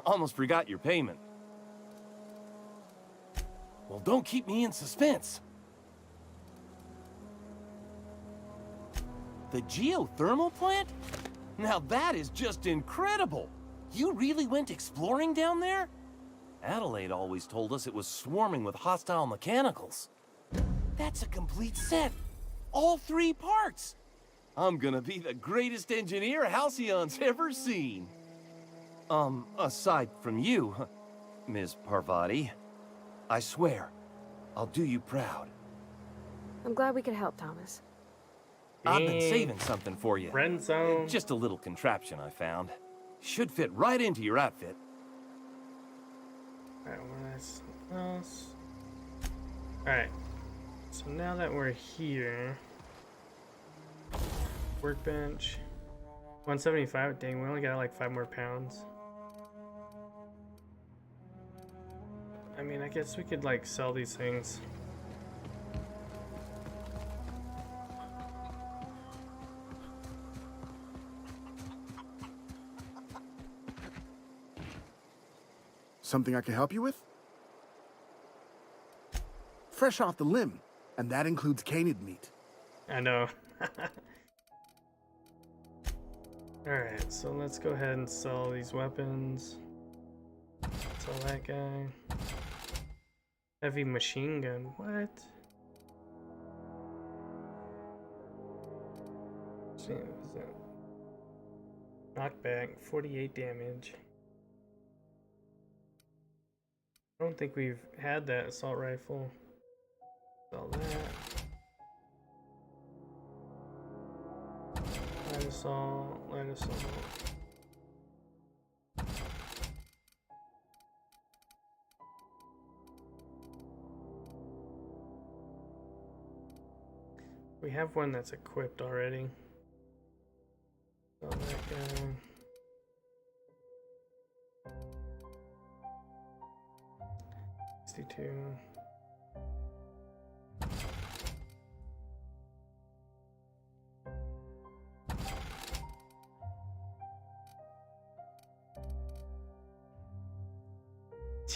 S9: almost forgot your payment. Well, don't keep me in suspense. The geothermal plant? Now that is just incredible! You really went exploring down there? Adelaide always told us it was swarming with hostile mechanicals. That's a complete set! All 3 parts! I'm gonna be the greatest engineer Halcyon's ever seen! Aside from you, Ms. Parvati, I swear, I'll do you proud.
S4: I'm glad we could help, Thomas.
S9: I've been saving something for you.
S1: Friend zone.
S9: Just a little contraption I found. Should fit right into your outfit.
S1: Alright, what else? Alright. So now that we're here. Workbench. 175. Dang, we only got like 5 more pounds. I mean, I guess we could like sell these things.
S2: Something I can help you with? Fresh off the limb, and that includes canid meat.
S1: I know. Alright, so let's go ahead and sell these weapons. Sell that guy. Heavy machine gun, what? See, what is that? Knockback, 48 damage. I don't think we've had that assault rifle. Sell that. Light assault, light assault. We have one that's equipped already. Sell that guy. Two.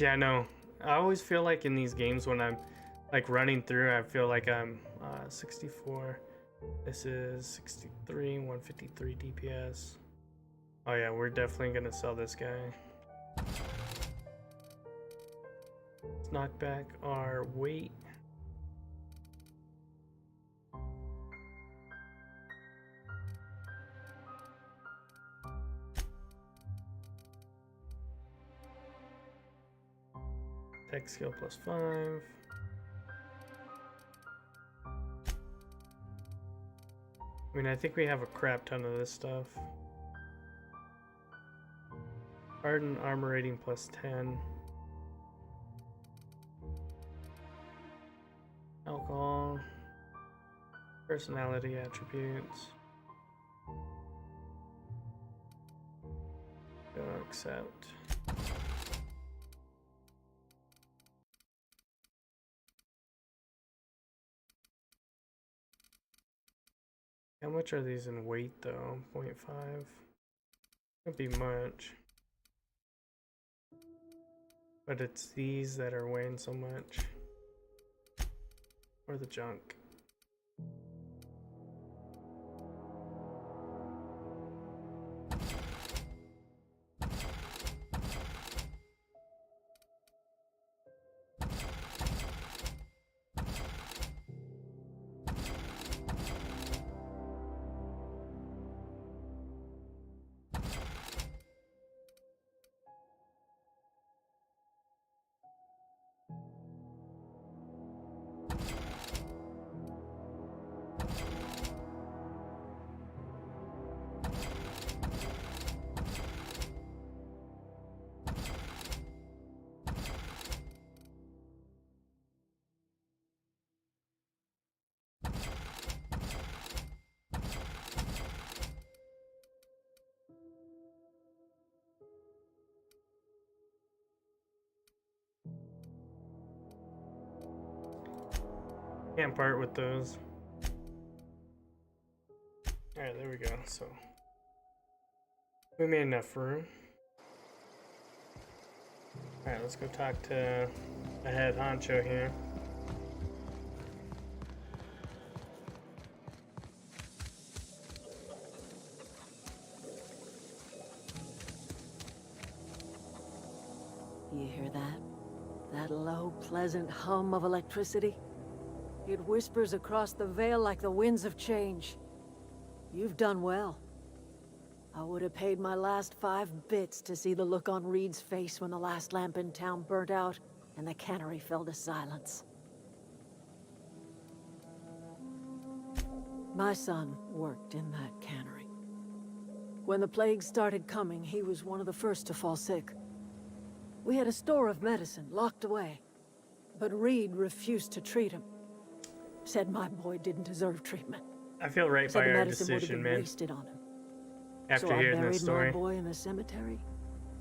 S1: Yeah, I know. I always feel like in these games when I'm like running through, I feel like I'm 64. This is 63, 153 DPS. Oh yeah, we're definitely gonna sell this guy. Let's knock back our weight. Tech skill +5. I mean, I think we have a crap ton of this stuff. Hardened armor rating +10. Alcohol. Personality attributes. Go accept. How much are these in weight though? 0.5. Can't be much. But it's these that are weighing so much. Or the junk. Can't part with those. Alright, there we go. So we made enough room. Alright, let's go talk to the head honcho here.
S5: You hear that? That low, pleasant hum of electricity? It whispers across the veil like the winds of change. You've done well. I would have paid my last 5 bits to see the look on Reed's face when the last lamp in town burnt out and the cannery fell to silence. My son worked in that cannery. When the plague started coming, he was one of the first to fall sick. We had a store of medicine locked away, but Reed refused to treat him. Said my boy didn't deserve treatment.
S1: I feel right by our decision, man.
S5: Wasted on him.
S1: After
S5: so
S1: hearing this story,
S5: I buried my boy in the cemetery,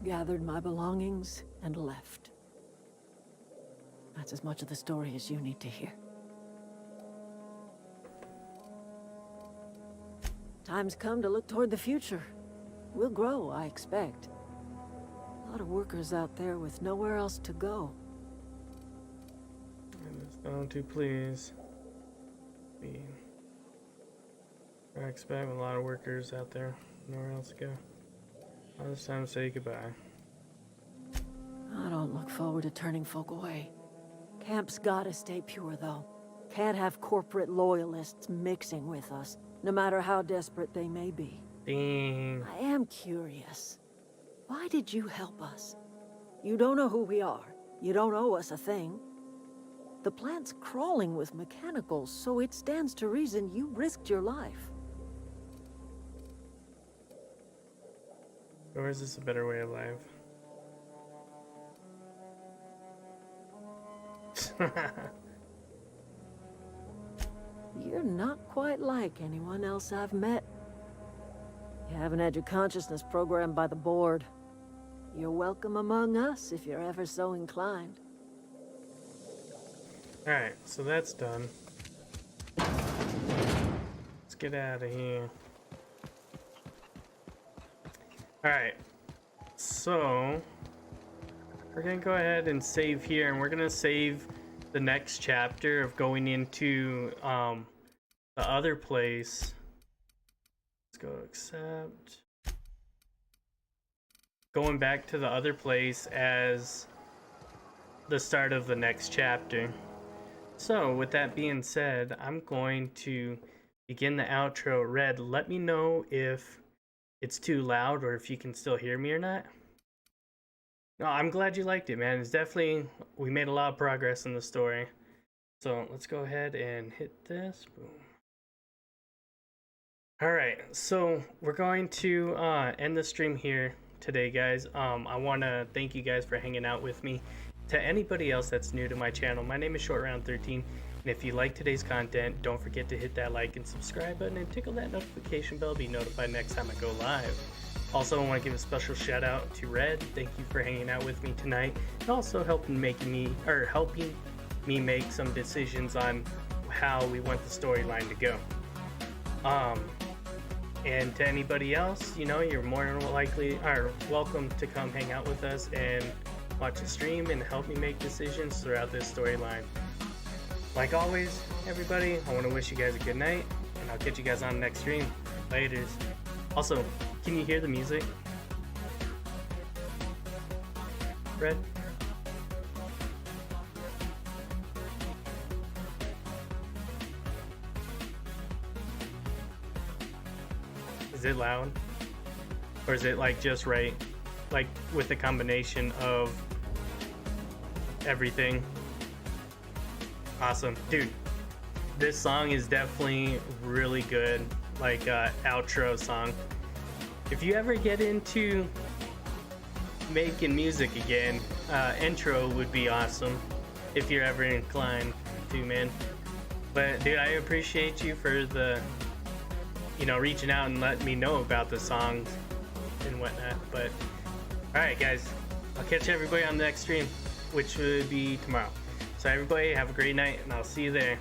S5: gathered my belongings, and left. That's as much of the story as you need to hear. Time's come to look toward the future. We'll grow, I expect. A lot of workers out there with nowhere else to go.
S1: Don't you please be. I expect a lot of workers out there, nowhere else to go. Now it's time to say goodbye.
S5: I don't look forward to turning folk away. Camp's gotta stay pure, though. Can't have corporate loyalists mixing with us, no matter how desperate they may be.
S1: Dang.
S5: I am curious. Why did you help us? You don't know who we are. You don't owe us a thing. The plant's crawling with mechanicals, so it stands to reason you risked your life.
S1: Or is this a better way of life?
S5: You're not quite like anyone else I've met. You haven't had your consciousness programmed by the board. You're welcome among us if you're ever so inclined.
S1: Alright, so that's done. Let's get out of here. Alright, so we're gonna go ahead and save here, and we're gonna save the next chapter of going into the other place. Let's go accept. Going back to the other place as the start of the next chapter. So with that being said, I'm going to begin the outro. Red, let me know if it's too loud or if you can still hear me or not. No, I'm glad you liked it, man. It's definitely, we made a lot of progress in the story. So let's go ahead and hit this. Boom. Alright, so we're going to end the stream here today, guys. I want to thank you guys for hanging out with me. To anybody else that's new to my channel, my name is Shortround13, and if you like today's content, don't forget to hit that like and subscribe button and tickle that notification bell to be notified next time I go live. Also, I want to give a special shout out to Red. Thank you for hanging out with me tonight, and also helping me make some decisions on how we want the storyline to go. And to anybody else, you know, you're more than likely or welcome to come hang out with us and watch the stream and help me make decisions throughout this storyline. Like always, everybody, I want to wish you guys a good night, and I'll catch you guys on the next stream. Laters. Also, can you hear the music? Red? Is it loud? Or is it like just right? Like with the combination of everything? Awesome. Dude, this song is definitely really good. Like outro song. If you ever get into making music again, intro would be awesome. If you're ever inclined to, man. But dude, I appreciate you for the, you know, reaching out and letting me know about the songs and whatnot. But alright guys, I'll catch everybody on the next stream, which would be tomorrow. So everybody have a great night, and I'll see you there.